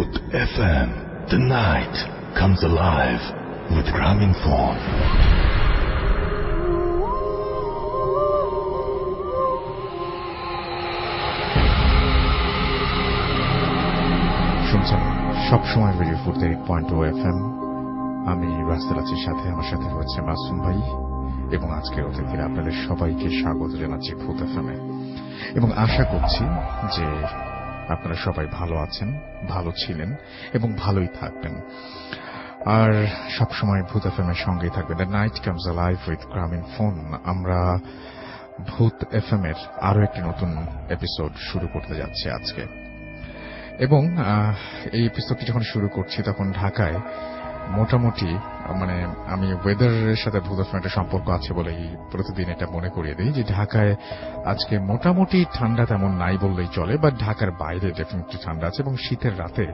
Bhoot FM. The night comes alive with Grameenphone. শুনছেন সবসময় radio food 8.0 FM। আমি রাস্তার আছি, সাথে আমার সাথে রয়েছে মাসুম ভাই এবং আজকের অতিথিরা। আপনাদের সবাইকে স্বাগত জানাচ্ছি ভূত এফএমে এবং আশা করছি যে আপনারা সবাই ভালো আছেন, ভালো ছিলেন এবং ভালোই থাকবেন। আর সবসময় ভূত এফএমের সঙ্গেই থাকবেন। The night comes alive with Grameenphone. আমরা ভূত এফএমের আরো একটি নতুন এপিসোড শুরু করতে যাচ্ছি আজকে। এবং এই এপিসোডটি যখন শুরু করছি তখন ঢাকায় মোটামুটি আমি ওয়েদারের সাথে ভূত এফএম একটা সম্পর্ক আছে বলেই প্রতিদিন এটা মনে করিয়ে দিই যে ঢাকায় আজকে মোটামুটি ঠান্ডা তেমন নাই বললেই চলে, বাট ঢাকার বাইরে ডেফিনেটলি ঠান্ডা আছে এবং শীতের রাতে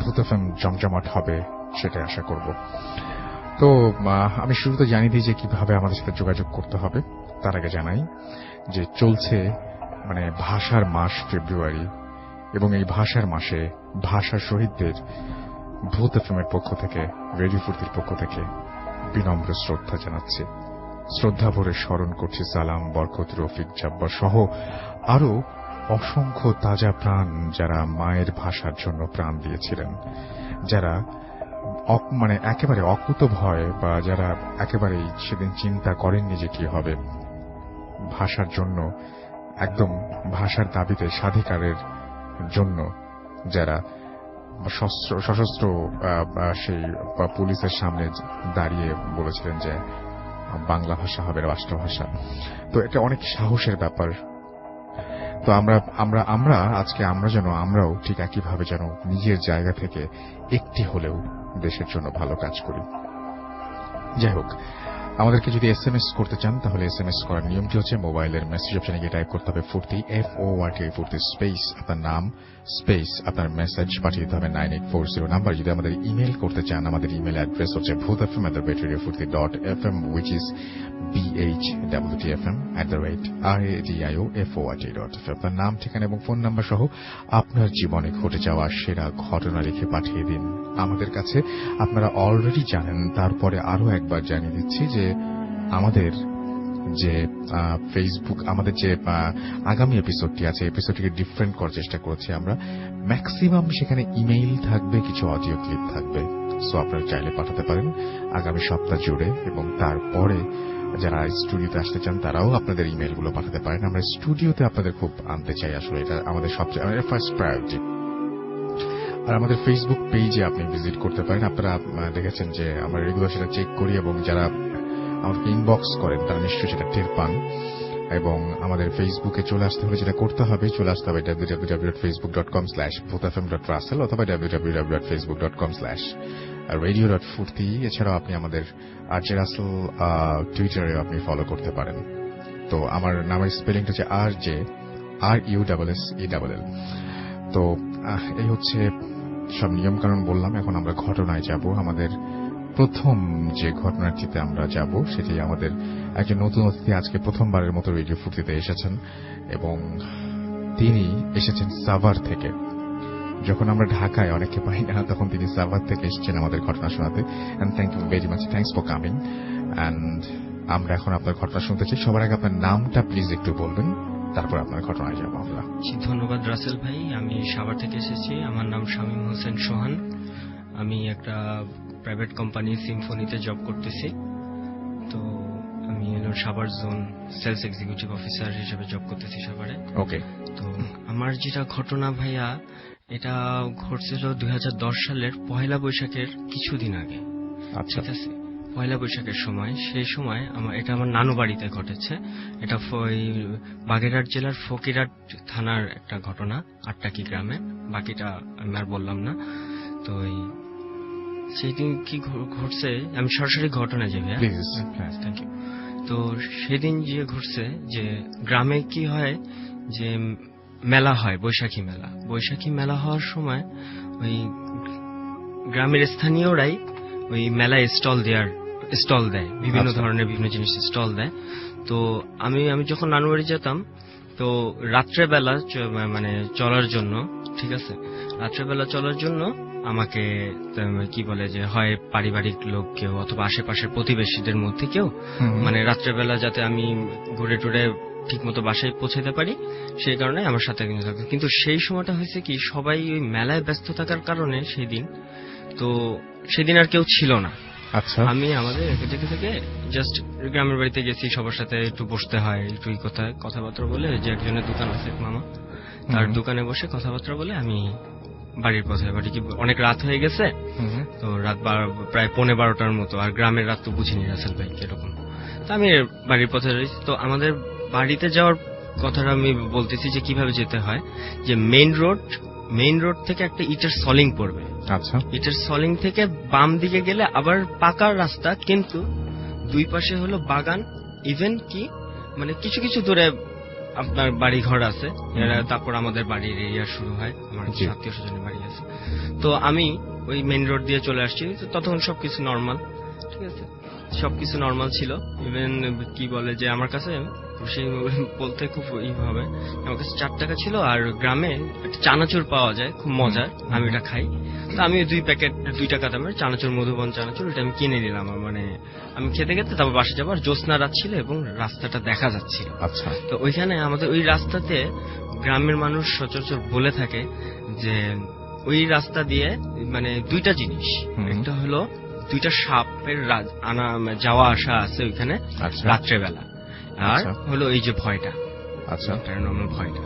ভূত এফএম জমজমাট হবে সেটাই আশা করব। তো আমি শুরুতে জানিয়ে দিই যে কিভাবে আমাদের সাথে যোগাযোগ করতে হবে। তার আগে জানাই যে চলছে ভাষার মাস ফেব্রুয়ারি এবং এই ভাষার মাসে ভাষা শহীদদের ভূত এফএমের পক্ষ থেকে, রেডিও ফুর্তির পক্ষ থেকে বিনম্র শ্রদ্ধা জানাচ্ছি। শ্রদ্ধা ভরে স্মরণ করছি সালাম, বরকত, রফিক, জাব্বার সহ আরো অসংখ্য তাজা প্রাণ যারা মায়ের ভাষার জন্য প্রাণ দিয়েছিলেন, যারা একেবারে অকুত ভয় বা যারা একেবারেই সেদিন চিন্তা করেননি যে কি হবে, ভাষার জন্য একদম ভাষার দাবিতে স্বাধিকারের জন্য যারা সশস্ত্র সেই পুলিশের সামনে দাঁড়িয়ে বলেছিলেন যে বাংলা ভাষা হবে রাষ্ট্রভাষা। তো এটা অনেক সাহসের ব্যাপার। তো আমরা আজকে আমরাও ঠিক একইভাবে যেন নিজের জায়গা থেকে একটি হলেও দেশের জন্য ভালো কাজ করি। যাই হোক, আমাদেরকে যদি এসএমএস করতে চান তাহলে এসএমএস করার নিয়মটি হচ্ছে মোবাইলের মেসেজ অপশনে গিয়ে টাইপ করতে হবে ফুর্তি, FORT, ফুর্তি স্পেস আপনার নাম স্পেস আপনার মেসেজ পাঠিয়ে দিতে হবে 9840 নাম্বার। যদি আমাদের ইমেল করতে চান, আমাদের ইমেল অ্যাড্রেস হচ্ছে bhootfm@radiofurti.fm, which is bhwtfm@radiofurt.fm। আপনার নাম, ঠিকানা এবং ফোন নাম্বার সহ আপনার জীবনে ঘটে যাওয়া সেরা ঘটনা লিখে পাঠিয়ে দিন আমাদের কাছে। আপনারা অলরেডি জানেন, তারপরে আরো একবার জানিয়ে দিচ্ছি যে আমাদের যে ফেসবুক, আমাদের যে আগামী এপিসোডটি আছে, এপিসোডটিকে ডিফারেন্ট করার চেষ্টা করছি আমরা। ম্যাক্সিমাম সেখানে ইমেইল থাকবে, কিছু অডিও ক্লিপ থাকবে। সো আপনারা চাইলে পাঠাতে পারেন আগামী সপ্তাহ জুড়ে, এবং তারপরে যারা স্টুডিওতে আসতে চান তারাও আপনাদের ইমেইলগুলো পাঠাতে পারেন। আমরা স্টুডিওতে আপনাদের খুব আনতে চাই, আসলে এটা আমাদের সবচেয়ে ফার্স্ট প্রায়োরিটি। আর আমাদের ফেসবুক পেজে আপনি ভিজিট করতে পারেন। আপনারা দেখেছেন যে আমরা রেগুলার সেটা চেক করি এবং যারা আমাকে ইনবক্স করেন তারা নিশ্চয়ই সেটা টের পান। এবং আমাদের ফেসবুকে চলে আসতে হলে যেটা করতে হবে, চলে আসতে হবে www.facebook.com/bhootfm.russell অথবা www.facebook.com/radio.furti। এছাড়াও আপনি আমাদের আরজে রাসেল টুইটারে আপনি ফলো করতে পারেন। তো আমার নামের স্পেলিংটা হচ্ছে RUSSELL। তো এই হচ্ছে সব নিয়ম কানুন বললাম। এখন আমরা ঘটনায় যাব। আমাদের প্রথম যে ঘটনাটিতে আমরা যাব সেটি আমাদের একজন নতুন অতিথি আজকে প্রথমবারের মতো রেডিও ফুর্তিতে এসেছেন, এবং তিনি এসেছেন সাভার থেকে। যখন আমরা ঢাকায় অনেকে পাই না, তখন তিনি সাভার থেকে এসেছেন আমাদের ঘটনা শোনাতে। And thank you very much, thanks for coming. And আমরা এখন আপনার ঘটনা শুনতে চাই। সবার আগে আপনার নামটা প্লিজ একটু বলবেন, তারপর আপনার ঘটনায় যাবো আমরা। ধন্যবাদ রাসেল ভাই। আমি সাভার থেকে এসেছি। আমার নাম শামীম হোসেন সোহান। আমি একটা প্রাইভেট কোম্পানি সিম্ফনিতে জব করতেছি। তো আমি Savar zone sales executive officer হিসেবে জব করতেছি সাভারে। ওকে। তো আমার যেটা ঘটনা ভাইয়া, এটা ঘটছিল 2010 সালের পহেলা বৈশাখের কিছুদিন আগে। আচ্ছা, ঠিক আছে, পয়লা বৈশাখের সময়, সেই সময় এটা আমার নানু বাড়িতে ঘটেছে। এটা বাগেরহাট জেলার ফকিরহাট থানার একটা ঘটনা, আটটাকি গ্রামে। বাকিটা আমি আর বললাম না। তো সেই দিন কি ঘটছে, আমি সরাসরি ঘটনা যাই ভাইয়া। Thank you. তো সেদিন যে ঘটছে যে গ্রামে কি হয় যে মেলা হয়, বৈশাখী মেলা হওয়ার সময় ওই গ্রামের স্থানীয়রাই ওই মেলায় স্টল দেয়, বিভিন্ন ধরনের বিভিন্ন জিনিস স্টল দেয়। তো আমি যখন নানু বাড়ি যেতাম তো রাত্রেবেলা মানে চলার জন্য, ঠিক আছে, রাত্রেবেলা চলার জন্য আমাকে কি বলে যে হয় পারিবারিক লোক কেউ অথবা আশেপাশের প্রতিবেশীদের মধ্যে কেউ মানে রাত্রেবেলা যাতে আমি ঘুরে টুরে ঠিক মতো বাসায় পৌঁছাতে পারি সেই কারণে আমার সাথে কিন্তু থাকতো। কিন্তু সেই সময়টা হয়েছে কি সবাই ওই মেলায় ব্যস্ত থাকার কারণে সেদিন আর কেউ ছিল না। আচ্ছা, আমি আমাদের থেকে থেকে জাস্ট গ্রামের বাড়িতে গেছি, সবার সাথে একটু বসতে হয়, একটু কথাবার্তা বলে, যে একজনের দোকান আছে মামা, তার দোকানে বসে কথাবার্তা বলে আমি বাড়ির পথে। বাড়ি কি অনেক রাত হয়ে গেছে, তো রাত প্রায় 11:30টার মতো, আর গ্রামের রাত তো বুঝিনি রাসেল ভাই কিরকম। তো আমি বাড়ির পথে রয়েছি। তো আমাদের বাড়িতে যাওয়ার কথাটা আমি বলতেছি যে কিভাবে যেতে হয়, যে মেইন রোড থেকে একটা ইটের সলিং পড়বে। আচ্ছা, ইটের সলিং থেকে বাম দিকে গেলে আবার পাকা রাস্তা, কিন্তু দুই পাশে হলো বাগান, ইভেন কি মানে কিছু কিছু দূরে আপনার বাড়ি ঘর আছে। তারপর আমাদের বাড়ির এরিয়া শুরু হয়, আমার আত্মীয় স্বজনের বাড়ি আছে। তো আমি ওই মেইন রোড দিয়ে চলে আসছি। তখন সবকিছু নর্মাল, ঠিক আছে, সবকিছু নর্মাল ছিল। ইভেন কি বলে যে আমার কাছে সেই বলতে খুব হবে, আমার কাছে 4 টাকা ছিল, আর গ্রামে একটা চানাচুর পাওয়া যায় খুব মজার, আমি এটা খাই। তো আমি 2 প্যাকেট 2 টাকা দামের চানাচুর, মধুবন চানাচুর, এটা আমি কিনে নিলাম। মানে আমি খেতে খেতে তারপর বাসে যাবো, আর জ্যোৎস্না রাত ছিল এবং রাস্তাটা দেখা যাচ্ছিল। আচ্ছা, তো ওইখানে আমাদের ওই রাস্তাতে গ্রামের মানুষ সচরাচর বলে থাকে যে ওই রাস্তা দিয়ে মানে 2টা জিনিস, একটা হলো 2টা সাপের যাওয়া আসা আছে ওইখানে রাত্রেবেলা, আর হলো এই যে ভয়টা, আচ্ছা, প্যারানর্মাল ভয়টা।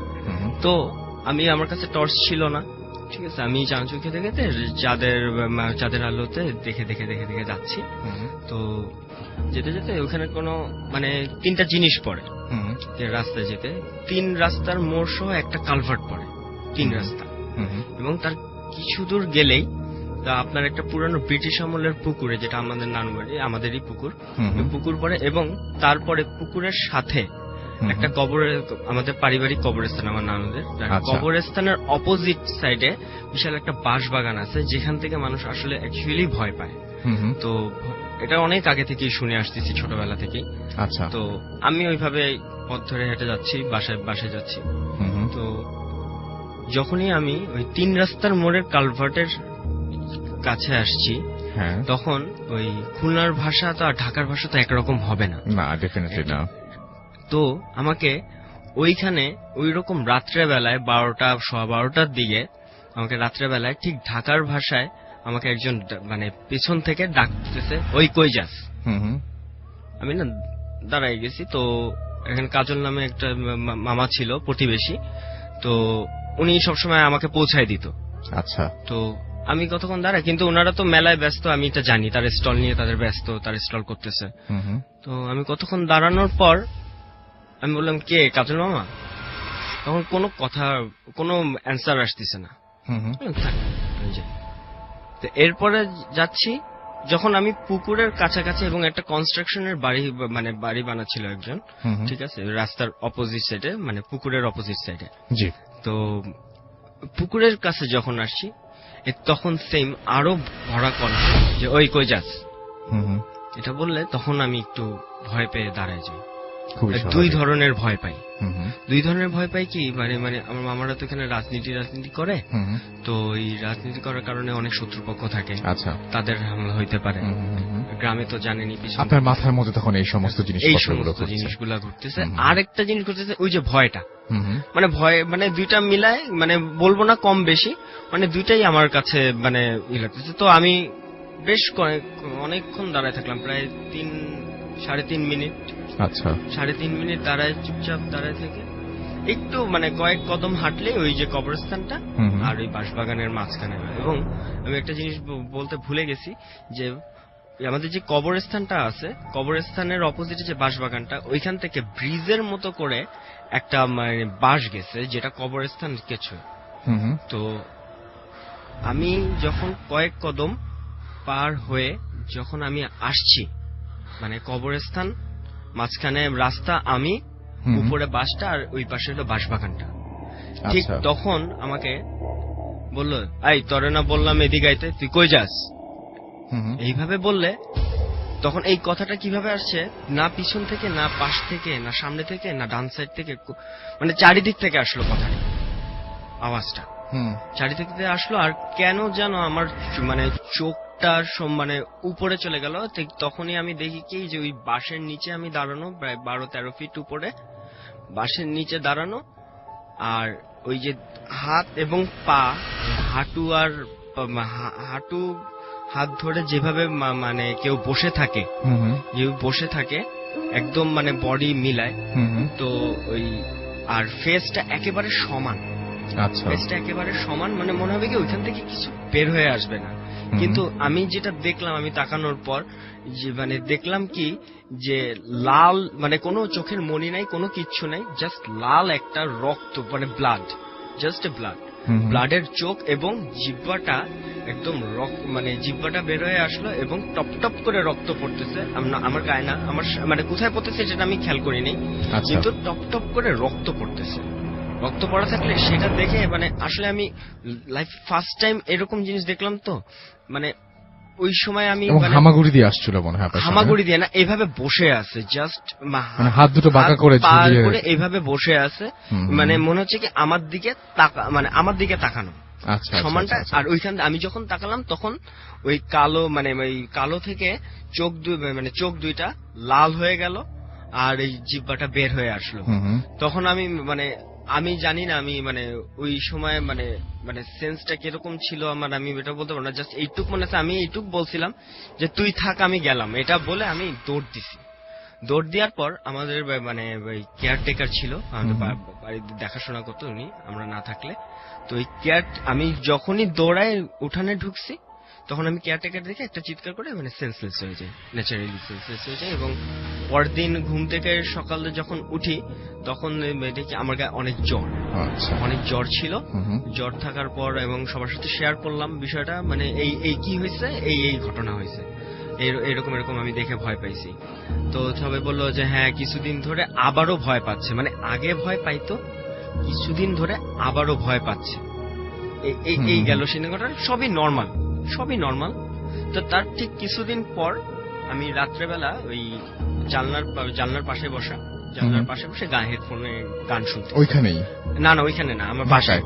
তো আমার কাছে টর্চ ছিল না, ঠিক আছে, আমি চানাচুর খেতে খেতে চাঁদের আলোতে দেখে দেখে দেখে দেখে যাচ্ছি। তো যেতে যেতে ওখানে কোনো মানে 3টা জিনিস পড়ে রাস্তায় যেতে, 3 রাস্তার মোড় সহ একটা কালভার্ট পড়ে, 3 রাস্তা, এবং তার কিছু দূর গেলেই আপনার একটা পুরানো ব্রিটিশ আমলের পুকুরে, যেটা আমাদের নানু বাড়ি, আমাদেরই পুকুর পড়ে, এবং তারপরে পুকুরের সাথে একটা আমাদের পারিবারিক কবরস্থান, আমার নানুদের কবরস্থানের অপোজিট সাইডে বিশাল একটা বাঁশ বাগান আছে, যেখান থেকে মানুষ আসলে অ্যাকচুয়ালি ভয় পায়। তো এটা অনেক আগে থেকেই শুনে আসতেছি, ছোটবেলা থেকেই। আচ্ছা, তো আমি ওইভাবে পথ ধরে হেঁটে যাচ্ছি, বাসায় যাচ্ছি। তো যখনই আমি ওই 3 রাস্তার মোড়ের কালভার্টের কাছে আসছি, তখন ওই খুলনার ভাষা তো আর ঢাকার ভাষা তো একরকম হবে না, ডেফিনেটলি না। তো আমাকে ওইখানে ওই রকম রাত্রেবেলায় 12টার দিকে আমাকে রাত্রেবেলায় ঠিক ঢাকার ভাষায় আমাকে একজন মানে পেছন থেকে ডাকতেছে, ওই কই যাস। আমি না দাঁড়াই গেছি। তো এখানে কাজল নামে একটা মামা ছিল, প্রতিবেশী, তো উনি সবসময় আমাকে পৌঁছায় দিত। আচ্ছা, তো আমি কতক্ষণ দাঁড়াই, কিন্তু ওনারা তো মেলায় ব্যস্ত, আমি এটা জানি, তার স্টল নিয়ে তাদের ব্যস্ত, তার স্টল করতেছে। তো আমি কতক্ষণ দাঁড়ানোর পর আমি বললাম, কে কাজল মামা? তখন কোনো অ্যান্সার আসতেছে না। তো এরপরে যাচ্ছি, যখন আমি পুকুরের কাছাকাছি, এবং একটা কনস্ট্রাকশনের বাড়ি বানাচ্ছিল একজন, ঠিক আছে, রাস্তার অপোজিট সাইডে, মানে পুকুরের অপোজিট সাইডে। তো পুকুরের কাছে যখন আসছি, তখন সেম আরো ভরা কণ্ঠ, যে ওই কই যাস। এটা বললে তখন আমি একটু ভয় পেয়ে দাঁড়ায় যাই। 2 ধরনের ভয় পাই। 2 ধরনের ভয় পাই কি, মানে আমার মামারা তো এখানে রাজনীতি করে, তো এই রাজনীতি করার কারণে অনেক শত্রুপক্ষ থাকে, তাদের হামলা হইতে পারে। গ্রামে তো জানেনি, আপনার মাথার মধ্যে তখন এই সমস্ত জিনিসগুলা ঘুরতেছে। আর একটা জিনিস ঘুরতেছে, ওই যে ভয়টা, মানে ভয়, মানে 2টা মিলায়, মানে বলবো না কম বেশি, মানে 2টাই আমার কাছে মানে লাগতেছে। তো আমি বেশ অনেকক্ষণ দাঁড়ায় থাকলাম, প্রায় 3-3.5 মিনিট। আচ্ছা, 3.5 মিনিট দাঁড়ায়, চুপচাপ দাঁড়ায় থেকে একটু মানে কয়েক কদম হাঁটলে ওই যে কবরস্থানটা আর ওই বাঁশবাগানের মাঝখানে। এবং আমি একটা জিনিস বলতে ভুলে গেছি, যে আমাদের যে কবরস্থানটা আছে, কবরস্থানের অপোজিটে যে বাঁশবাগানটা, ওইখান থেকে ব্রিজের মতো করে একটা মানে বাঁশ গেছে, যেটা কবরস্থান কিছু। তো আমি যখন কয়েক কদম পার হয়ে যখন আমি আসছি, মানে কবরস্থান মাঝখানে রাস্তা, আমি উপরে বাসটা, আর ওই পাশে হলো বাঁশবাগানটা, ঠিক তখন আমাকে বললো, এই তরে না বললাম এদিকে আইতে, তুই কই যাস? এইভাবে বললে তখন এই কথাটা কিভাবে আসছে, না পিছন থেকে, না পাশ থেকে, না সামনে থেকে, না ডান সাইড থেকে, মানে চারিদিক থেকে আসলো কথাটা, আওয়াজটা চারিদিক থেকে আসলো। আর কেন যেন আমার মানে চোখটা মানে উপরে চলে গেল। ঠিক তখনই আমি দেখি কি যে ওই বাঁশের নিচে আমি দাঁড়ানো, প্রায় 12-13 ফিট উপরে বাঁশের নিচে দাঁড়ানো, আর ওই যে হাত এবং পা, হাঁটু আর হাঁটু হাত ধরে যেভাবে মানে কেউ বসে থাকে, বসে থাকে একদম মানে বডি মিলায়, তো ওই আর ফেসটা একেবারে সমান। আচ্ছা, ফেসটা একেবারে সমান, মানে মনে হবে কি ওইখান থেকে কিছু বের হয়ে আসবে না। কিন্তু আমি যেটা দেখলাম, আমি তাকানোর পর যে মানে দেখলাম কি যে লাল, মানে কোনো চোখের মনি নাই, কোনো কিচ্ছু নাই, জাস্ট লাল একটা রক্ত, মানে ব্লাড, জাস্ট এ ব্লাড, ব্লাডের চোখ, এবং জিহ্বাটা একদম মানে জিহ্বাটা বের হয়ে আসলো এবং টপ টপ করে রক্ত পড়তেছে। আমার গায়ে না, আমার মানে কোথায় পড়তেছে সেটা আমি খেয়াল করিনি, কিন্তু টপ টপ করে রক্ত পড়তেছে। রক্ত পড়া থাকলে সেটা দেখে মানে আসলে আমি লাইফ ফার্স্ট টাইম এরকম জিনিস দেখলাম। তো মানে ওই সময় আমি হামাগুড়ি দিয়ে আসছিল মনে হয়, হামাগুড়ি দিয়ে না, এইভাবে বসে আছে, জাস্ট মানে হাত দুটো বাঁকা করে ঝুলিয়ে এইভাবে বসে আছে, মানে মনে হচ্ছে কি আমার দিকে মানে আমার দিকে তাকানো সমানটা। আর ওইখান আমি যখন তাকালাম তখন ওই কালো, মানে ওই কালো থেকে চোখ মানে চোখ দুইটা লাল হয়ে গেল, আর এই জিহ্বাটা বের হয়ে আসলো। তখন আমি মানে আমি জানি না, আমি মানে ওই সময় মানে মানে সেন্সটা কিরকম ছিল আমার, আমি এটা বলতে পারবো না। জাস্ট এইটুক মনে আছে, আমি এইটুক বলছিলাম যে তুই থাক, আমি গেলাম, এটা বলে আমি দৌড় দিছি। দৌড় দেওয়ার পর আমাদের মানে ওই কেয়ারটেকার ছিল, আমাদের বাড়িতে দেখাশোনা করতো উনি, আমরা না থাকলে। তো ওই আমি যখনই দৌড়ায় উঠানে ঢুকছি, তখন আমি কেয়ারটেকার দেখে একটা চিৎকার করে মানে সেন্সলেস হয়ে যায়, ন্যাচারালি সেন্সলেস হয়ে যায়। এবং পরের দিন ঘুম থেকে সকালে যখন উঠি তখন দেখি আমার গায়ে অনেক জ্বর, অনেক জ্বর ছিল। জ্বর থাকার পর এবং সবার সাথে শেয়ার করলাম বিষয়টা, মানে এই কি হয়েছে, এই ঘটনা হয়েছে, এরকম আমি দেখে ভয় পাইছি। তো সবাই বললো যে হ্যাঁ কিছুদিন ধরে আবারও ভয় পাচ্ছে, মানে আগে ভয় পাইতো, কিছুদিন ধরে আবারও ভয় পাচ্ছে। এই গেল সিনেমাটা, সবই নর্মাল। তো তার ঠিক কিছুদিন পর আমি রাত্রেবেলা ওই জানলার পাশে বসে গায়ে হেডফোনে গান শুনতে। ওইখানেই? না, ওইখানে না, আমার বাসায়।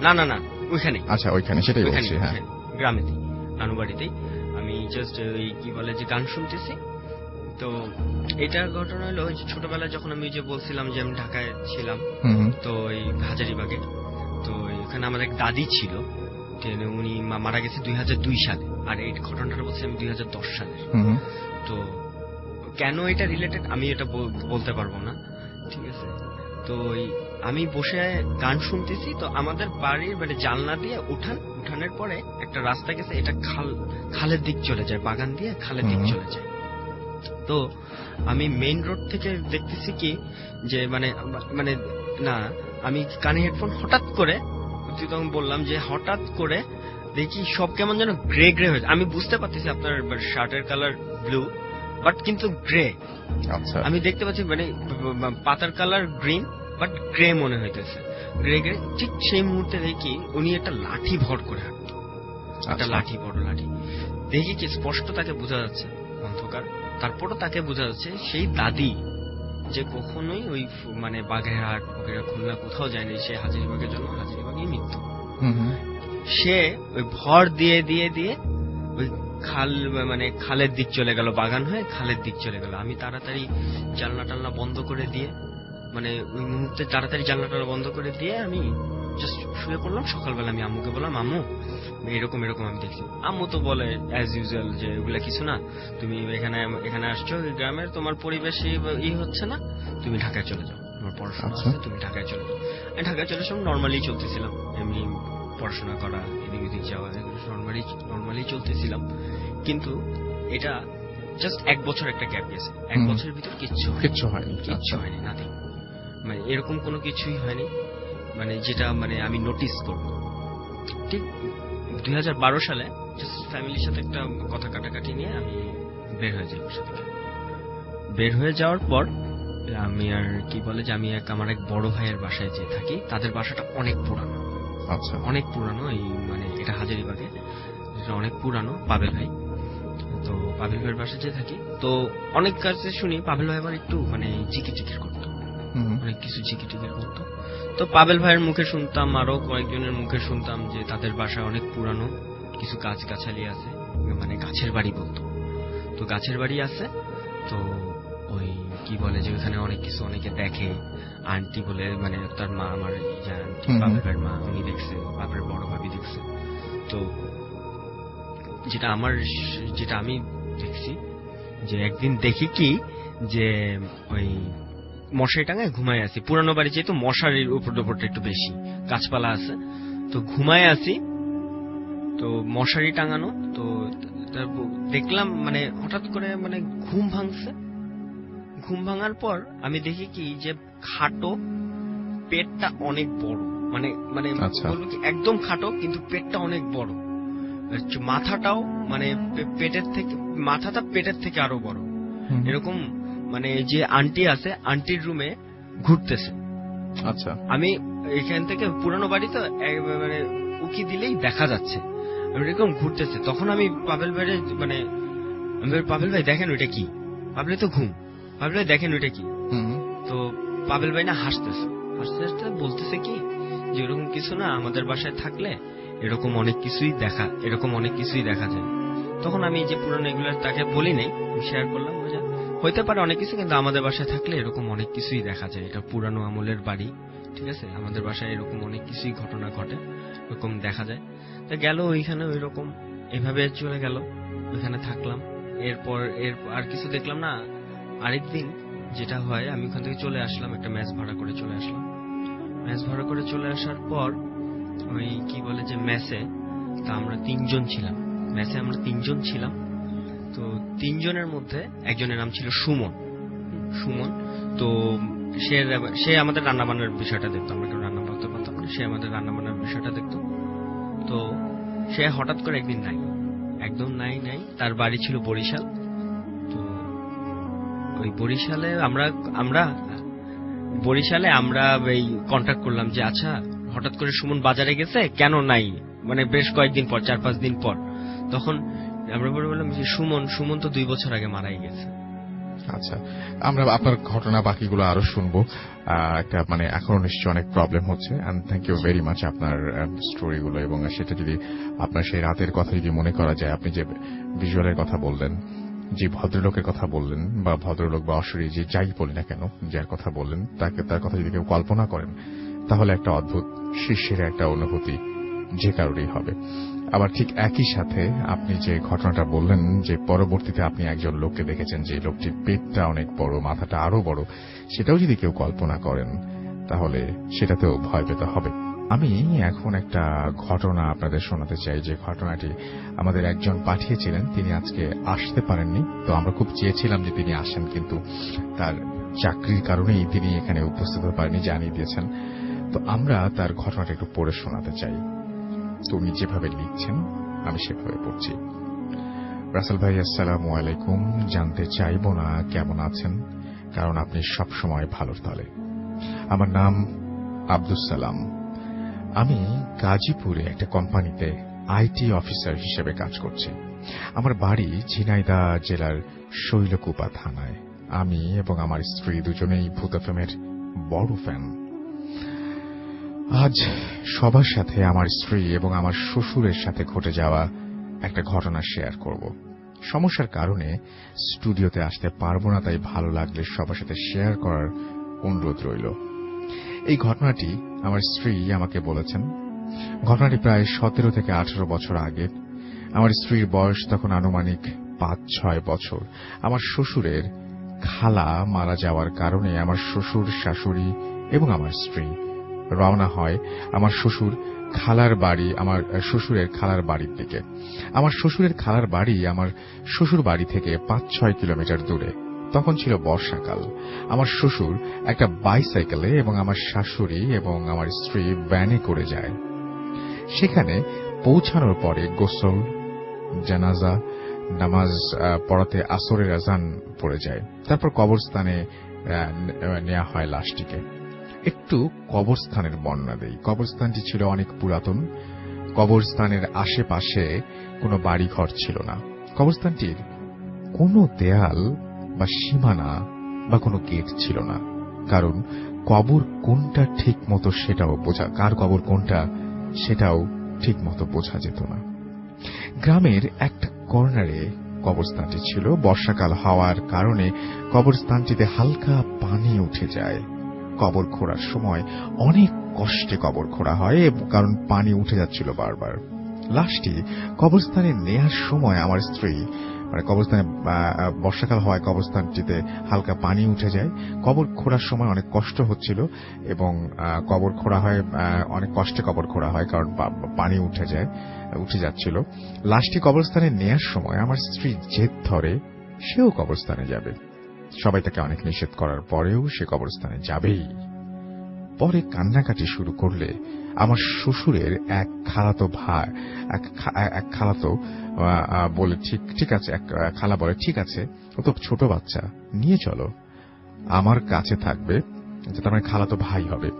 না, ওইখানে। আচ্ছা, ওইখানে, সেটাই বলছি। হ্যাঁ, গ্রামেতেই, নানু বাড়িতেই আমি জাস্ট ওই কি বলে যে গান শুনতেছি। তো এটার ঘটনা হলো ছোটবেলায় যখন আমি যে বলছিলাম যে আমি ঢাকায় ছিলাম, তো ওই হাজারীবাগে, তো এখানে আমার এক দাদি ছিল, উনি মারা গেছে 2002 সালে, আর এই ঘটনাটা বলছি আমি 2010 সালের। তো কেন এটা রিলেটেড আমি এটা বলতে পারবো না, ঠিক আছে। তো আমি বসে গান শুনতেছি, তো আমাদের বাড়ির মানে জানলা দিয়ে উঠানের পরে একটা রাস্তা গেছে, এটা খালের দিক চলে যায়, বাগান দিয়ে খালের দিক চলে যায়। তো আমি মেইন রোড থেকে দেখতেছি কি যে মানে মানে না, আমি কানে হেডফোন হঠাৎ করে, তখন বললাম যে হঠাৎ করে দেখি সব কেমন যেন গ্রে গ্রে হয়েছে। আমি বুঝতে পারতেছি আপনার শার্টের কালার ব্লু, বাট কিন্তু গ্রে। আমি দেখতে পাচ্ছি মানে পাতার কালার গ্রিন, বাট গ্রে মনে হইতেছে, গ্রে গ্রে। ঠিক সেই মুহূর্তে দেখি উনি একটা লাঠি ভর করে হাঁটত, একটা লাঠি, বড় লাঠি। দেখি কি স্পষ্ট তাকে বোঝা যাচ্ছে, অন্ধকার, তারপরও তাকে বোঝা যাচ্ছে সেই দাদি, যে কখনোই ওই মানে বাগেরহাট, খুলনা কোথাও যায়নি, সে হাজারীবাগের জন্য হাজারীবাগেই মৃত্যু। সে ওই ভর দিয়ে দিয়ে দিয়ে ওই মানে খালের দিক চলে গেল, বাগান হয়ে খালের দিক চলে গেল। আমি তাড়াতাড়ি জানলা বন্ধ করে দিয়ে, মানে ওই মুহূর্তে তাড়াতাড়ি জানলা বন্ধ করে দিয়ে আমি জাস্ট শুয়ে পড়লাম। সকালবেলা আমি আম্মুকে বললাম, আম্মু এরকম আমি দেখছি। আম্মু তো বলে অ্যাজ ইউজুয়াল যে ওগুলা কিছু না, তুমি এখানে আসছো গ্রামের, তোমার পরিবেশে হচ্ছে না, তুমি ঢাকায় চলে যাও, তোমার পড়াশোনা আছে, তুমি ঢাকায় চলে যাও। আমি ঢাকায় চলে যাও, নর্মালি চলতেছিলাম, এমনি পড়াশোনা করা, এদিক যাওয়া, নর্মালি চলতেছিলাম। কিন্তু এটা জাস্ট 1 বছর একটা গ্যাপ গেছে, 1 বছরের ভিতর কিচ্ছু হয়নি, নাথিং, মানে এরকম কোনো কিছুই হয়নি, মানে যেটা মানে আমি নোটিস করব। ঠিক 2012 সালে জাস্ট ফ্যামিলির সাথে একটা কথা কাটাকাটি নিয়ে আমি বের হয়ে যাই বাসা থেকে। বের হয়ে যাওয়ার পর আমি আর কি বলে যে আমি আমার এক বড় ভাইয়ের বাসায় যেয়ে থাকি। তাদের বাসাটা অনেক পুরানো, অনেক পুরানো, এই মানে এটা হাজারীবাগে, অনেক পুরানো, পাবেল ভাই। তো পাভেল ভাইয়ের বাসায় যে থাকি, তো অনেক কাছে শুনি পাভেল ভাই আবার একটু মানে জিকির করতো, অনেক কিছু জিকির করতো। তো পাভেল ভাইয়ের মুখে শুনতাম, আরো কয়েকজনের মুখে শুনতাম যে তাদের বাসায় অনেক পুরানো কিছু গাছগাছালি আছে, মানে গাছের বাড়ি বলতো। তো গাছের বাড়ি আছে, তো ওই কি বলে যে ওখানে অনেক কিছু অনেকে দেখে। আন্টি বলে মানে তার মা, আমার পাভেল ভাইয়ের মা, উনি দেখছে, বাপের বড় ভাবি দেখছে। তো যেটা আমি দেখছি যে একদিন দেখি কি যে ওই মশারি টাঙায় ঘুমায় আছি, পুরানো বাড়ি যেহেতু মশারির উপরটা একটু বেশি, গাছপালা আছে, তো ঘুমায় আছি, তো মশারি টাঙানো। তো দেখলাম মানে হঠাৎ করে মানে ঘুম ভাঙছে। ঘুম ভাঙার পর আমি দেখি কি যে খাটো, পেটটা অনেক বড়, মানে মানে বলবো কি একদম খাটো কিন্তু পেটটা অনেক বড়, মাথাটাও মানে মাথাটা পেটের থেকে আরো বড়, এরকম। মানে যে আন্টি আছে, আন্টির রুমে ঘুরতেছে। আচ্ছা, আমি এখান থেকে পুরানো বাড়ি তো মানে উকি দিলেই দেখা যাচ্ছে এরকম ঘুরতেছে। তখন আমি পাভেল ভাই মানে পাভেল ভাই দেখেন ওইটা কি, পাভেল তো ঘুম, পাভেল ভাই দেখেন ওইটা কি। তো পাভেল ভাই না হাসতেছে, হাসতে হাসতে বলতেছে কি যে এরকম কিছু না, আমাদের বাসায় থাকলে এরকম অনেক কিছুই দেখা যায়। তখন আমি যে পুরানো এগুলো তাকে বলি নাই, শেয়ার করলাম যে হইতে পারে অনেক কিছু, কিন্তু আমাদের বাসায় থাকলে এরকম অনেক কিছুই দেখা যায়, এটা পুরানো আমলের বাড়ি, ঠিক আছে, আমাদের বাসায় এরকম অনেক কিছুই ঘটনা ঘটে, এরকম দেখা যায়। তো গেল ওইখানে ওই রকম এভাবে চলে গেল, ওইখানে থাকলাম। এরপর আর কিছু দেখলাম না। আরেকদিন যেটা হয়, আমি ওখান থেকে চলে আসলাম, একটা ম্যাচ ভাড়া করে চলে আসলাম। ম্যাচ ভাড়া করে চলে আসার পর ওই কি বলে যে ম্যাচে তা আমরা 3 জন ছিলাম, ম্যাচে আমরা 3 জন ছিলাম। তো 3 জনের মধ্যে একজনের নাম ছিল সুমন। তো সে আমাদের রান্না বান্নার বিষয়টা দেখতো, আমরা কেউ রান্না করতে পারতাম না, সে আমাদের রান্না বান্নার বিষয়টা দেখতো। তো সে হঠাৎ করে একদিন একদম নাই, তার বাড়ি ছিল বরিশাল। তো ওই বরিশালে আমরা এই কন্ট্যাক্ট করলাম যে আচ্ছা হঠাৎ করে সুমন বাজারে গেছে, কেন নাই, মানে বেশ কয়েকদিন পর, 4-5 দিন পর। তখন আমরা বললাম যে সুমন তো 2 বছর আগে মারাই গেছে। আচ্ছা, আমরা আপনার ঘটনা বাকিগুলো আরো শুনবো। একটা মানে এখনো নিশ্চয়ই অনেক প্রবলেম হচ্ছে, and thank you very much আপনার স্টোরিগুলো। এবং সেটা যদি আপনার সেই রাতের কথা যদি মনে করা যায়, আপনি যে ভিজুয়ালের কথা বললেন, যে ভদ্রলোকের কথা বললেন, বা ভদ্রলোক বা অশরী যে যাই বলি না কেন, যার কথা বললেন, তার কথা যদি কেউ কল্পনা করেন, তাহলে একটা অদ্ভুত শিশির একটা অনুভূতি যে কারোরই হবে। আবার ঠিক একই সাথে আপনি যে ঘটনাটা বললেন যে পরবর্তীতে আপনি একজন লোককে দেখেছেন যে লোকটির পেটটা অনেক বড়, মাথাটা আরো বড়, সেটাও যদি কেউ কল্পনা করেন তাহলে সেটাতেও ভয় পেতে হবে। আমি এখন একটা ঘটনা আপনাদের শোনাতে চাই, যে ঘটনাটি আমাদের একজন পাঠিয়েছিলেন, তিনি আজকে আসতে পারেননি। তো আমরা খুব চেয়েছিলাম যে তিনি আসেন, কিন্তু তার চাকরির কারণেই তিনি এখানে উপস্থিত হতে পারেননি, জানিয়ে দিয়েছেন। তো আমরা তার ঘটনাটা একটু পড়ে শোনাতে চাই। তো উনি যেভাবে লিখছেন আমি সেভাবে পড়ছি। রাসেল ভাই, আসসালামু আলাইকুম। জানতে চাইব না কেমন আছেন, কারণ আপনি সবসময় ভালোর তালে। আমার নাম আব্দুস সালাম। আমি গাজীপুরে একটা কোম্পানিতে আইটি অফিসার হিসেবে কাজ করছি। আমার বাড়ি ঝিনাইদহ জেলার শৈলকুপা থানায়। আমি এবং আমার স্ত্রী দুজনেই ভূত এফএমের বড় ফ্যান। আজ সবার সাথে আমার স্ত্রী এবং আমার শ্বশুরের সাথে ঘটে যাওয়া একটা ঘটনা শেয়ার করব। সমস্যার কারণে স্টুডিওতে আসতে পারবো না, তাই ভালো লাগলে সবার সাথে শেয়ার করার অনুরোধ রইল। এই ঘটনাটি আমার স্ত্রী আমাকে বলেছেন। ঘটনাটি প্রায় 17 থেকে 18 বছর আগে। আমার স্ত্রীর বয়স তখন আনুমানিক 5-6 বছর। আমার শ্বশুরের খালা মারা যাওয়ার কারণে আমার শ্বশুর, শাশুড়ি এবং আমার স্ত্রী রওনা হয় আমার শ্বশুরের খালার বাড়ির দিকে। আমার শ্বশুরের খালার বাড়ি আমার শ্বশুর বাড়ি থেকে 5-6 কিলোমিটার দূরে। তখন ছিল বর্ষাকাল। আমার শ্বশুর একটা বাইসাইকেলে এবং আমার শাশুড়ি এবং আমার স্ত্রী ভ্যানে করে যায়। সেখানে পৌঁছানোর পরে গোসল, জানাজা নামাজ পড়াতে আসরের আজান পড়ে যায়। তারপর কবরস্থানে নেওয়া হয় লাশটিকে। একটু কবরস্থানের বর্ণনা দেই। কবরস্থানটি ছিল অনেক পুরাতন। কবরস্থানের আশেপাশে কোনো বাড়িঘর ছিল না। কবরস্থানটির কোনো দেয়াল বা সীমানা বা কোনো গেট ছিল না, কারণ কবর কোনটা ঠিক মতো কার কবর কোনটা সেটাও ঠিক মতো বোঝা যেত না। গ্রামের একটা কর্নারে কবরস্থানটি ছিল। বর্ষাকাল হওয়ার কারণে কবরস্থানটিতে হালকা পানি উঠে যায়। কবর খোঁড়ার সময় অনেক কষ্টে কবর খোঁড়া হয়, কারণ পানি উঠে যাচ্ছিল বারবার। লাশটি কবরস্থানে নেয়ার সময় আমার স্ত্রী, কবরস্থানে বর্ষাকাল হওয়ায় কবরস্থানটিতে হালকা পানি উঠে যায়। কবর খোঁড়ার সময় অনেক কষ্ট হচ্ছিল এবং কবর খোঁড়া হয় অনেক কষ্টে কবর খোঁড়া হয়, কারণ পানি উঠে যাচ্ছিল। লাশটি কবরস্থানে নেয়ার সময় আমার স্ত্রী জেদ ধরে সেও কবরস্থানে যাবে। সবাই তাকে অনেক নিষেধ করার পরেও সে কবরস্থানে যাবেই। পরে কান্নাকাটি শুরু করলে আমার শ্বশুরের এক খালাতো বলে ঠিক আছে, এক খালা বলে ঠিক আছে, ও তো ছোট বাচ্চা, নিয়ে চলো, আমার কাছে থাকবে, তার মানে খালাতো ভাই হবে,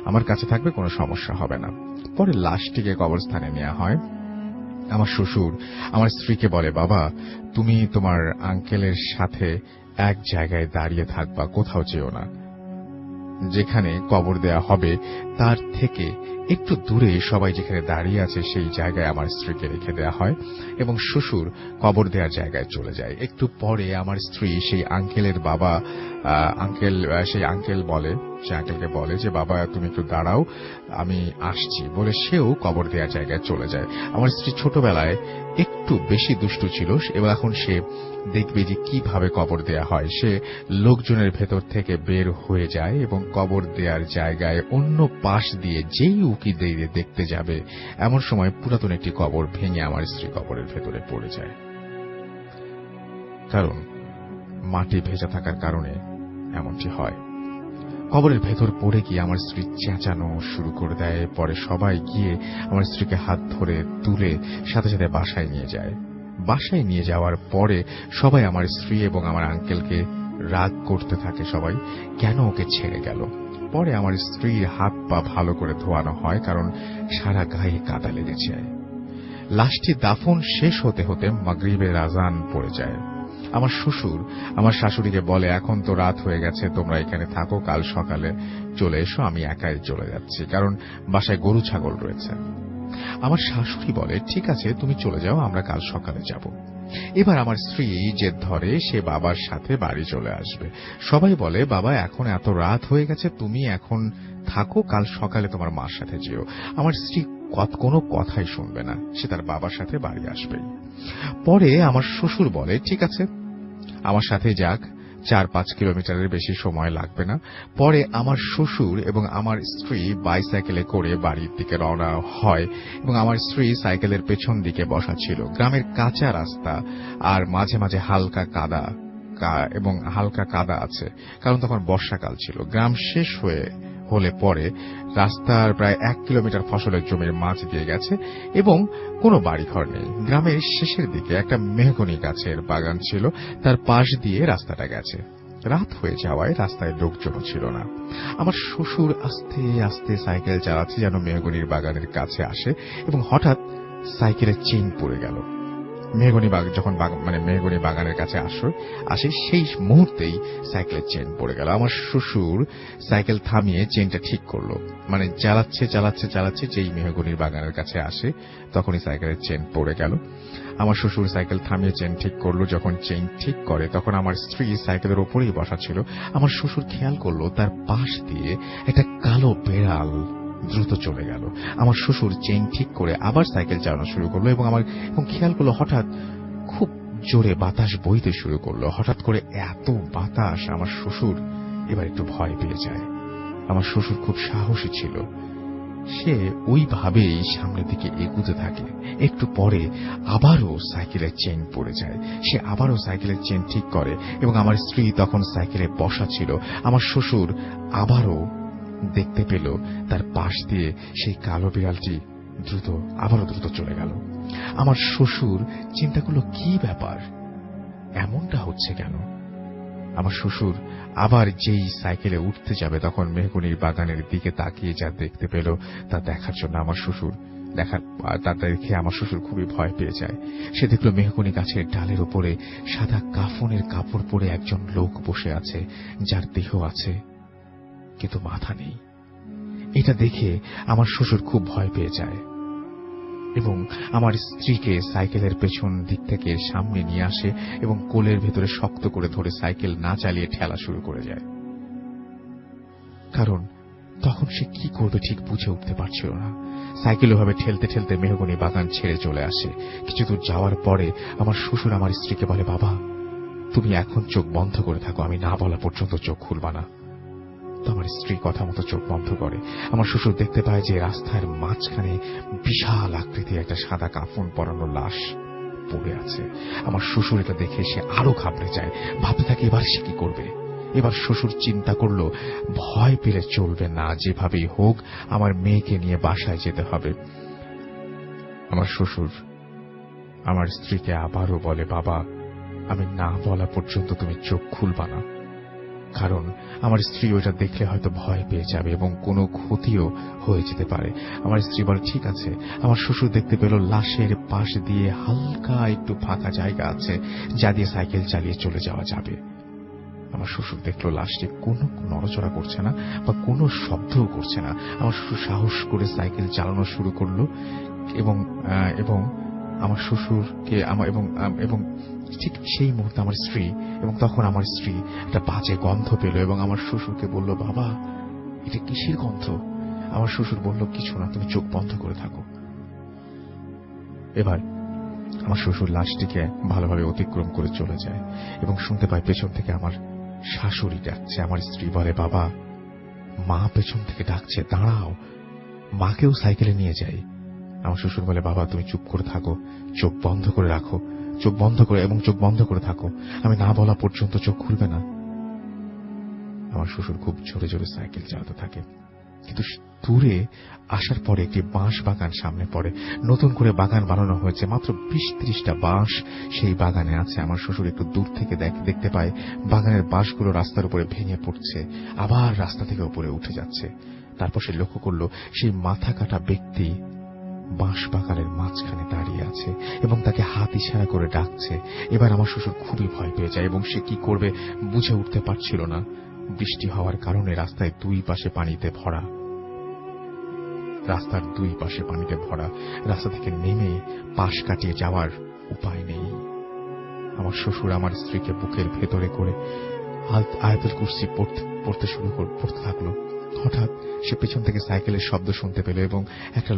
আমার কাছে থাকবে, কোনো সমস্যা হবে না। পরে লাশটিকে কবরস্থানে নেওয়া হয়। আমার শ্বশুর আমার স্ত্রীকে বলে, বাবা তুমি তোমার আঙ্কেলের সাথে এক জায়গায় দাঁড়িয়ে থাকবা, কোথাও যেও না। যেখানে কবর দেয়া হবে তার থেকে একটু দূরে সবাই যেখানে দাঁড়িয়ে আছে সেই জায়গায় আমার স্ত্রীকে রেখে দেওয়া হয় এবং শ্বশুর কবর দেওয়ার জায়গায় চলে যায়। একটু পরে আমার স্ত্রী সেই আঙ্কেলকে বলে যে, বাবা তুমি একটু দাঁড়াও, আমি আসছি, বলে সেও কবর দেওয়ার জায়গায় চলে যায়। আমার স্ত্রী ছোটবেলায় একটু বেশি দুষ্টু ছিল এবং এখন সে দেখবে যে কিভাবে কবর দেয়া হয়। সে লোকজনের ভেতর থেকে বের হয়ে যায় এবং কবর দেওয়ার জায়গায় অন্য পাশ দিয়ে যেই উকি দিয়ে দেখতে যাবে, এমন সময় পুরাতন একটি কবর ভেঙে আমার স্ত্রী কবরের ভেতরে পড়ে যায়। কারণ মাটি ভেজা থাকার কারণে এমনটি হয়। কবরের ভেতর পড়ে গিয়ে আমার স্ত্রী চেঁচানো শুরু করে দেয়। পরে সবাই গিয়ে আমার স্ত্রীকে হাত ধরে তুলে সাথে সাথে বাসায় নিয়ে যায়। বাসায় নিয়ে যাওয়ার পরে সবাই আমার স্ত্রী এবং আমার আঙ্কেলকে রাগ করতে থাকে, সবাই কেন ওকে ছেড়ে গেল। পরে আমার স্ত্রীর হাত পা ভালো করে ধোয়ানো হয়, কারণ সারা গায়ে কাদা লেগেছে। লাশটি দাফন শেষ হতে হতে মাগরিবের আজান পড়ে যায়। আমার শ্বশুর আমার শাশুড়িকে বলে, এখন তো রাত হয়ে গেছে, তোমরা এখানে থাকো, কাল সকালে চলে এসো, আমি একাই চলে যাচ্ছি, কারণ বাসায় গরু ছাগল রয়েছে। আমার শাশুড়ি বলে, ঠিক আছে তুমি চলে যাও, আমরা কাল সকালে যাব। এবার আমার স্ত্রী জেদ ধরে সে বাবার সাথে বাড়ি চলে আসবে। সবাই বলে, বাবা এখন এত রাত হয়ে গেছে, তুমি এখন থাকো, কাল সকালে তোমার মার সাথে যেও। আমার স্ত্রী কোনো কথাই শুনবে না, সে তার বাবার সাথে বাড়ি আসবেই। পরে আমার শ্বশুর বলে, ঠিক আছে আমার সাথে যাক, 4-5 কিলোমিটারের বেশি সময় লাগবে না। পরে আমার শ্বশুর এবং আমার স্ত্রী বাইসাইকেলে করে বাড়ির দিকে রওনা হয় এবং আমার স্ত্রী সাইকেলের পেছন দিকে বসা ছিল। গ্রামের কাঁচা রাস্তা আর মাঝে মাঝে হালকা কাদা আছে, কারণ তখন বর্ষাকাল ছিল। গ্রাম শেষ হলে পরে রাস্তার প্রায় 1 কিলোমিটার ফসলের জমির মাঝ দিয়ে গেছে এবং কোনো বাড়িঘর নেই। গ্রামের শেষের দিকে একটা মেহগনি গাছের বাগান ছিল, তার পাশ দিয়ে রাস্তাটা গেছে। রাত হয়ে যাওয়ায় রাস্তায় লোকজনও ছিল না। আমার শ্বশুর আস্তে আস্তে সাইকেল চালাচ্ছে যেন মেহগনির বাগানের কাছে আসে এবং হঠাৎ সাইকেলের চেইন পড়ে গেল। মেহগনি বাগানের কাছে আসে সেই মুহূর্তেই সাইকেলের চেন পড়ে গেল। আমার শ্বশুর সাইকেল থামিয়ে চেনটা ঠিক করলো, চালাচ্ছে যেই মেহগনির বাগানের কাছে আসে তখনই সাইকেলের চেন পড়ে গেল। আমার শ্বশুর সাইকেল থামিয়ে চেন ঠিক করলো। যখন চেন ঠিক করে তখন আমার স্ত্রী সাইকেলের ওপরেই বসা ছিল। আমার শ্বশুর খেয়াল করলো তার পাশ দিয়ে একটা কালো বেড়াল দ্রুত চলে গেল। আমার শ্বশুর চেইন ঠিক করে আবার সাইকেল চালানো শুরু করলো এবং খেয়াল করলো হঠাৎ খুব জোরে বাতাস বইতে শুরু করলো। হঠাৎ করে এত বাতাস, আমার শ্বশুর এবার একটু ভয় পেয়ে যায়। আমার শ্বশুর খুব সাহসী ছিল, সে ওইভাবেই সামনের দিকে এগুতে থাকে। একটু পরে আবারও সাইকেলের চেইন পড়ে যায়। সে আবারও সাইকেলের চেইন ঠিক করে এবং আমার স্ত্রী তখন সাইকেলে বসা ছিল। আমার শ্বশুর আবারও দেখতে পেল তার পাশ দিয়ে সেই কালো বিড়ালটি আবারও দ্রুত চলে গেল। আমার শ্বশুর চিন্তা করলো, কি ব্যাপার, এমনটা হচ্ছে কেন? আমার শ্বশুর আবার যেই সাইকেলে উঠতে যাবে তখন মেহগনির বাগানের দিকে তাকিয়ে যা দেখতে পেল তা দেখার জন্য আমার শ্বশুর তার দেখে আমার শ্বশুর খুবই ভয় পেয়ে যায়। সে দেখল মেহগনি গাছের ডালের উপরে সাদা কাফনের কাপড় পরে একজন লোক বসে আছে, যার দেহ আছে কিন্তু মাথা নেই। এটা দেখে আমার শ্বশুর খুব ভয় পেয়ে যায় এবং আমার স্ত্রীকে সাইকেলের পেছন দিক থেকে সামনে নিয়ে আসে এবং কোলের ভেতরে শক্ত করে ধরে সাইকেল না চালিয়ে ঠেলা শুরু করে যায়। কারণ তখন সে কি করবে ঠিক বুঝে উঠতে পারছিল না। সাইকেল ওভাবে ঠেলতে ঠেলতে মেহগনি বাগান ছেড়ে চলে আসে। কিছু দূর যাওয়ার পরে আমার শ্বশুর আমার স্ত্রীকে বলে, বাবা তুমি এখন চোখ বন্ধ করে থাকো, আমি না বলা পর্যন্ত চোখ খুলবা না। তো আমার স্ত্রী কথা মতো চোখ বন্ধ করে। আমার শ্বশুর দেখতে পায় যে রাস্তার মাঝখানে বিশাল আকৃতির একটা সাদা কাফন পরানো লাশ পড়ে আছে। আমার শ্বশুর এটা দেখে সে আরো ঘাবড়ে যায়, ভাবতে থাকে এবার সে কি করবে। এবার শ্বশুর চিন্তা করলো ভয় পেলে চলবে না, যেভাবেই হোক আমার মেয়েকে নিয়ে বাসায় যেতে হবে। আমার শ্বশুর আমার স্ত্রীকে আবারও বলে, বাবা আমি না বলা পর্যন্ত তুমি চোখ খুলবা না, কারণ আমার স্ত্রী ওইটা দেখলে হয়তো ভয় পেয়ে যাবে এবং কোনো ক্ষতিও হয়ে যেতে পারে। আমার স্ত্রী বলে ঠিক আছে। আমার শ্বশুর দেখতে পেল লাশের পাশ দিয়ে হালকা একটু ফাঁকা জায়গা আছে, যা দিয়ে সাইকেল চালিয়ে চলে যাওয়া যাবে। আমার শ্বশুর দেখলো লাশটি কোনো নড়াচড়া করছে না বা কোনো শব্দও করছে না। আমার শ্বশুর সাহস করে সাইকেল চালানো শুরু করলো এবং আমার শ্বশুরকে এবং ঠিক সেই মুহূর্তে আমার স্ত্রী এবং তখন আমার স্ত্রী একটা বাজে গন্ধ পেল এবং আমার শ্বশুরকে বলল, বাবা এটা কিসের গন্ধ? আমার শ্বশুর বলল, কিছু না, তুমি চোখ বন্ধ করে থাকো। এবার আমার শ্বশুর লাশটিকে ভালোভাবে অতিক্রম করে চলে যায় এবং শুনতে পায় পেছন থেকে আমার শাশুড়ি ডাকছে। আমার স্ত্রী বলে, বাবা মা পেছন থেকে ডাকছে, দাঁড়াও, মাকেও সাইকেলে নিয়ে যাই। আমার শ্বশুর বলে, বাবা তুমি চুপ করে থাকো, চোখ বন্ধ করে রাখো, চোখ বন্ধ করে থাকো, আমি না বলা পর্যন্ত চোখ খুলবে না। আমার শ্বশুর খুব জোরে জোরে সাইকেল চালাতে থাকে, কিন্তু দূরে আসার পরে একটি বাঁশ বাগান সামনে পড়ে। নতুন করে বাগান বানানো হয়েছে, মাত্র 20-30টা বাঁশ সেই বাগানে আছে। আমার শ্বশুর একটু দূর থেকে দেখতে পায় বাগানের বাঁশগুলো রাস্তার উপরে ভেঙে পড়ছে, আবার রাস্তা থেকে উপরে উঠে যাচ্ছে। তারপর সে লক্ষ্য করলো সেই মাথা কাটা ব্যক্তি বাঁশ বাগানের মাঝখানে দাঁড়িয়ে আছে এবং তাকে হাত ইশারা করে ডাকছে। এবার আমার শ্বশুর খুবই ভয় পেয়ে যায় এবং সে কি করবে বুঝে উঠতে পারছিল না। বৃষ্টি হওয়ার কারণে রাস্তার দুই পাশে পানিতে ভরা। রাস্তা থেকে নেমে পাশ কাটিয়ে যাওয়ার উপায় নেই। আমার শ্বশুর আমার স্ত্রীকে বুকের ভেতরে করে আয়াতুল কুরসি পড়তে থাকলো। হঠাৎ সে পেছন থেকে সাইকেলের শব্দ শুনতে পেল এবং একটা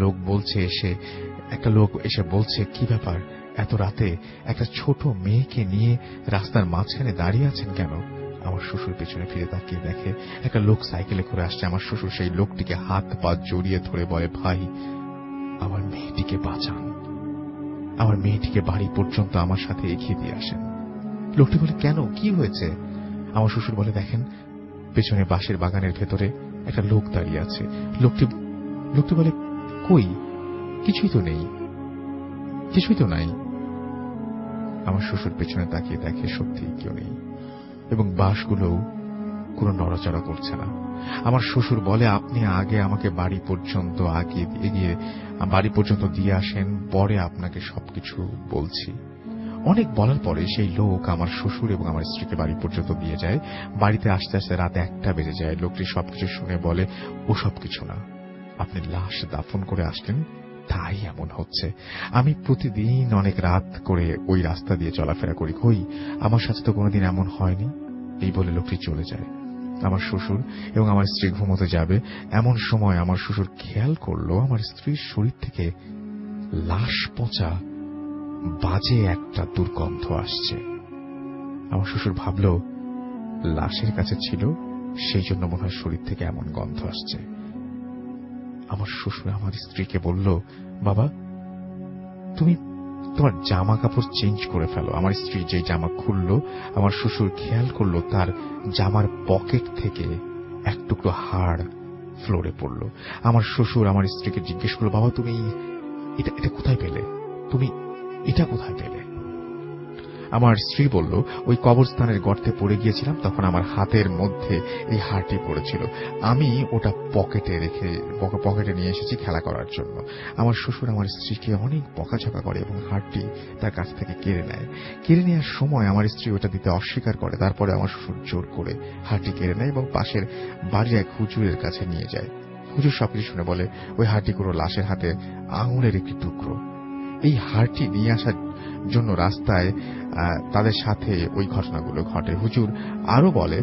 লোক এসে বলছে, কি ব্যাপার, এত রাতে একটা ছোট মেয়েকে নিয়ে রাস্তার মাঝখানে দাঁড়িয়ে আছেন কেন? আমার শ্বশুর পেছনে ফিরে তাকিয়ে দেখে একটা লোক সাইকেলে করে আসছে। আমার শ্বশুর সেই লোকটিকে হাত পা জড়িয়ে ধরে বলে, ভাই আমার মেয়েটিকে বাঁচান, আমার মেয়েটিকে বাড়ি পর্যন্ত আমার সাথে এগিয়ে দিয়ে আসেন। লোকটি বলে, কেন, কি হয়েছে? আমার শ্বশুর বলে, দেখেন পেছনে বাঁশের বাগানের ভেতরে একটা লোক দাঁড়িয়ে আছে। লোকটি বলে, কই, কিছুই তো নাই। আমার শ্বশুর পেছনে তাকিয়ে দেখে সত্যি কেউ নেই এবং বাঁশগুলোও কোনো নড়াচড়া করছে না। আমার শ্বশুর বলে, আপনি আগে আমাকে বাড়ি পর্যন্ত দিয়ে আসেন, পরে আপনাকে সবকিছু বলছি। অনেক বলার পরে সেই লোক আমার শ্বশুর এবং আমার স্ত্রীকে বাড়ি পর্যন্ত দিয়ে যায়। বাড়িতে আসতে আসতে রাত 1টা বেজে যায়। লোকটি সবকিছু শুনে বলে, ও সবকিছু না, আপনি লাশ দাফন করে আসলেন তাই এমন হচ্ছে। আমি প্রতিদিন অনেক রাত করে ওই রাস্তা দিয়ে চলাফেরা করি, কই আমার সাথে তো কোনোদিন এমন হয়নি। এই বলে লোকটি চলে যায়। আমার শ্বশুর এবং আমার স্ত্রী ঘুমোতে যাবে, এমন সময় আমার শ্বশুর খেয়াল করলো আমার স্ত্রীর শরীর থেকে লাশ পচা বাজে একটা দুর্গন্ধ আসছে। আমার শ্বশুর ভাবল লাশের কাছে ছিল, সেই জন্য মনে হয় শরীর থেকে এমন গন্ধ আসছে। আমার শ্বশুর আমার স্ত্রীকে বলল, বাবা তুমি তোমার জামা কাপড় চেঞ্জ করে ফেলো। আমার স্ত্রী যে জামা খুললো, আমার শ্বশুর খেয়াল করলো তার জামার পকেট থেকে এক টুকরো হাড় ফ্লোরে পড়ল। আমার শ্বশুর আমার স্ত্রীকে জিজ্ঞেস করলো, বাবা তুমি এটা কোথায় পেলে? আমার স্ত্রী বলল, ওই কবরস্থানের গর্তে পড়ে গিয়েছিলাম, তখন আমার হাতের মধ্যে এই হাড়টি পড়েছিল। আমি ওটা পকেটে নিয়ে এসেছি খেলা করার জন্য। আমার শ্বশুর আমার স্ত্রীকে অনেক বকাঝকা করে এবং হাড়টি তার কাছ থেকে কেড়ে নেয়। কেড়ে নেওয়ার সময় আমার স্ত্রী ওটা দিতে অস্বীকার করে। তারপরে আমার শ্বশুর জোর করে হাড়টি কেড়ে নেয় এবং পাশের বাড়ির এক হুজুরের কাছে নিয়ে যায়। হুজুর সবকিছু শুনে বলে, ওই হাড়টি কোনো লাশের হাতে আঙুলের একটি টুকরো। এই হাড়টি নিয়ে আসার জন্য রাস্তায় তাদের সাথে ওই ঘটনাগুলো ঘটে। হুজুর আরো বলে,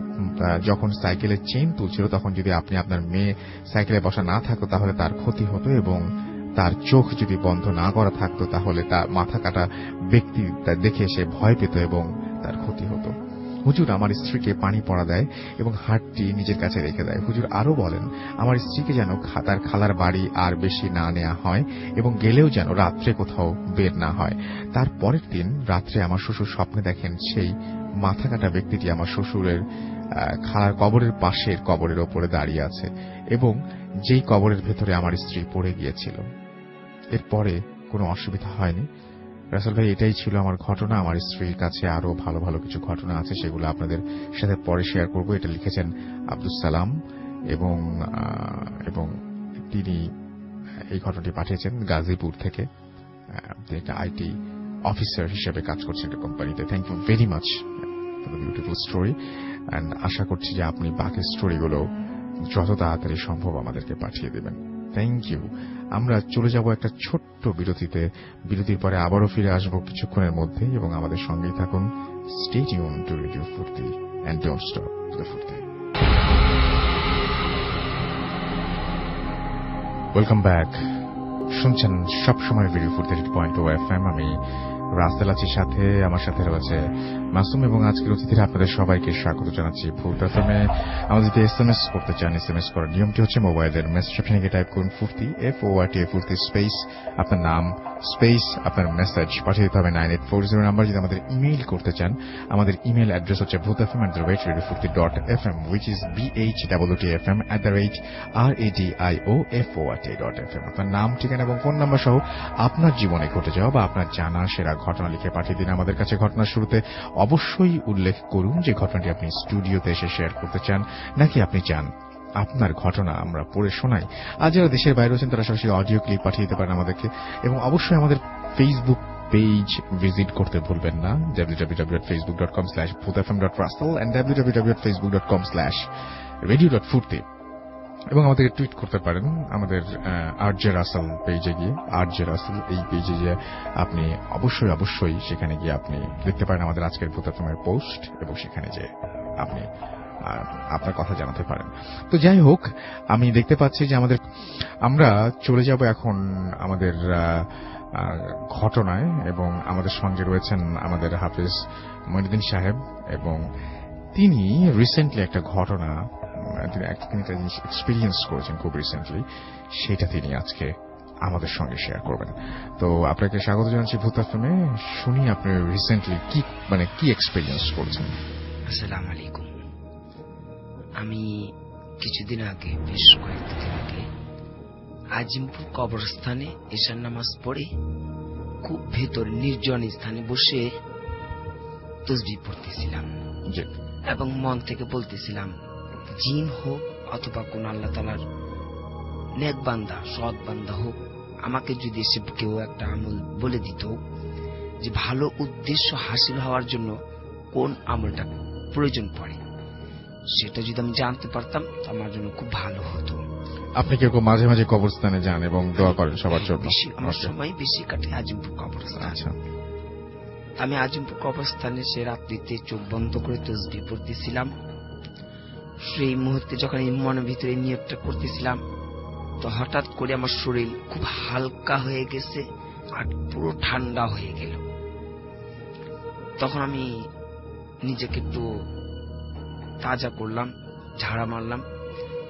যখন সাইকেলের চেইন তুলছিল তখন যদি আপনি আপনার মেয়ে সাইকেলে বসা না থাকতো তাহলে তার ক্ষতি হতো, এবং তার চোখ যদি বন্ধ না করা থাকতো তাহলে তার মাথা কাটা ব্যক্তি দেখে সে ভয় পেত এবং তার ক্ষতি হতো। হুজুর আমার স্ত্রীকে পানি পড়া দেয় এবং হাড়টি নিজের কাছে রেখে দেয়। হুজুর আরো বলেন, আমার স্ত্রীকে যেন তার খালার বাড়ি আর বেশি না নেওয়া হয় এবং গেলেও যেন রাত্রে কোথাও বের না হয়। তার পরের দিন রাত্রে আমার শ্বশুর স্বপ্নে দেখেন সেই মাথা কাটা ব্যক্তিটি আমার শ্বশুরের খালার কবরের পাশের কবরের ওপরে দাঁড়িয়ে আছে এবং যেই কবরের ভেতরে আমার স্ত্রী পড়ে গিয়েছিল। এরপরে কোনো অসুবিধা হয়নি। রাসেল ভাই, এটাই ছিল আমার ঘটনা। আমার স্ত্রীর কাছে আরো ভালো ভালো কিছু ঘটনা আছে, সেগুলো আপনাদের সাথে পরে শেয়ার করব। এটা লিখেছেন আব্দুল সালাম এবং তিনি এই ঘটনাটি পাঠিয়েছেন গাজীপুর থেকে। একটা আইটি অফিসার হিসেবে কাজ করছেন একটা কোম্পানিতে। Thank you very much for the beautiful story, and আশা করছি যে আপনি বাকি স্টোরিগুলো যত তাড়াতাড়ি সম্ভব আমাদেরকে পাঠিয়ে দেবেন। Thank you. আমরা চলে যাব একটা ছোট্ট বিরতিতে। বিরতির পরে আবারও ফিরে আসবো কিছুক্ষণের মধ্যে, এবং আমাদের সঙ্গেই থাকুন। স্টে টিউন টু রেডিও ফুর্তি এন্ড ডোন্ট স্টপ দ্য ফুর্তি। Welcome back. শুনছেন সবসময় রেডিও ফুর্তি 80.0 FM। আমি রাসেল আছি সাথে, আমার সাথে রয়েছে মাসুম, এবং আজকের অতিথিরা আপনাদের সবাইকে স্বাগত জানাচ্ছি ফুর্তি এফএমে। আমাদের যদি SMS করতে চান, SMS করার নিয়মটি হচ্ছে মোবাইলের মেসেজ অপশনে গিয়ে টাইপ করুন ফুর্তি, FORT, ফুর্তি স্পেস আপনার নাম স্পেস আপনার মেসেজ পাঠিয়ে দিতে হবে 9840 নাম্বার। যদি আমাদের ইমেইল করতে চান, আমাদের ইমেইল অ্যাড্রেস হচ্ছে bhfm@radiofurti.fm, which is bhwtfm@radiofurt.fm। আপনার নাম, ঠিকানা এবং ফোন নাম্বার সহ আপনার জীবনে ঘটে যাওয়া বা আপনার জানা সেরা ঘটনা লিখে পাঠিয়ে দিন আমাদের কাছে। ঘটনার শুরুতে অবশ্যই উল্লেখ করুন যে ঘটনাটি আপনি স্টুডিওতে এসে শেয়ার করতে চান, নাকি আপনি চান আপনার ঘটনা আমরা পড়ে শোনাই। আর যারা দেশের বাইরে আছেন তারা সরাসরি অডিও ক্লিপ পাঠিয়ে দিতে পারেন আমাদেরকে। এবং অবশ্যই আমাদের ফেসবুক পেজ ভিজিট করতে ভুলবেন না, www.facebook.com/bhutfm.russell and www.facebook.com/radio.furti। এবং আমাদেরকে টুইট করতে পারেন আমাদের আরজে রাসেল পেজে গিয়ে, আরজে রাসেল এই পেজে গিয়ে আপনি অবশ্যই সেখানে গিয়ে আপনি দেখতে পারেন আমাদের আজকের ভূতাত্মের পোস্ট, এবং সেখানে যে আপনি আপনার কথা জানাতে পারেন। তো যাই হোক, আমি দেখতে পাচ্ছি যে আমরা চলে যাব এখন আমাদের ঘটনায়, এবং আমাদের সঙ্গে রয়েছেন আমাদের হাফেজ মঈনুদ্দিন সাহেব, এবং তিনি রিসেন্টলি একটা ঘটনা, তিনি একটা জিনিস এক্সপিরিয়েন্স করেছেন খুব রিসেন্টলি, সেটা তিনি আজকে আমাদের সঙ্গে শেয়ার করবেন। তো আপনাকে স্বাগত জানাচ্ছি ভূত এফএমে। শুনি আপনি রিসেন্টলি কি এক্সপিরিয়েন্স করেছেন। আসসালামু আলাইকুম। আমি কিছুদিন আগে, বেশ কয়েকদিন আগে, আজিমপুর কবরস্থানে এশার নামাজ পড়ে খুব ভেতর নির্জন স্থানে বসে তসবিহ পড়তেছিলাম এবং মন থেকে বলতেছিলাম, জিন হোক অথবা কোন আল্লাহ তাআলার নেক বান্দা, সৎ বান্দা হোক, আমাকে যদি এসে কেউ একটা আমল বলে দিত যে ভালো উদ্দেশ্য হাসিল হওয়ার জন্য কোন আমলটা প্রয়োজন পড়ে, সেটা যদি আমি জানতে পারতাম তো আমার জন্য খুব ভালো হতো। আপনি কি মাঝে মাঝে কবরস্থানে যান এবং দোয়া করেন সবার জন্য? আমার সময় বেশি কাটে আজিমপুর কবরস্থান। আচ্ছা, আমি আজিমপুর কবরস্থানে সে রাত্রিতে চোখ বন্ধ করে তসবিহ পড়তেছিলাম। সেই মুহূর্তে যখন এই মনের ভিতরে নিয়তটা করতেছিলাম, তো হঠাৎ করে আমার শরীর খুব হালকা হয়ে গেছে আর পুরো ঠান্ডা হয়ে গেল। তখন আমি নিজেকে একটু তাজা করলাম, ঝাড়া মারলাম।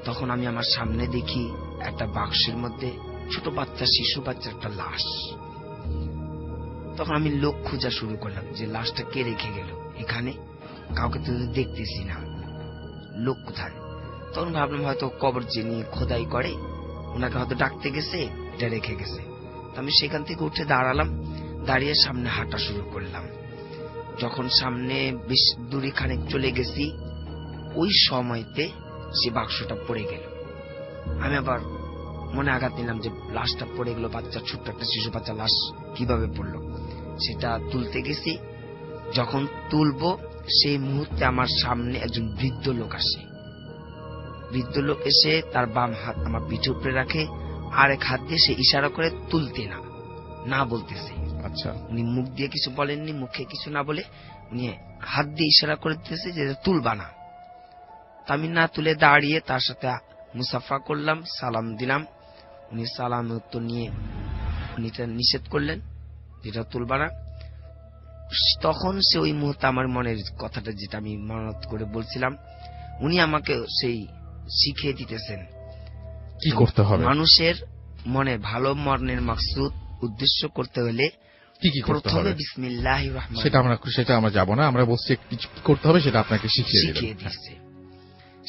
তখন আমি আমার সামনে দেখি একটা বাক্সের মধ্যে ছোট বাচ্চা, শিশু বাচ্চা একটা লাশ। তখন আমি লোক খোঁজা শুরু করলাম যে লাশটা কে রেখে গেল এখানে, কাউকে তো দেখতেছি না, লোক কোথায়। তখন ভাবলাম হয়তো কবর যিনি খোদাই করে ওনাকে হয়তো ডাকতে গেছে, এটা রেখে গেছে। আমি সেখান থেকে উঠে দাঁড়ালাম, দাঁড়িয়ে সামনে হাঁটা শুরু করলাম। যখন সামনে বেশ দূরে খানিক চলে গেছি, ওই সময়তে সে বাক্সটা পড়ে গেল। আমি আবার মনে আঘাত নিলাম যে লাশটা পড়ে গেল, বাচ্চা, ছোট্ট একটা শিশু বাচ্চা লাশ কিভাবে পড়লো। সেটা তুলতে গেছি, যখন তুলবো সেই মুহূর্তে আমার সামনে একজন বৃদ্ধ লোক আসে। বৃদ্ধ লোক এসে তার বাম হাত আমার পিঠের উপরে রাখে, আর এক হাত দিয়ে সে ইশারা করে তুলতে না বলতেছে। আচ্ছা, উনি মুখ দিয়ে কিছু বলেননি, মুখে কিছু না বলে উনি হাত দিয়ে ইশারা করে দিতেছে যে তুলবা না। আমি না তুলে দাঁড়িয়ে তার সাথে মুসাফা করলাম, সালাম দিলাম। উনি সালাম উত্তর নিয়ে উনি নিষেধ করলেন যেটা তুলবা না। তখন সে ওই মুহূর্তে আমার মনের কথাটা যেটা আমি মানত করে বলছিলাম, উনি আমাকে সেই শিখিয়ে দিতেছেন কি করতে হবে। মানুষের মনে ভালো মনের মাকসুদ উদ্দেশ্য করতে হলে কি কি করতে হবে, প্রথমে বিসমিল্লাহির রহমানির সেটা আমরা যাব না, আমরা বলছি কিছু করতে হবে, সেটা আপনাকে শিখিয়ে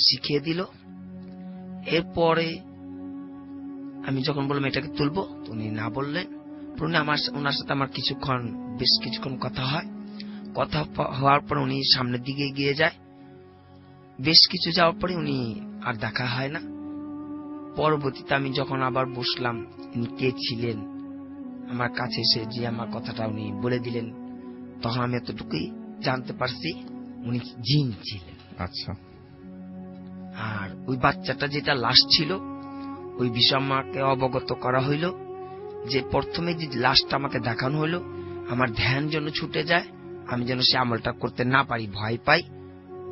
শিখিয়ে দিল। এরপরে আমি যখন বললাম এটাকে তুলবো, উনি না বললেন। ওনার সাথে আমার বেশ কিছুক্ষণ কথা হয়। কথা হওয়ার পর উনি সামনের দিকে এগিয়ে যায়। বেশ কিছু যাওয়ার পরে উনি আর দেখা হয় না। পরবর্তীতে আমি যখন আবার বসলাম, উনি কে ছিলেন আমার কাছে এসে যে আমার কথাটা উনি বলে দিলেন, তখন আমি এতটুকুই জানতে পারছি উনি জিন ছিলেন। আচ্ছা। আর ওই বাচ্চাটা যেটা লাশ ছিল, ওই বিষয় আমাকে অবগত করা হইল যে প্রথমে যে লাশটা আমাকে দেখানো হইল, আমার ধ্যান যেন ছুটে যায়, আমি যেন সে আমলটা করতে না পারি, ভয় পাই,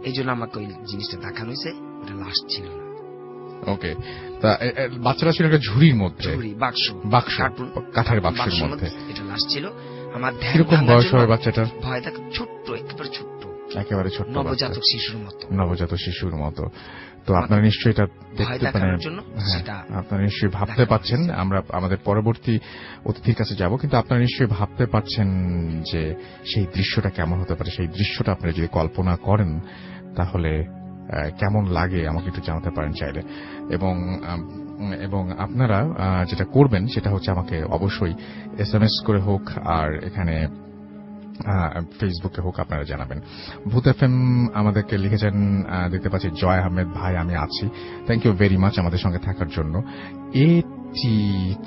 এই জন্য আমাকে ওই জিনিসটা দেখানো হয়েছে। ওটা লাশ ছিল না। ওকে, তা বাচ্চাটা ছিল একটা ঝুড়ির মধ্যে, বাক্স, কাঠের বাক্সের মধ্যে। এটা লাশ ছিল। আমার ধ্যান, কিরকম বয়স হবে বাচ্চাটার? ভয় থাকে, ছোট্ট, একেবারে ছোট্ট, নবজাতক শিশুর মতো। তো আপনারা নিশ্চয়ই এটা দেখতে আপনারা নিশ্চয়ই ভাবতে পাচ্ছেন। আমরা আমাদের পরবর্তী অতিথির কাছে যাব, কিন্তু আপনারা নিশ্চয়ই ভাবতে পাচ্ছেন যে সেই দৃশ্যটা কেমন হতে পারে। সেই দৃশ্যটা আপনারা যদি কল্পনা করেন তাহলে কেমন লাগে আমাকে একটু জানাতে পারেন চাইলে। এবং আপনারা যেটা করবেন সেটা হচ্ছে আমাকে অবশ্যই SMS করে হোক আর এখানে ফেসবুকে হোক আপনারা জানাবেন। ভূত FM আমাদেরকে লিখেছেন, দেখতে পাচ্ছি জয় আহমেদ ভাই আমি আছি, থ্যাংক ইউ ভেরি মাচ আমাদের সঙ্গে থাকার জন্য।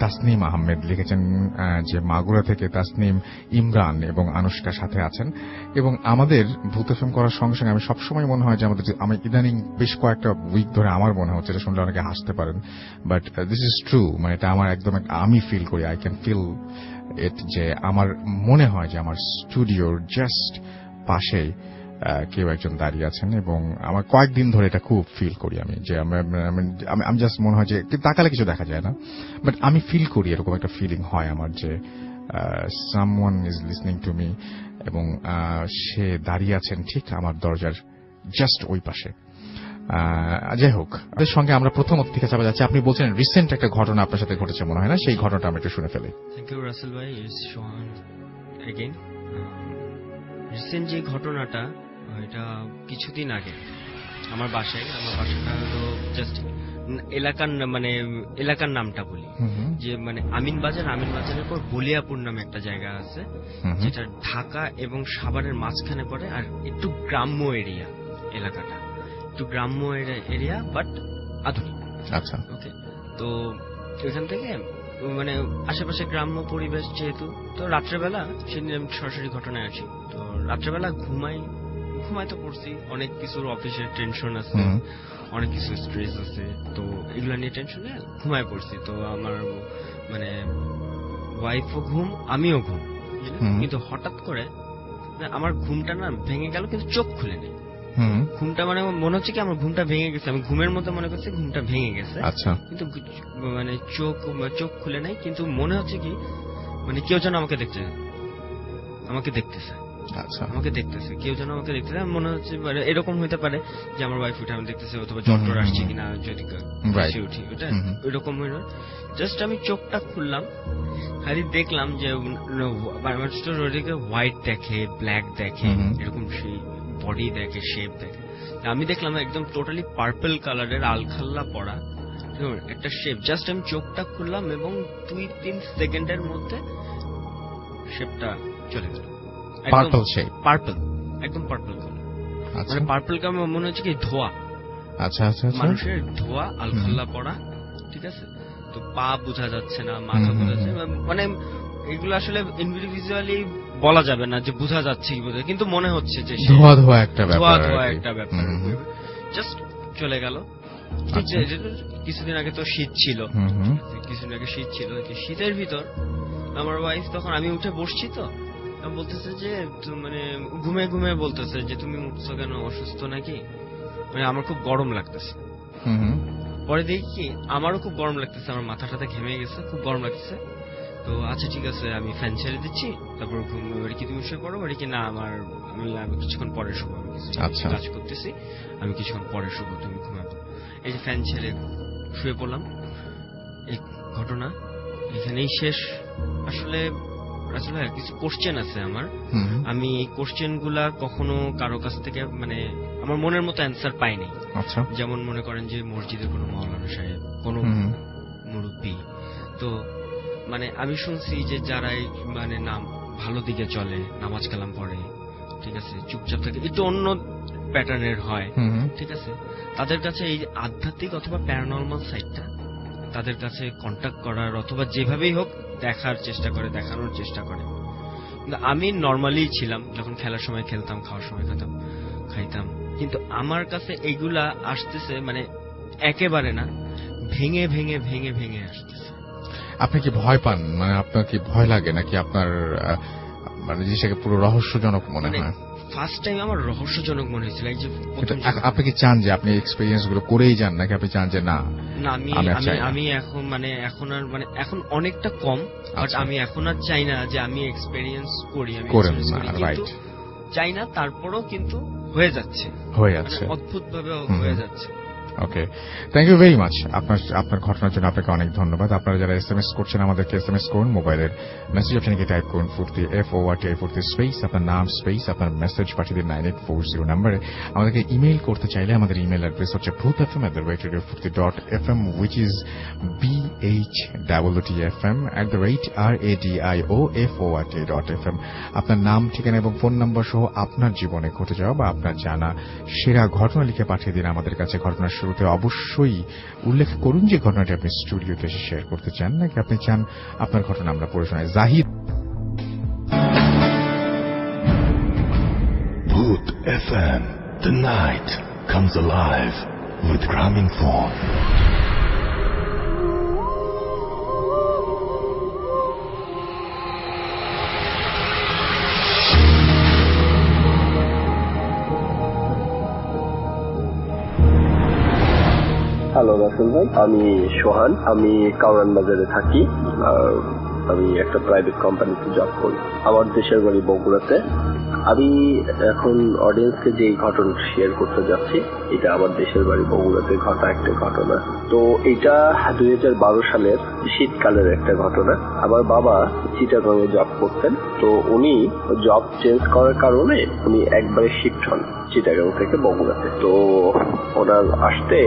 তাসনিম আহমেদ লিখেছেন যে মাগুরা থেকে তাসনিম, ইমরান এবং আনুষ্কার সাথে আছেন। এবং আমাদের ভূত FM করার সঙ্গে সঙ্গে আমি সবসময় মনে হয় যে আমি ইদানিং বেশ কয়েকটা উইক ধরে আমার মনে হচ্ছে, এটা শুনলে অনেকে হাসতে পারেন, বাট দিস ইজ ট্রু, মানে এটা আমার একদম আমি ফিল করি, আই ক্যান ফিল ইট, যে আমার মনে হয় যে আমার স্টুডিওর জাস্ট পাশে কেউ একজন দাঁড়িয়ে আছেন। এবং আমার কয়েকদিন ধরে এটা খুব ফিল করি আমি, যে আমি জাস্ট মনে হয় যে তাকালে কিছু দেখা যায় না, বাট আমি ফিল করি, এরকম একটা ফিলিং হয় আমার যে someone is listening to me, এবং সে দাঁড়িয়ে আছেন ঠিক আমার দরজার জাস্ট ওই পাশে। যাই হোক, আমাদের সঙ্গে আমরা প্রথম অতিথির কাছে যাচ্ছি। আপনি বলছেন রিসেন্ট একটা ঘটনা আপনার সাথে ঘটেছে মনে হয় না, সেই ঘটনাটা আমরা একটু শুনে ফেলি। থ্যাংক ইউ রাসেল ভাই। রিসেন্ট যে ঘটনাটা, এটা কিছুদিন আগে আমার বাসাটা হলো জাস্ট এলাকার নামটা বলি, যে আমিন বাজারের পর বলিয়াপুর নামে একটা জায়গা আছে, যেটা ঢাকা এবং সাভারের মাঝখানে পড়ে, আর একটু গ্রাম্য এরিয়া, এলাকাটা একটু গ্রাম্য এরিয়া বাট আধুনিক। আচ্ছা, ওকে। তো ওইখান থেকে আশেপাশে গ্রাম্য পরিবেশ যেহেতু, তো রাত্রেবেলা সেদিন আমি সরাসরি ঘটনায় আসি। তো রাত্রেবেলা ঘুমাই তো পড়ছি, অনেক কিছুর অফিসের টেনশন আছে, অনেক কিছু স্ট্রেস আছে, তো এগুলা নিয়ে টেনশনে ঘুমায় পড়ছি। তো আমার ওয়াইফও ঘুম, আমিও ঘুম, কিন্তু হঠাৎ করে আমার ঘুমটা না ভেঙে গেল, কিন্তু চোখ খুলে নেই। ঘুমটা মনে হচ্ছে কি আমার ঘুমটা ভেঙে গেছে, আমি ঘুমের মধ্যে মনে করছি ঘুমটা ভেঙে গেছে। আচ্ছা, কিন্তু চোখ খুলে নাই, কিন্তু মনে হচ্ছে কি কেউ যেন আমাকে দেখতেছে। আচ্ছা, আমাকে দেখতেছে, কেউ যেন আমাকে দেখতেছে। মনে হচ্ছে এরকম হইতে পারে যে আমার ওয়াইফ উঠে আমি দেখতেছে, অথবা জ্বর আসছে কিনা, যদি উঠি, ওটা ওইরকম হইল। জাস্ট আমি চোখটা খুললাম, খালি দেখলাম যে হোয়াইট দেখে, ব্ল্যাক দেখে, এরকম বডি দেখে, শেপ দেখে। আমি দেখলাম একদম টোটালি পার্পল কালারের আলখাল্লা পড়া একটা শেপ। জাস্ট আমি চোখটা খুললাম এবং 2-3 সেকেন্ডের মধ্যে শেপটা চলে গেল। Purple shade. পার্পল, একদম পার্পল কালার। আচ্ছা মানে পার্পল কালার মনে হচ্ছে কি ধোয়া, আচ্ছা আচ্ছা আচ্ছা। মানুষের ধোয়া, আলখাল্লা পড়া, ঠিক আছে। তো পা বোঝা যাচ্ছে না, মাথা বোঝা যাচ্ছে, মানে এগুলো আসলে ইন্ডিভিজুয়ালি বলা যাবে না যে বোঝা যাচ্ছে কি বোঝা, কিন্তু মনে হচ্ছে যে ধোয়া ধোয়া একটা ব্যাপার, ধোয়া ধোয়া একটা ব্যাপার। হুম, হুম। জাস্ট চলে গেল। আচ্ছা। কিছুদিন আগে তো শীত ছিল, হুম হুম। কিছুদিন আগে শীত ছিল, শীতের ভিতর আমার ওয়াইফ, তখন আমি উঠে বসছি, তো বলতেছে যে মানে ঘুমে ঘুমে বলতেছে যে তুমি উঠছো কেন, অসুস্থ নাকি? মানে আমার খুব গরম লাগতেছে। হুম হুম। পরে দেখি কি আমারও খুব গরম লাগতেছে, আমার মাথাটাতে ঘেমে গেছে, খুব গরম লাগতেছে। তো আচ্ছা ঠিক আছে, আমি ফ্যান ছেড়ে দিচ্ছি, তারপর কি তুমি শুয়ে পড়ো? কি না, আমি কিছুক্ষণ পরে শুবো, আমি কিছু আচ্ছা। কাজ করতেছি, আমি কিছুক্ষণ পরে শুবো, তুমি ঘুমাবো। এই যে ফ্যান ছেড়ে শুয়ে পড়লাম। এই ঘটনা এখানেই শেষ। আসলে আসলে কিছু কোশ্চেন আছে আমার, হুম হুম। আমি এই কোশ্চেন গুলা কখনো কারো কাছ থেকে মানে আমার মনের মতো অ্যান্সার পাইনি। আচ্ছা। যেমন মনে করেন যে মসজিদের কোনো মাওলানা সাহেব, কোনো হুম। মুরব্বী, তো মানে আমি শুনছি যে যারাই মানে নাম ভালো দিকে চলে, নামাজ কালাম পড়ে, ঠিক আছে, চুপচাপ থাকে, একটু অন্য প্যাটার্নের হয়, হুম হুম। ঠিক আছে, তাদের কাছে এই আধ্যাত্মিক অথবা প্যারানর্মাল সাইডটা তাদের কাছে কন্টাক্ট করার অথবা যেভাবেই হোক দেখার চেষ্টা করে, দেখানোর চেষ্টা করে। কিন্তু আমি নর্মালি ছিলাম, যখন খেলার সময় খেলতাম, খাওয়ার সময় খাইতাম, কিন্তু আমার কাছে এইগুলা আসতেছে মানে একেবারে না, ভেঙে ভেঙে ভেঙে ভেঙে আসতেছে। আপনি কি ভয় পান? মানে আপনার কি ভয় লাগে, নাকি আপনার মানে জিনিসটাকে পুরো রহস্যজনক মনে মানে হয়? ফার্স্ট টাইম আমার রহস্যজনক মনে হয়েছিল। এই যে কিন্তু প্রথম আপনি কি চান যে আপনি এক্সপেরিয়েন্স গুলো করেই যান, নাকি আপনি চান যে না না, আমি আর চাই না? আমি এখন মানে এখন আর মানে এখন অনেকটা কম, বাট আচ্ছা। আমি এখন আর চাই না যে আমি এক্সপেরিয়েন্স করি, আমি করেন experience না, করি, রাইট। কিন্তু চাই না, তারপরও কিন্তু হয়ে যাচ্ছে, হয়ে মানে যাচ্ছে। অদ্ভুত ভাবে হুম। হয়ে যাচ্ছে। ওকে, থ্যাংক ইউ ভেরি মাচ। আপনার ঘটনার জন্য আপনাকে অনেক ধন্যবাদ। আপনারা যারা এসএমএস করছেন, আমাদেরকে এসএমএস করুন, মোবাইলের মেসেজ অপশনে গিয়ে টাইপ করুন ফুর্তি, FORTI ফুর্তি স্পেস, আপনার নাম স্পেস, আপনার মেসেজ পাঠিয়ে দিন 9840 নাম্বারে। আমাদেরকে ইমেইল করতে চাইলে আমাদের ইমেইল অ্যাড্রেস হচ্ছে bhutfm@radiofurti.fm, which is BHWTFM@radioFORT.fm। আপনার নাম, ঠিকানা এবং ফোন নাম্বার সহ আপনার জীবনে ঘটে যাওয়া বা আপনার জানা সেরা ঘটনা লিখে পাঠিয়ে দিন আমাদের কাছে। ঘটনার শুরুতে অবশ্যই উল্লেখ করুন যে ঘটনাটি আপনি স্টুডিওতে এসে শেয়ার করতে চান, নাকি আপনি চান আপনার ঘটনা আমরা পড়ে শোনাই। Zahid. Bhoot FM. The night comes alive with Gramophone. Hello Russell ভাই, আমি সোহান, আমি কাউরান বাজারে থাকি, আর আমি একটা প্রাইভেট কোম্পানিতে জব করি। আমার দেশের বাড়ি বগুড়াতে। আমি এখন অডিয়েন্সকে যে ঘটনা শেয়ার করতে যাচ্ছি, এটা আমার দেশের বাড়ি বগুড়াতে ঘটা একটা ঘটনা। তো এটা 2012 সালের শীতকালের একটা ঘটনা। আমার বাবা চিটাগাংয়ে জব করতেন, তো উনি জব চেঞ্জ করার কারণে উনি একবারে শিফট হন চিটাগাং থেকে বগুড়াতে। তো ওনার আসতে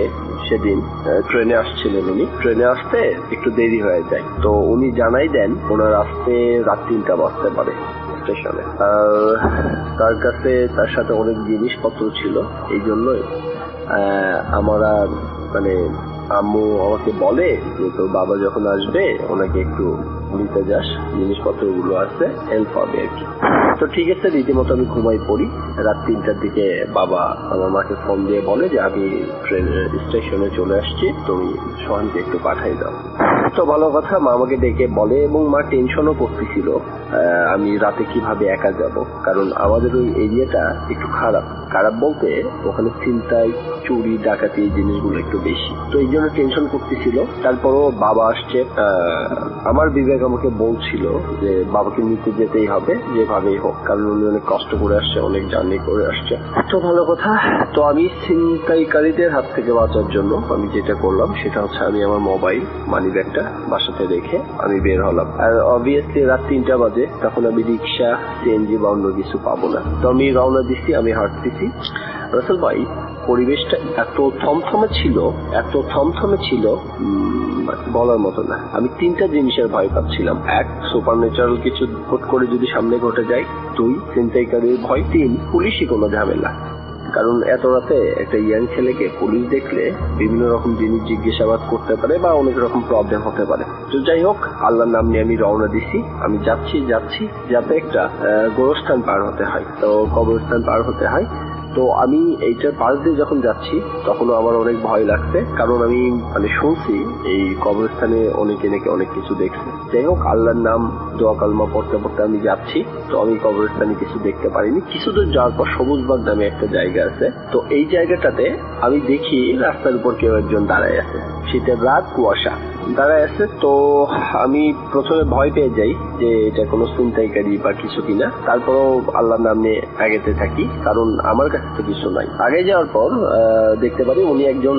সেদিন ট্রেনে আসছিলেন, উনি ট্রেনে আসতে একটু দেরি হয়ে যায়। তো উনি জানাই দেন ওনার আসতে রাত 3টা বাজতে পারে স্টেশনে। তার কাছে তার সাথে অনেক জিনিসপত্র ছিল, এই জন্যই আমার মানে আম্মু আমাকে বলে যে তোর বাবা যখন আসবে ওনাকে একটু নিতে যাস, জিনিসপত্র গুলো আছে, হেল্প হবে আর কি। তো ঠিক আছে, রীতিমতো আমি ঘুমাই পড়ি। রাত 3টার দিকে বাবা আমার মাকে ফোন দিয়ে বলে যে আমি স্টেশনে চলে আসছি, তুমি সোহানকে একটু পাঠাই দাও। তো ভালো কথা, মা আমাকে ডেকে বলে, এবং মা টেনশনও করতেছিল আমি রাতে কিভাবে একা যাব, কারণ আমাদের ওই এরিয়াটা একটু খারাপ বলতে ওখানে ছিনতাই, চুরি, ডাকাতি এই জিনিসগুলো একটু বেশি। তো এই জন্য টেনশন করতেছিল। তারপরও বাবা আসছে, আমার বিবেক আমাকে বলছিল যে বাবাকে নিতে যেতেই হবে যেভাবেই হোক, কারণ উনি অনেক কষ্ট করে আসছে, অনেক জার্নি করে আসছে। তো ভালো কথা, তো আমি ছিনতাইকারীদের হাত থেকে বাঁচার জন্য আমি যেটা করলাম সেটা হচ্ছে আমি আমার মোবাইল, মানি ব্যাগটা বাসাতে রেখে আমি বের হলাম। আর অবভিয়াসলি রাত 3টা বাজে, তখন আমি রিক্সা, সিএনজি বা অন্য কিছু পাবো না। তো আমি রওনা দিচ্ছি, আমি হাঁটতেছি। রাসেল ভাই, পরিবেশটা এত থমথমে ছিল বলার মতো না। আমি 3টা জিনিসের ভয় পাচ্ছিলাম। 1, সুপার ন্যাচারাল কিছু হুট করে যদি সামনে ঘটে যায়। 2, ছিনতাইকারীর ভয়। 3, পুলিশই কোনো ঝামেলা। কারণ এত রাতে একটা ইয়াং ছেলেকে পুলিশ দেখলে বিভিন্ন রকম জিনিস জিজ্ঞাসাবাদ করতে পারে বা অনেক রকম প্রবলেম হতে পারে। তো যাই হোক, আল্লাহর নাম নিয়ে আমি রওনা দিছি। আমি যাচ্ছি যাতে একটা গোরস্থান পার হতে হয়, তো কবরস্থান পার হতে হয়। তো আমি এইটার পাশ দিয়ে যখন যাচ্ছি তখনও আমার অনেক ভয় লাগছে, কারণ আমি শুনছি এই কবরস্থানে অনেকে নাকি অনেক কিছু দেখছে। যাই হোক, আল্লাহর নাম দোয়া কালমা পড়তে পড়তে আমি যাচ্ছি। তো আমি কবরস্থানে কিছু দেখতে পারিনি। কিছু দূর যাওয়ার পর সবুজবাগ নামে একটা জায়গা আছে। তো এই জায়গাটাতে আমি দেখি রাস্তার উপর কেউ একজন দাঁড়ায় আছে। শীতের রাত, কুয়াশা, দাঁড়ায় আছে। তো আমি প্রথমে ভয় পেয়ে যাই যে এটা কোনো ছিনতাইকারী বা কিছু কিনা। তারপরও আল্লাহর নাম নিয়ে আগাতে থাকি, কারণ আমার কাছে তো কিছু নাই। আগে যাওয়ার পর দেখতে পারি উনি একজন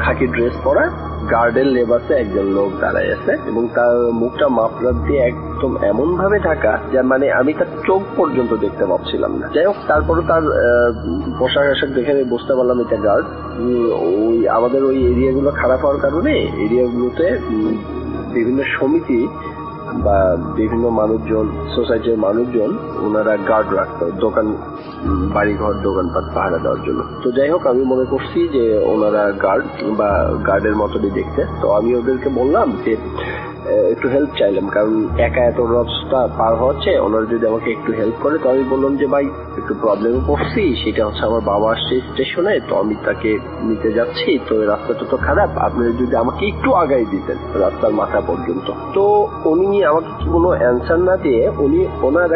খাকি ড্রেস পরা গার্ডের লেবাসে একজন লোক দাঁড়ায় আছে, এবং তার মুখটা মাফলার দিয়ে একদম এমন ভাবে ঢাকা যে আমি তার চোখ পর্যন্ত দেখতে পাচ্ছিলাম না। যাই হোক, তারপরে তার পোশাক আশাক দেখে আমি বুঝতে পারলাম এটা গার্ড। আমাদের ওই এরিয়াগুলো খারাপ হওয়ার কারণে এরিয়াগুলোতে বিভিন্ন সমিতি বা বিভিন্ন মানুষজন, সোসাইটির মানুষজন, ওনারা গার্ড রাখতো দোকান, বাড়িঘর, দোকানপাট পাহারা দেওয়ার জন্য। তো যাই হোক, আমি মনে করছি যে ওনারা গার্ড বা গার্ডের মতনই দেখতে। তো আমি ওদেরকে বললাম যে একটু হেল্প চাইলাম, কারণ একা এত রাস্তা পার হচ্ছে, ওনারা যদি আমাকে একটু হেল্প করে। তো আমি বললাম যে ভাই, একটু প্রবলেমে পড়ছি, সেটা হচ্ছে আমার বাবা আসছে স্টেশনে, তো আমি তাকে নিতে যাচ্ছি। তো রাস্তাটা তো খারাপ, আপনি যদি আমাকে একটু আগাই দিতেন রাস্তার মাথা পর্যন্ত। তো উনি আমাকে কোনো অ্যান্সার না দিয়ে ওনার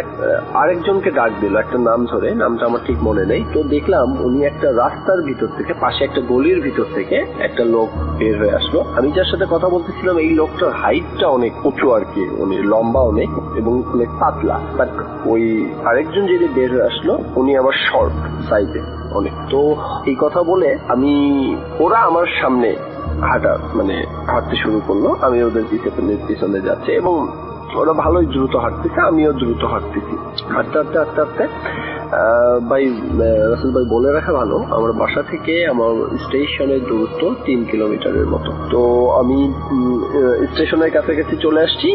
আরেকজনকে ডাক দিল, একটা নাম ধরে, নামটা আমার ঠিক মনে নেই। তো দেখলাম উনি একটা রাস্তার ভিতর থেকে, পাশে একটা গলির ভিতর থেকে একটা লোক বের হয়ে আসলো। আমি যার সাথে কথা বলতেছিলাম, এই লোকটার হাইটটা অনেক উঁচু আর কি, উনি লম্বা অনেক এবং অনেক পাতলা। বাট ওই আরেকজন যিনি বের হয়ে আসলো, উনি আবার শর্ট সাইজে অনেক। তো এই কথা বলে ওরা আমার সামনে হাঁটতে শুরু করলো। আমি ওদের পিছনে যাচ্ছি এবং ওরা ভালোই দ্রুত হাঁটতেছে, আমিও দ্রুত হাঁটতেছি। হাঁটতে হাঁটতে হাঁটতে হাঁটতে ভাই, রাসেল ভাই, বলে রাখা ভালো, আমার বাসা থেকে আমার স্টেশনের দূরত্ব 3 কিলোমিটারের মতো। তো আমি স্টেশনের কাছাকাছি চলে আসছি।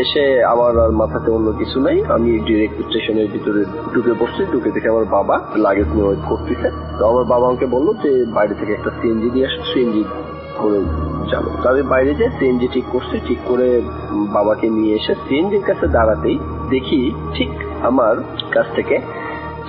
এসে আমার আর মাথাতে অন্য কিছু নাই, আমি ডিরেক্ট স্টেশনের ভিতরে ঢুকে পড়ছি। ঢুকে দেখে আমার বাবা লাগেজ নিয়ে ওয়েট করতেছে। তো আমার বাবা আমাকে বললো যে বাইরে থেকে একটা সিএনজি দিয়ে আসো, সিএনজি করে যাবো। তো আমি বাইরে যে সিএনজি ঠিক করছি, ঠিক করে বাবাকে নিয়ে এসে সিএনজির কাছে দাঁড়াতেই দেখি ঠিক আমার কাছ থেকে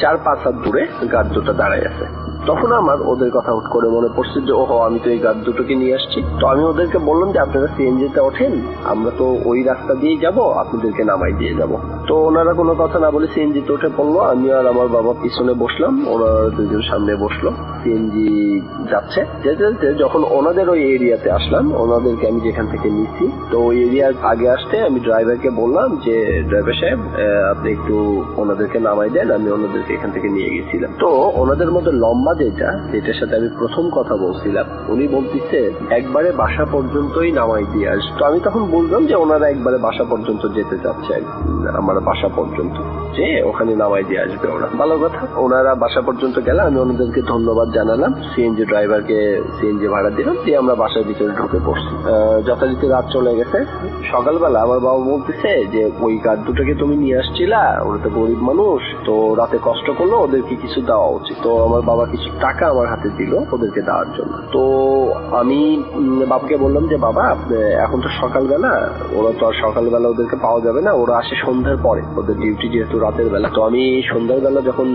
4-5 হাত দূরে গার্ড দুটো দাঁড়ায় আছে। তখন আমার ওদের কথা হুট করে মনে পড়ছে যে ওহো, আমি তো এই গার্ড দুটোকে নিয়ে আসছি। তো আমি ওদেরকে বললাম যে আপনারা সিএনজিতে ওঠেন, আমরা তো ওই রাস্তা দিয়েই যাব, আপনাদেরকে নামাই দিয়ে যাব। তো ওনারা কোনো কথা না বলে সিএনজিতে উঠে পড়লো। আমি আর আমার বাবা পিছনে বসলাম, ওনারা দুজন সামনে বসলো। সিএনজি যাচ্ছে, যেতে যেতে যখন ওনাদের ওই এরিয়াতে আসলাম, ওনাদেরকে আমি যেখান থেকে নিচ্ছি, তো ওই এরিয়ার আগে আসতে আমি ড্রাইভারকে বললাম যে ড্রাইভার সাহেব, আপনি একটু ওনাদেরকে নামাই দেন, আমি ওনাদেরকে এখান থেকে নিয়ে গেছিলাম। তো ওনাদের মধ্যে লম্বা যেটার সাথে আমি প্রথম কথা বলছিলাম, উনি বলতেছে একবারে বাসা পর্যন্তই নামাই দিয়ে আস। তো আমি তখন বললাম যে ওনারা একবারে বাসা পর্যন্ত যেতে চাচ্ছে, আমার বাসা পর্যন্ত, যে ওখানে নামাই দিয়ে আসবে ওরা। ভালো কথা, ওনারা বাসা পর্যন্ত গেলে আমি ওনাদেরকে ধন্যবাদ জানালাম, সিএনজি ড্রাইভারকে সিএনজি ভাড়া দিলাম, দিয়ে আমরা বাসার ভিতরে ঢুকে পড়ছি। যথারীতি রাত চলে গেছে। সকালবেলা আমার বাবা বলতেছে যে ওই গার্ড দুটোকে তুমি নিয়ে আসছিলা, ওরা তো গরিব মানুষ, তো রাতে কষ্ট করলো, ওদেরকে কিছু দেওয়া উচিত। তো আমার বাবা কিছু টাকা আমার হাতে দিল ওদেরকে দেওয়ার জন্য। তো আমি বাবাকে বললাম যে বাবা, এখন তো সকালবেলা, ওরা তো আর সকালবেলা ওদেরকে পাওয়া যাবে না, ওরা আসে সন্ধ্যার পরে, ওদের ডিউটি যেহেতু রাতের বেলা। তো আমি সন্ধ্যার বেলা যখন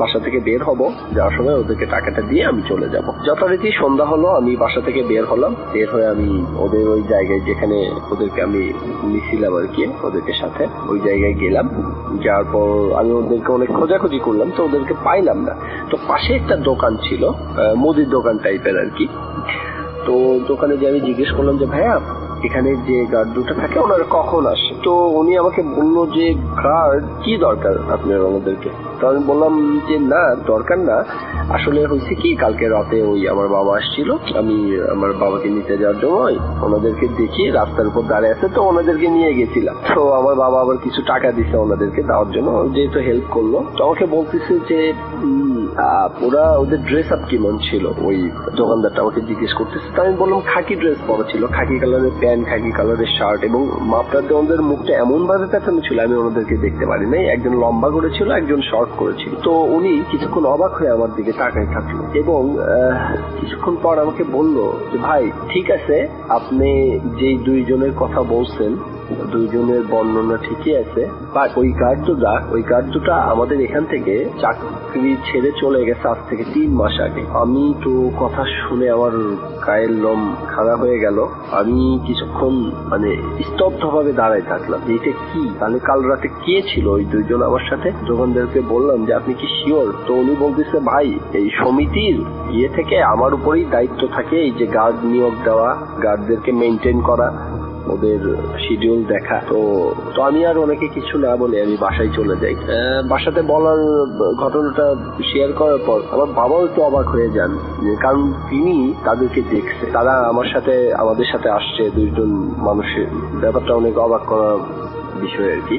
বাসা থেকে বের হব, যাওয়ার সময় ওদেরকে টাকাটা দিয়ে আমি চলে যাব। যথারীতি সন্ধ্যা হলো, আমি বাসা থেকে বের হলাম। বের হয়ে আমি ওদের ওই জায়গায় যেখানে ওদেরকে আমি নিছিলাম আর কি, ওদেরকে সাথে ওই জায়গায় গেলাম। যাওয়ার পর আমি ওদেরকে অনেক খোঁজাখুঁজি করলাম, তো ওদেরকে পাইলাম না। তো পাশে একটা দোকান ছিল, মুদির দোকান টাইপের আর কি। তো দোকানে যে আমি জিজ্ঞেস করলাম যে ভাইয়া, এখানে যে গার্ড দুটো থাকে ওনারা কখন আসে? তো উনি আমাকে বললো যে গার্ড কি দরকার আপনার আমাদেরকে? তো আমি বললাম যে না, দরকার না, আসলে হয়েছে কি, কালকে রাতে ওই আমার বাবা আসছিল, আমি আমার বাবাকে নিতে যাওয়ার জন্য ওনাদেরকে দেখি রাস্তার উপর দাঁড়িয়ে আছে, তো ওনাদেরকে নিয়ে গেছিলাম। তো আমার বাবা আবার কিছু টাকা দিছে ওনাদেরকে দেওয়ার জন্য, যেহেতু হেল্প করলো। তো আমাকে বলতেছে যে ওরা ওদের ড্রেস আপ কেমন ছিল ওই দোকানদারটা আমাকে জিজ্ঞেস করতেছে। তো আমি বললাম খাকি ড্রেস পরা ছিল, খাকি কালারের প্যান্ট, খাকি কালারের শার্ট, এবং মাপটাতে ওদের মুখটা এমন ভাবে পেঁচানো ছিল আমি ওনাদেরকে দেখতে পারি নাই। একজন লম্বা করেছিল, একজন শর্ট করেছিল। তো উনি কিছুক্ষণ অবাক হয়ে আমার দিকে তাকায় থাকলো এবং কিছুক্ষণ পর আমাকে বলল যে ভাই ঠিক আছে, আপনি যেই দুইজনের কথা বলছেন দুইজনের বর্ণনা ঠিকই আছে, বাট ওই গার্ড দুটা আমাদের এখান থেকে চাকরি ছেড়ে চলে গেছে আজ থেকে 3 মাস আগে। আমি তো কথা শুনে আমার গায়ের লোম খাড়া হয়ে গেল। আমি কিছুক্ষণ মানে স্তব্ধ ভাবে দাঁড়ায় থাকলাম যে এটা কি, তাহলে কাল রাতে কে ছিল ওই দুইজন আমার সাথে। দোকানদারকে বললাম যে আপনি কি শিওর? তো উনি বলতেছে ভাই এই সমিতির থেকে আমার উপরেই দায়িত্ব থাকে এই যে গার্ড নিয়োগ দেওয়া, গার্ডদেরকে মেনটেন করা, ওদের শিডিউল দেখা। তো আমি আর অনেকে কিছু না বলে আমি বাসায় চলে যাই। বাসাতে বলার ঘটনাটা শেয়ার করার পর আমার বাবাও একটু অবাক হয়ে যান, কারণ তিনি তাদেরকে দেখছে, তারা আমাদের সাথে আসছে দুইজন মানুষের। ব্যাপারটা অনেক অবাক করার বিষয় আর কি।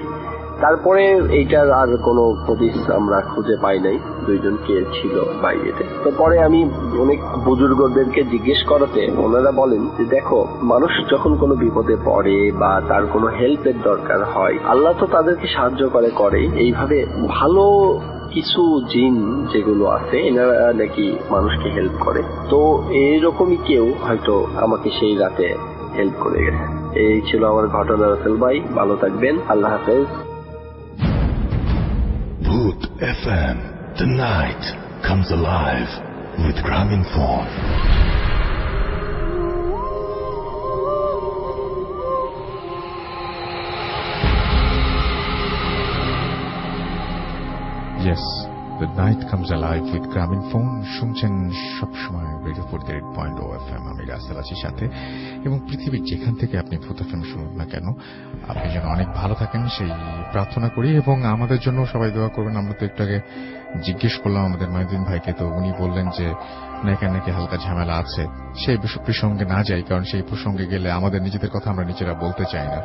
তারপরে এইটার আর কোনো হদিস আমরা খুঁজে পাই নাই দুইজন কে ছিল বাইরেতে। তো পরে আমি অনেক বুজুর্গদেরকে জিজ্ঞেস করাতে ওনারা বলেন যে দেখো, মানুষ যখন কোনো বিপদে পড়ে বা তার কোনো হেল্পের দরকার হয়, আল্লাহ তো তাদেরকে সাহায্য করে। এইভাবে ভালো কিছু জিন যেগুলো আছে এনারা নাকি মানুষকে হেল্প করে। তো এইরকমই কেউ হয়তো আমাকে সেই রাতে হেল্প করে গেছে। এই ছিল আমার ঘটনা রাসেল ভাই, ভালো থাকবেন, আল্লাহ হাফেজ। Bhoot FM, the night comes alive with Graminphone. Yes, the night comes alive with Graminphone. শুনছেন সবসময় রেডিও 48.0 FM। আমি রাসেল আছি সাথে, এবং পৃথিবীর যেখান থেকে আপনি ভূত এফএম শুনুন না কেন, আপনি যেন অনেক ভালো থাকেন সেই প্রার্থনা করি, এবং আমাদের জন্য সবাই দোয়া করবেন। আমরা তো একটু আগে জিজ্ঞেস করলাম আমাদের মাইদিন ভাইকে, তো উনি বললেন যে নাকি হালকা ঝামেলা আছে। সেই প্রসঙ্গে না যাই, কারণ সেই প্রসঙ্গে গেলে আমাদের নিজেদের কথা আমরা নিজেরা বলতে চাই না।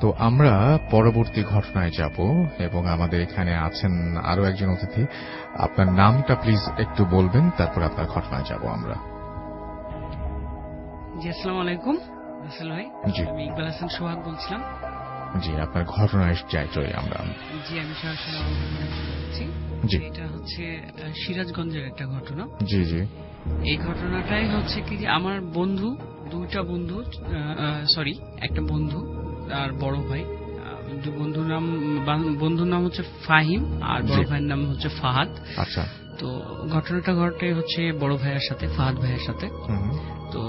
তো আমরা পরবর্তী ঘটনায় যাব, এবং আমাদের এখানে আছেন আরো একজন অতিথি। আপনার নামটা প্লিজ একটু বলবেন, তারপর আপনার ঘটনায় যাব আমরা। জি, আসসালামু আলাইকুম রাসেল ভাই। জি, আমি ইকবাল হাসান সোহাগ বলছিলাম। জি, আপনার ঘটনায় চলে আমরা। জি, আমি সরাসরি জি, এটা হচ্ছে সিরাজগঞ্জের একটা ঘটনা। জি জি। এই ঘটনাটাই হচ্ছে কি যে আমার একটা বন্ধু আর বড় ভাই, বন্ধুর নাম হচ্ছে ফাহিম আর বড় ভাইয়ের নাম হচ্ছে ফাহাদ। আচ্ছা। তো ঘটনাটা ঘটে হচ্ছে বড় ভাইয়ের সাথে, ফাহাদ ভাইয়ের সাথে। তো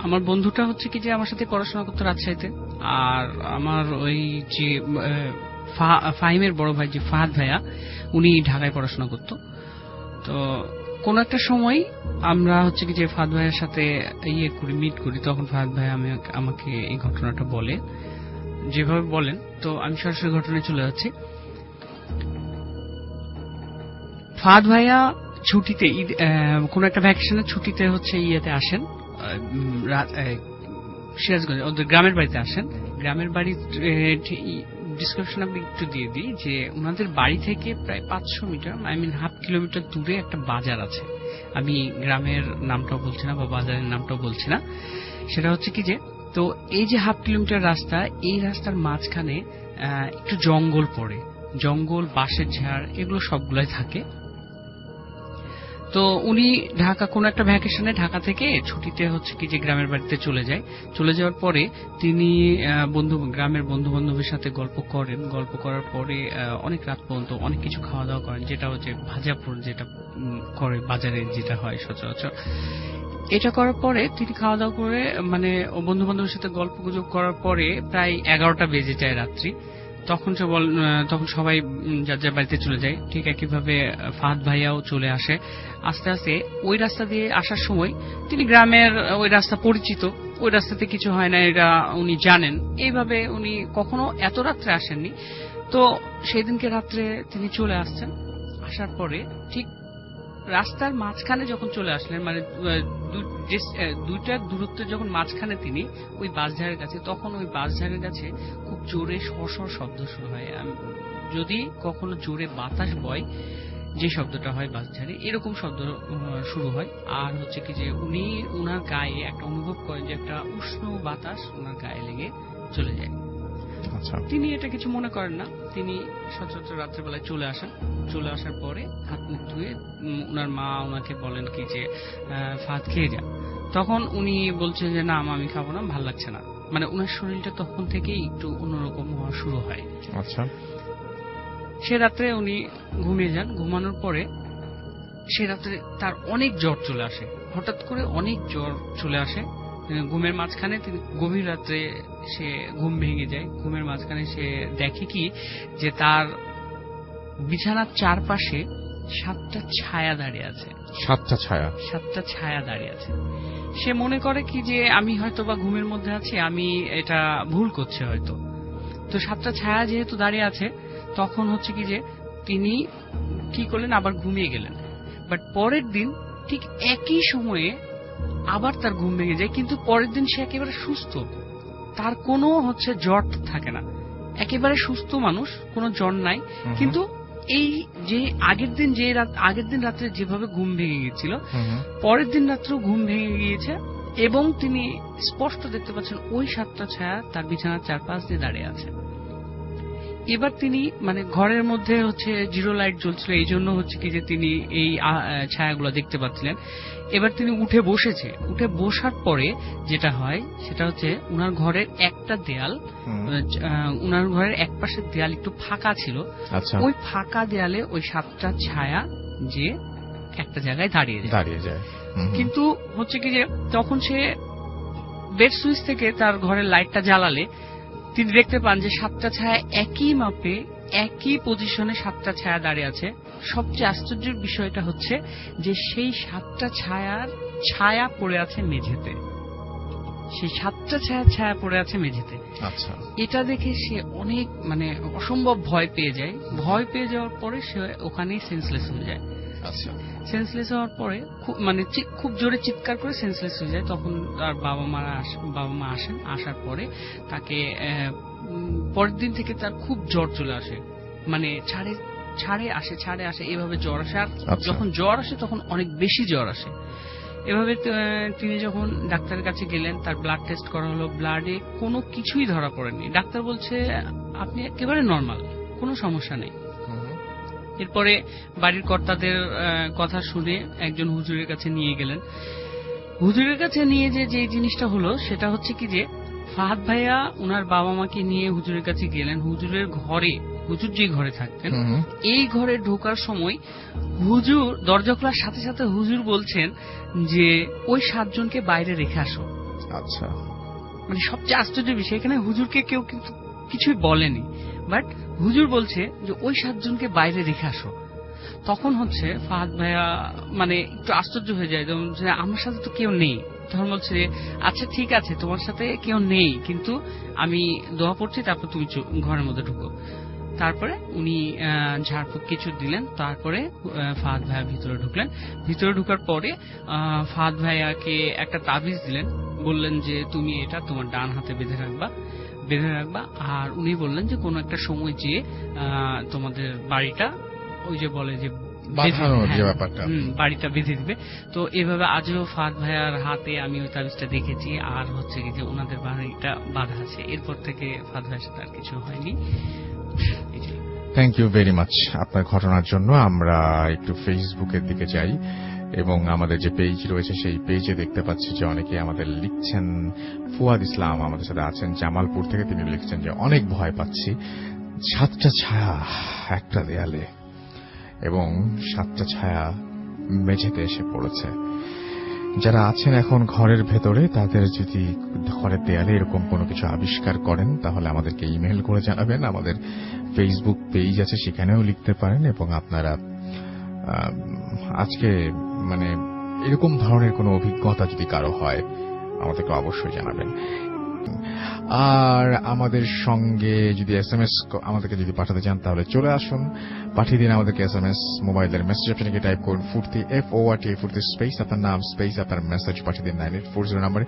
আমার বন্ধুটা হচ্ছে কি যে আমার সাথে পড়াশোনা করতো রাজশাহীতে, আর আমার ওই যে ফাহিমের বড় ভাই যে ফাহাদ ভাইয়া, উনি ঢাকায় পড়াশোনা করতো। তো কোন একটা সময় আমরা হচ্ছে কি যে ফাহাদ ভাইয়ের সাথে মিট করি, তখন ফাহাদ ভাই আমাকে এই ঘটনাটা বলে, যেভাবে বলেন। তো আমি সরাসরি ঘটনায় চলে যাচ্ছি। ফাহাদ ভাইয়া ছুটিতে, কোন একটা ভ্যাকেশনের ছুটিতে হচ্ছে আসেন সিরাজগঞ্জ, ওদের গ্রামের বাড়িতে আসেন। গ্রামের বাড়ির ডিসক্রিপশন আমি একটু দিয়ে দিই যে ওনাদের বাড়ি থেকে প্রায় 500 মিটার, হাফ কিলোমিটার দূরে একটা বাজার আছে। আমি গ্রামের নামটাও বলছি না বা বাজারের নামটাও বলছি না। সেটা হচ্ছে কি যে, তো এই যে হাফ কিলোমিটার রাস্তা, এই রাস্তার মাঝখানে একটু জঙ্গল পড়ে, জঙ্গল, বাঁশের ঝাড়, এগুলো সবগুলাই থাকে। তো উনি কোন একটা ভ্যাকেশনে ঢাকা থেকে ছুটিতে হচ্ছে কি যে গ্রামের বাড়িতে চলে যাওয়ার পরে তিনি গ্রামের বন্ধু বান্ধবের সাথে গল্প করার পরে অনেক রাত পর্যন্ত অনেক কিছু খাওয়া দাওয়া করেন, যেটা হচ্ছে ভাজাপুর, যেটা করে বাজারে যেটা হয় সচরাচর। এটা করার পরে তিনি খাওয়া দাওয়া করে বন্ধু বান্ধবের সাথে গল্প গুজব করার পরে প্রায় 11টা বেজে যায় রাত্রি। তখন সবাই যার যার বাড়িতে চলে যায়। ঠিক একইভাবে ফাহাদ ভাইয়াও চলে আসে। আস্তে আস্তে ওই রাস্তা দিয়ে আসার সময় তিনি গ্রামের ওই রাস্তা পরিচিত, ওই রাস্তাতে কিছু হয় না এটা উনি জানেন। এইভাবে উনি কখনো এত রাত্রে আসেননি। তো সেই দিনকে রাত্রে তিনি চলে আসছেন। আসার পরে ঠিক রাস্তার মাঝখানে যখন চলে আসলেন, দুইটার দূরত্বে যখন মাঝখানে তিনি ওই বাঁশঝাড়ের কাছে, তখন ওই বাঁশঝাড়ের কাছে খুব জোরে সরসর শব্দ শুরু হয়। যদি কখনো জোরে বাতাস বয়, যে শব্দটা হয় বাঁশঝাড়ে, এরকম শব্দ শুরু হয়। আর হচ্ছে কি যে উনি ওনার গায়ে একটা অনুভব করেন যে একটা উষ্ণ বাতাস ওনার গায়ে লেগে চলে যায়। আচ্ছা, তিনি এটা কিছু মনে করেন না, তিনি সচরাচর রাত্রেবেলায় চলে আসেন। চলে আসার পরে হাত মুখ ধুয়ে ওনার মা ওনাকে বলেন কি যে ভাত খেয়ে যা। তখন উনি বলছেন যে না আমি খাবো না, ভাল লাগছে না। মানে ওনার শরীরটা তখন থেকেই একটু অন্যরকম হওয়া শুরু হয়। আচ্ছা, সে রাত্রে উনি ঘুমিয়ে যান। ঘুমানোর পরে সে রাত্রে তার অনেক জ্বর চলে আসে, হঠাৎ করে অনেক জ্বর চলে আসে। ঘুমের মাঝখানে তিনি গভীর রাত্রে সে ঘুম ভেঙে যায়। ঘুমের মাঝখানে সে দেখে কি যে তার বিছানার চারপাশে 7টা ছায়া দাঁড়িয়ে আছে। 7টা ছায়া? 7টা ছায়া দাঁড়িয়ে আছে। সে মনে করে কি যে আমি হয়তো বা ঘুমের মধ্যে আছি, আমি এটা ভুল করছি হয়তো। তো 7টা ছায়া যেহেতু দাঁড়িয়ে আছে, তখন হচ্ছে কি যে তিনি কি করলেন, আবার ঘুমিয়ে গেলেন। বাট পরের দিন ঠিক একই সময়ে আবার তার ঘুম ভেঙে যায়, কিন্তু পরের দিন সে একেবারে সুস্থ, তার কোনো হচ্ছে জ্বর থাকে না, একেবারে সুস্থ মানুষ, কোনো জ্বর নাই। কিন্তু এই যে আগের দিন রাত্রে যেভাবে ঘুম ভেঙে গিয়েছিল, পরের দিন রাত্রেও ঘুম ভেঙে গিয়েছে এবং তিনি স্পষ্ট দেখতে পাচ্ছেন ওই 7টা ছায়া তার বিছানার চারপাশ দিয়ে দাঁড়িয়ে আছে। এবার তিনি মানে ঘরের মধ্যে হচ্ছে জিরো লাইট জ্বলছিল, এই জন্য হচ্ছে কি যে তিনি এই ছায়াগুলো দেখতে পাচ্ছিলেন। এবার তিনি উঠে বসেছে। উঠে বসার পরে যেটা হয় সেটা হচ্ছে উনার ঘরের একটা দেয়াল, উনার ঘরের এক পাশের দেয়াল একটু ফাঁকা ছিল। ওই ফাঁকা দেয়ালে ওই 7টা ছায়া যে একটা জায়গায় দাঁড়িয়ে যায়। কিন্তু হচ্ছে কি যে তখন সে বেড সুইচ থেকে তার ঘরের লাইটটা জ্বালালে তিনি দেখতে পান যে 7টা ছায়া একই মাপে একই পজিশনে 7টা ছায়া দাঁড়িয়ে আছে। সবচেয়ে আশ্চর্যের বিষয়টা হচ্ছে যে সেই 7টা ছায়া পড়ে আছে মেঝেতে। সেই 7টা ছায়া পড়ে আছে মেঝেতে। আচ্ছা, এটা দেখে সে অনেক মানে অসম্ভব ভয় পেয়ে যায়। ভয় পেয়ে যাওয়ার পরে সে ওখানেই সেন্সলেস হয়ে যায়। আচ্ছা, সেন্সলেস হওয়ার পরে খুব জোরে চিৎকার করে সেন্সলেস হয়ে যায়। তখন তার বাবা মা আসেন। আসার পরে তাকে পরের দিন থেকে তার খুব জ্বর চলে আসে, মানে ছাড়ে আসে এভাবে জ্বর আসে। আর যখন জ্বর আসে তখন অনেক বেশি জ্বর আসে। এভাবে তিনি যখন ডাক্তারের কাছে গেলেন, তার ব্লাড টেস্ট করা হলো, ব্লাডে কোনো কিছুই ধরা পড়েনি। ডাক্তার বলছে আপনি একেবারে নর্মাল, কোনো সমস্যা নেই। এরপরে বাড়ির কর্তাদের কথা শুনে একজন হুজুরের কাছে নিয়ে গেলেন। হুজুরের কাছে নিয়ে যে জিনিসটা হলো সেটা হচ্ছে কি যে ফাহাদ ভাইয়া ওনার বাবা মাকে নিয়ে হুজুরের কাছে গেলেন। হুজুর যে ঘরে থাকতেন, এই ঘরে ঢোকার সময় হুজুর দরজা খোলার সাথে সাথে হুজুর বলছেন যে ওই 7 জনকে বাইরে রেখে আসো। আচ্ছা, মানে সবচেয়ে আশ্চর্যের বিষয়, এখানে হুজুরকে কেউ কিন্তু কিছুই বলেনি, বাট হুজুর বলছে যে ওই 7 জনকে বাইরে রেখে আসো। তখন হচ্ছে ফাহাদ ভাইয়া মানে একটু আশ্চর্য হয়ে যায়, যেমন যে আমার সাথে তো কেউ নেই। তখন বলছে আচ্ছা ঠিক আছে, তোমার সাথে কেউ নেই, কিন্তু আমি দোয়া পড়ছি, তারপর তুমি ঘরের মধ্যে ঢুকো। তারপরে উনি ঝাড়ফুঁক কিছু দিলেন। তারপরে ফাহাদ ভাইয়া ভিতরে ঢুকলেন। ভিতরে ঢুকার পরে ফাহাদ ভাইয়াকে একটা তাবিজ দিলেন, বললেন যে তুমি এটা তোমার ডান হাতে বেঁধে রাখবা। আর উনি বললেন যে কোনো একটা সময় যে তোমাদের বাড়িটা ওই যে বলে যে বাড়িটা বেঁধে দিবে। তো এভাবে আজও ফাহাদ ভাইয়ার হাতে আমি ওই তাবিজটা দেখেছি, আর হচ্ছে কি যে ওনাদের বাড়িটা বাঁধা আছে। এরপর থেকে ফাহাদ ভাইয়ের সাথে আর কিছু হয়নি। থ্যাংক ইউ ভেরি মাচ আপনার ঘটনার জন্য। আমরা একটু ফেসবুকের দিকে যাই এবং আমাদের যে পেজ রয়েছে সেই পেজে দেখতে পাচ্ছি যে অনেকে আমাদের লিখছেন। ফুয়াদ ইসলাম আমাদের সাথে আছেন জামালপুর থেকে, তিনি লিখছেন যে অনেক ভয় পাচ্ছি, 7টা ছায়া একটা দেয়ালে এবং 7টা ছায়া মেঝেতে এসে পড়েছে। যারা আছেন এখন ঘরের ভেতরে, তাদের যদি ঘরের দেয়ালে এরকম কোনো কিছু আবিষ্কার করেন তাহলে আমাদেরকে ইমেল করে জানাবেন। আমাদের ফেসবুক পেজ আছে, সেখানেও লিখতে পারেন। এবং আপনারা আজকে মানে এরকম ধরনের কোনো অভিজ্ঞতা যদি কারো হয় আমাদেরকে অবশ্যই জানাবেন। আর আমাদের সঙ্গে যদি SMS আমাদেরকে যদি পাঠাতে চান তাহলে চলে আসুন, পাঠিয়ে দিন আমাদেরকে SMS। মোবাইলের মেসেজ অপশনে গিয়ে টাইপ করুন ফুর্তি, FORT, ফুর্তি স্পেস আপনার নাম স্পেস আপনার মেসেজ পাঠিয়ে দিন 9840 নম্বরে।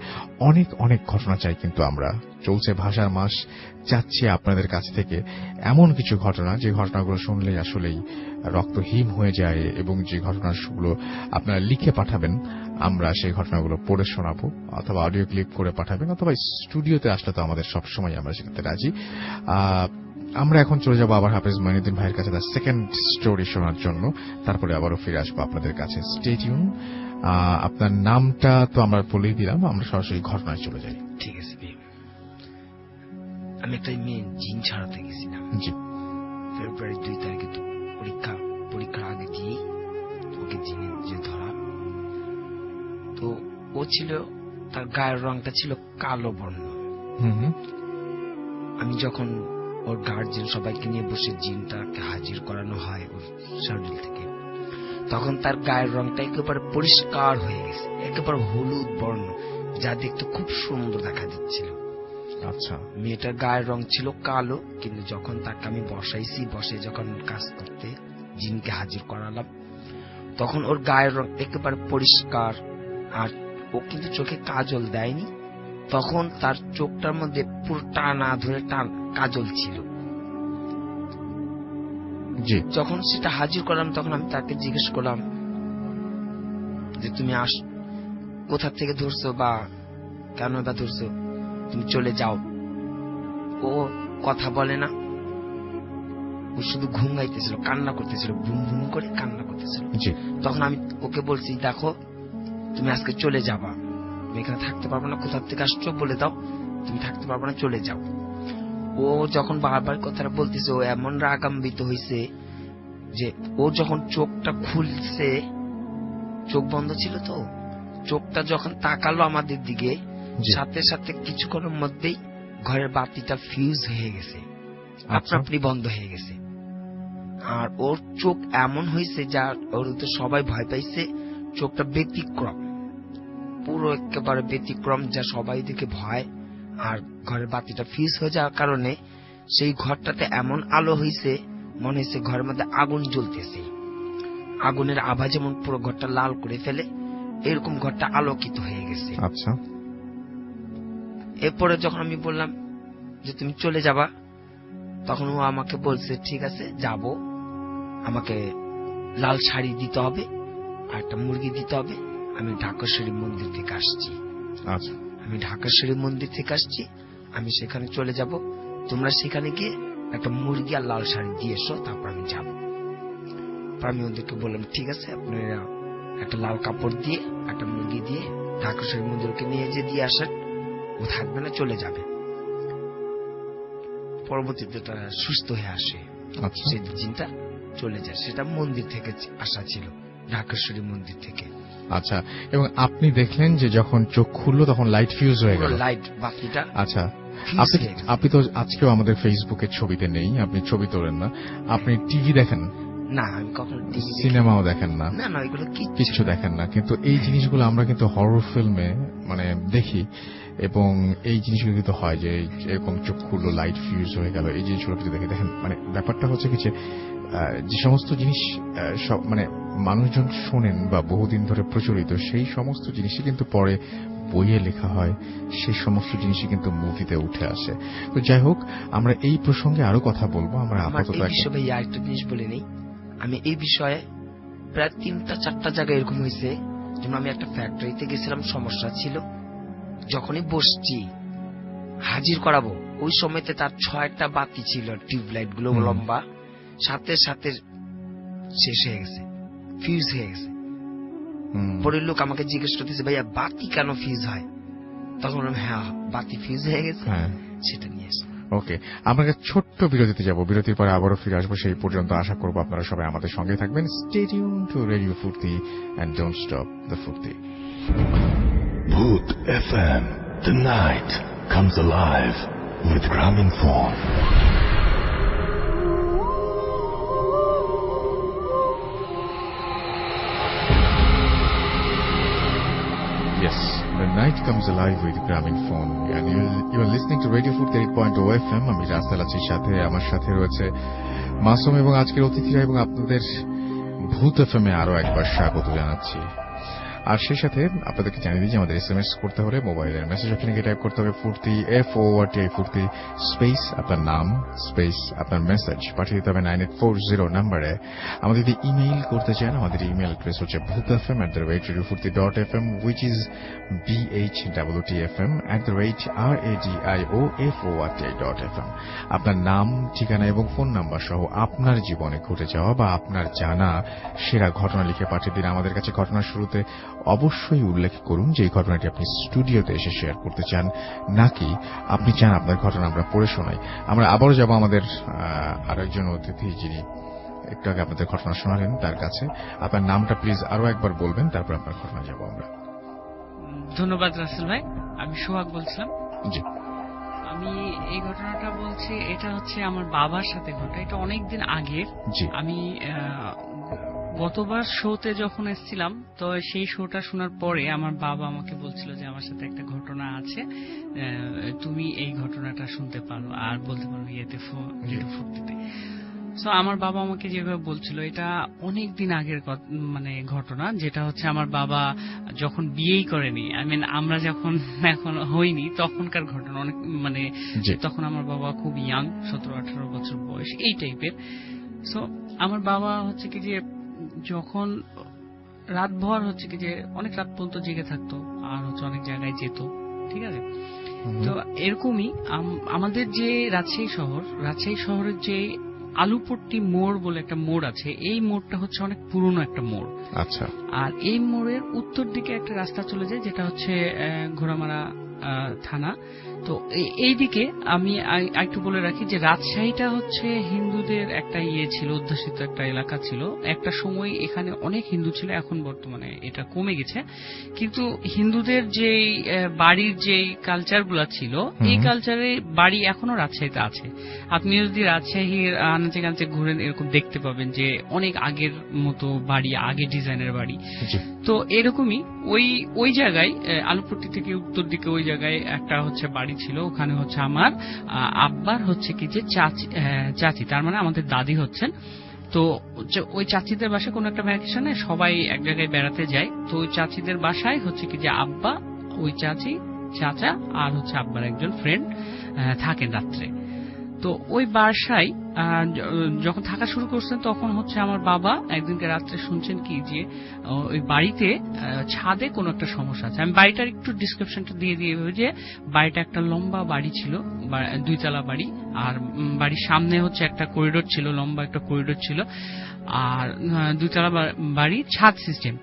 অনেক অনেক ঘটনা চাই কিন্তু আমরা, চলছে ভাষার মাস, চাচ্ছি আপনাদের কাছ থেকে এমন কিছু ঘটনা যে ঘটনাগুলো শুনলেই আসলেই রক্ত হিম হয়ে যায়, এবং যে ঘটনাগুলো আপনারা লিখে পাঠাবেন আমরা সেই ঘটনাগুলো পড়ে শোনাবো, অথবা অডিও ক্লিপ করে পাঠাবেন, অথবা স্টুডিওতে আসলে তো আমাদের সবসময় আমরা সেটাতে রাজি। আমরা এখন চলে যাবো আবার হাফেজ মঈনুদ্দিন ভাইয়ের কাছে তার সেকেন্ড স্টোরি শোনার জন্য, তারপরে আবারও ফিরে আসবো আপনাদের কাছে। Stay tune. আপনার নামটা তো আমরা বলেই দিলাম, আমরা সরাসরি ঘটনায় চলে যাই। ঠিক আছে। আমি একটা মেয়ে জিন ছাড়াতে গেছিলাম। জি। ফেব্রুয়ারি 2 তারিখে তো পরীক্ষার আগে দিয়েই ওকে জিনে যে ধরা। তো ও ছিল, তার গায়ের রংটা ছিল কালো বর্ণ। আমি যখন ওর গার্জিয়ান সবাইকে নিয়ে বসে জিনটাকে হাজির করানো হয় ওর শরীর থেকে, তখন তার গায়ের রংটা একেবারে পরিষ্কার হয়ে গেছে, একেবারে হলুদ বর্ণ, যা দেখতে খুব সুন্দর দেখা দিচ্ছিল। আচ্ছা। মেয়েটার গায়ের রং ছিল কালো, কিন্তু যখন তাকে আমি বসে যখন কাজ করতে জিনকে হাজির করালাম, তখন ওর গায়ের রং একেবারে পরিষ্কার। আর ও কিন্তু চোখে কাজল দেয়নি, তখন তার চোখটার মধ্যে পুরো টানা ধরে কাজল ছিল। যখন সেটা হাজির করলাম তখন আমি তাকে জিজ্ঞেস করলাম যে তুমি কোথা থেকে ধরছো বা কেন বা ধরছো, তুমি চলে যাও। ও কথা বলে না, ও শুধু ঘুমাইতেছিল, কান্না করতেছিল, বুম বুম করে কান্না করতেছিল। তখন আমি ওকে বলছি, দেখো তুমি আজকে চলে যাবা, তুমি এখানে থাকতে পারবো না, কোথা থেকে আসছো বলে দাও, তুমি থাকতে পারবো না, চলে যাও। ও যখন বারবার কথাটা বলতেছে, ও এমন রাগান্বিত হয়েছে যে ও যখন চোখটা খুলছে, চোখ বন্ধ ছিল তো, চোখটা যখন তাকালো আমাদের দিকে, সাথে সাথে কিছুক্ষণের মধ্যেই ঘরের বাতিটা ফিউজ হয়ে গেছে, আপনি বন্ধ হয়ে গেছে। আর ওর চোখ এমন হয়েছে যা ওর তো সবাই ভয় পাইছে, চোখটা ব্যতিক্রম, পুরো একেবারে ব্যতিক্রম, যা সবাই দেখে ভয়। আর ঘরের বাতিটা ফিউজ হয়ে যাওয়ার কারণে সেই ঘরটাতে এমন আলো হয়েছে, মনে হয়েছে ঘরের মধ্যে আগুন জ্বলতেছে, আগুনের আভা যেমন পুরো ঘরটা লাল করে ফেলে, এরকম ঘরটা আলোকিত হয়ে গেছে। আচ্ছা। এরপরে যখন আমি বললাম যে তুমি চলে যাবা, তখন ও আমাকে বলছে ঠিক আছে যাব, আমাকে লাল শাড়ি দিতে হবে আর একটা মুরগি দিতে হবে, আমি ঢাকেশ্বরী মন্দির থেকে আসছি। আচ্ছা। আমি ঢাকেশ্বরী মন্দির থেকে আসছি, আমি সেখানে চলে যাব, তোমরা সেখানে গিয়ে একটা মুরগি আর লাল শাড়ি দিয়ে এসো, তারপর আমি যাব। আমি ওদেরকে বললাম ঠিক আছে, আপনারা একটা লাল কাপড় দিয়ে একটা মুরগি দিয়ে ঢাকেশ্বরী মন্দিরকে নিয়ে যে দিয়ে আসেন, ও থাকবে না, চলে যাবে। পরবর্তীতে তারা সুস্থ হয়ে আসে, সেই জিনটা চলে যায়। সেটা মন্দির থেকে আসা ছিল, ঢাকেশ্বরী মন্দির থেকে। আচ্ছা। এবং আপনি দেখলেন যে যখন চোখ খুললো তখন লাইট ফিউজ হয়ে গেল, লাইট বাতিটা। আচ্ছা। আপনি তো আজকেও আমাদের ফেসবুকের ছবিতে নেই, আপনি ছবি তোলেন না, আপনি টিভি দেখেন না? আমি কখনো সিনেমাও দেখেন না? না, এগুলো কিছু দেখেন না। কিন্তু এই জিনিসগুলো আমরা কিন্তু হরর ফিল্মে মানে দেখি, এবং এই জিনিসগুলো কিন্তু হয় যে এরকম চোখ খুললো লাইট ফিউজ হয়ে গেল, এই জিনিসগুলো কিন্তু দেখে। দেখেন মানে ব্যাপারটা হচ্ছে কি, যে সমস্ত জিনিস মানে মানুষজন শোনেন বা বহুদিন ধরে প্রচলিত, সেই সমস্ত জিনিসই কিন্তু পরে বইয়ে লেখা হয়, সেই সমস্ত জিনিসই কিন্তু মুভিতে উঠে আসে। তো যাই হোক, আমরা এই প্রসঙ্গে আরো কথা বলবো। আমরা আপাতত একটা জিনিস বলে নেই, আমি এই বিষয়ে প্রায় 3-4টা জায়গায় এরকম হয়েছে। যেমন আমি একটা ফ্যাক্টরিতে গেছিলাম, সমস্যা ছিল, যখনই বসছি হাজির করাবো, ওই সময়তে তার 6টা বাতি ছিল, টিউবলাইট গুলো লম্বা, সাথে সাথে শেষ হয়ে গেছে, ফিউজ হয়ে গেছে। পরের লোক আমাকে জিজ্ঞেস করতেছে, ভাইয়া বাতি কেন ফিউজ হয়? তখন হ্যাঁ, বাতি ফিউজ হয়ে গেছে, সেটা নিয়ে এসে। ওকে, আমরা ছোট্ট বিরতিতে যাব, বিরতির পরে আবারও ফিরে আসবো। সেই পর্যন্ত আশা করবো আপনারা সবাই আমাদের সঙ্গে থাকবেন। স্টে টিউন টু রেডিও ফুর্তি এন্ড ডোন্ট স্টপ দ্য ফুর্তি। Bhoot FM, the night comes alive with Gramophone. Yes, the night comes comes alive with Gramin Phone. And you are listening to Radio 48.0 FM. আমি রাস্তাল আছি, সাথে আমার সাথে রয়েছে মাসুম এবং আজকের অতিথিরা, এবং আপনাদের ভূত এফএম এ আরো একবার স্বাগত জানাচ্ছি। আর সেই সাথে আপনাদেরকে জানিয়ে দিই যে আমাদের SMS করতে হলে মোবাইলের মেসেজ অপশনে টাইপ করতে হবে ফুর্তি FORTI ফুর্তি স্পেস আপনার নাম স্পেস আপনার মেসেজ পাঠিয়ে দিতে হবে 9840 নম্বরে। আমাদের যদি ইমেইল করতে চান, আমাদের ইমেইল অ্যাড্রেস হচ্ছে bhutfm@radiofurti.fm, which is BHWTFM@radioforti.fm। আপনার নাম, ঠিকানা এবং ফোন নাম্বার সহ আপনার জীবনে ঘটে যাওয়া বা আপনার জানা সেরা ঘটনা লিখে পাঠিয়ে দিন আমাদের কাছে। ঘটনার শুরুতে অবশ্যই উল্লেখ করুন যে এই ঘটনাটি আপনি স্টুডিওতে এসে শেয়ার করতে চান, নাকি আপনি চান আপনার ঘটনা আমরা পড়ে শোনাই। আমরা আবারও যাব আমাদের আরো একজন অতিথি যিনি একটু আগে আপনাদের ঘটনা শোনালেন তার কাছে। আপনার নামটা প্লিজ আরো একবার বলবেন, তারপর আপনার ঘটনা যাব আমরা। ধন্যবাদ রাসেল ভাই, আমি সোহাগ বলছিলাম। জি, আমি এই ঘটনাটা বলছি, এটা হচ্ছে আমার বাবার সাথে ঘটা। এটা অনেকদিন আগের। আমি গতবার শোতে যখন এসেছিলাম, তো সেই শোটা শোনার পরে আমার বাবা আমাকে বলছিল যে আমার সাথে একটা ঘটনা আছে, তুমি এই ঘটনাটা শুনতে পারো আর বলতে পারো ইয়েতে ফুর্তিতে। সো আমার বাবা আমাকে যেভাবে বলছিল, এটা অনেক দিন আগের মানে ঘটনা, যেটা হচ্ছে আমার বাবা যখন বিয়েই করেনি, আমরা যখন এখন হইনি তখনকার ঘটনা। অনেক মানে তখন আমার বাবা খুব ইয়াং, 17-18 বছর বয়স, এই টাইপের। সো আমার বাবা হচ্ছে কি যে যখন রাতভর হচ্ছে কি যে অনেক রাত পর্যন্ত জেগে থাকতো আর হচ্ছে অনেক জায়গায় যেত, ঠিক আছে। তো এরকমই আমাদের যে রাজশাহী শহরের যে আলুপট্টি মোড় বলে একটা মোড় আছে, এই মোড়টা হচ্ছে অনেক পুরনো একটা মোড়। আচ্ছা। আর এই মোড়ের উত্তর দিকে একটা রাস্তা চলে যায়, যেটা হচ্ছে ঘোড়ামারা থানা। তো এইদিকে আমি একটু বলে রাখি যে রাজশাহীটা হচ্ছে হিন্দুদের একটা ছিল, অধ্যুষিত একটা এলাকা ছিল। একটা সময় এখানে অনেক হিন্দু ছিল, এখন বর্তমানে এটা কমে গেছে। কিন্তু হিন্দুদের যে বাড়ির যে কালচার গুলা ছিল, এই কালচারের বাড়ি এখনো রাজশাহীতে আছে। আপনি যদি রাজশাহীর আনাচে কানাচে ঘুরেন, এরকম দেখতে পাবেন যে অনেক আগের মতো বাড়ি, আগে ডিজাইনের বাড়ি। তো এরকমই ওই জায়গায় আলুপট্টি থেকে উত্তর দিকে ওই জায়গায় একটা হচ্ছে বাড়ি ছিল। ওখানে হচ্ছে আমার আব্বার হচ্ছে কি যে চাচি, তার মানে আমাদের দাদি হচ্ছেন। তো ওই চাচিদের বাসায় কোনো একটা ভ্যাকেশনে সবাই এক জায়গায় বেড়াতে যায়। তো ওই চাচিদের বাসায় হচ্ছে কি যে আব্বা, ওই চাচি, চাচা আর হচ্ছে আব্বার একজন ফ্রেন্ড থাকেন রাত্রে। তো ওই বাসায় যখন থাকা শুরু করছেন, তখন হচ্ছে আমার বাবা একদিনকে রাত্রে শুনছেন কি যে ওই বাড়িতে ছাদে কোনো একটা সমস্যা আছে। আমি বাড়িটার একটু ডিসক্রিপশনটা দিয়ে যে বাড়িটা একটা লম্বা বাড়ি ছিল, 2 তলা বাড়ি। আর বাড়ির সামনে হচ্ছে একটা করিডোর ছিল, লম্বা একটা করিডোর ছিল। আর 2 তলা বাড়ি, ছাদ সিস্টেম।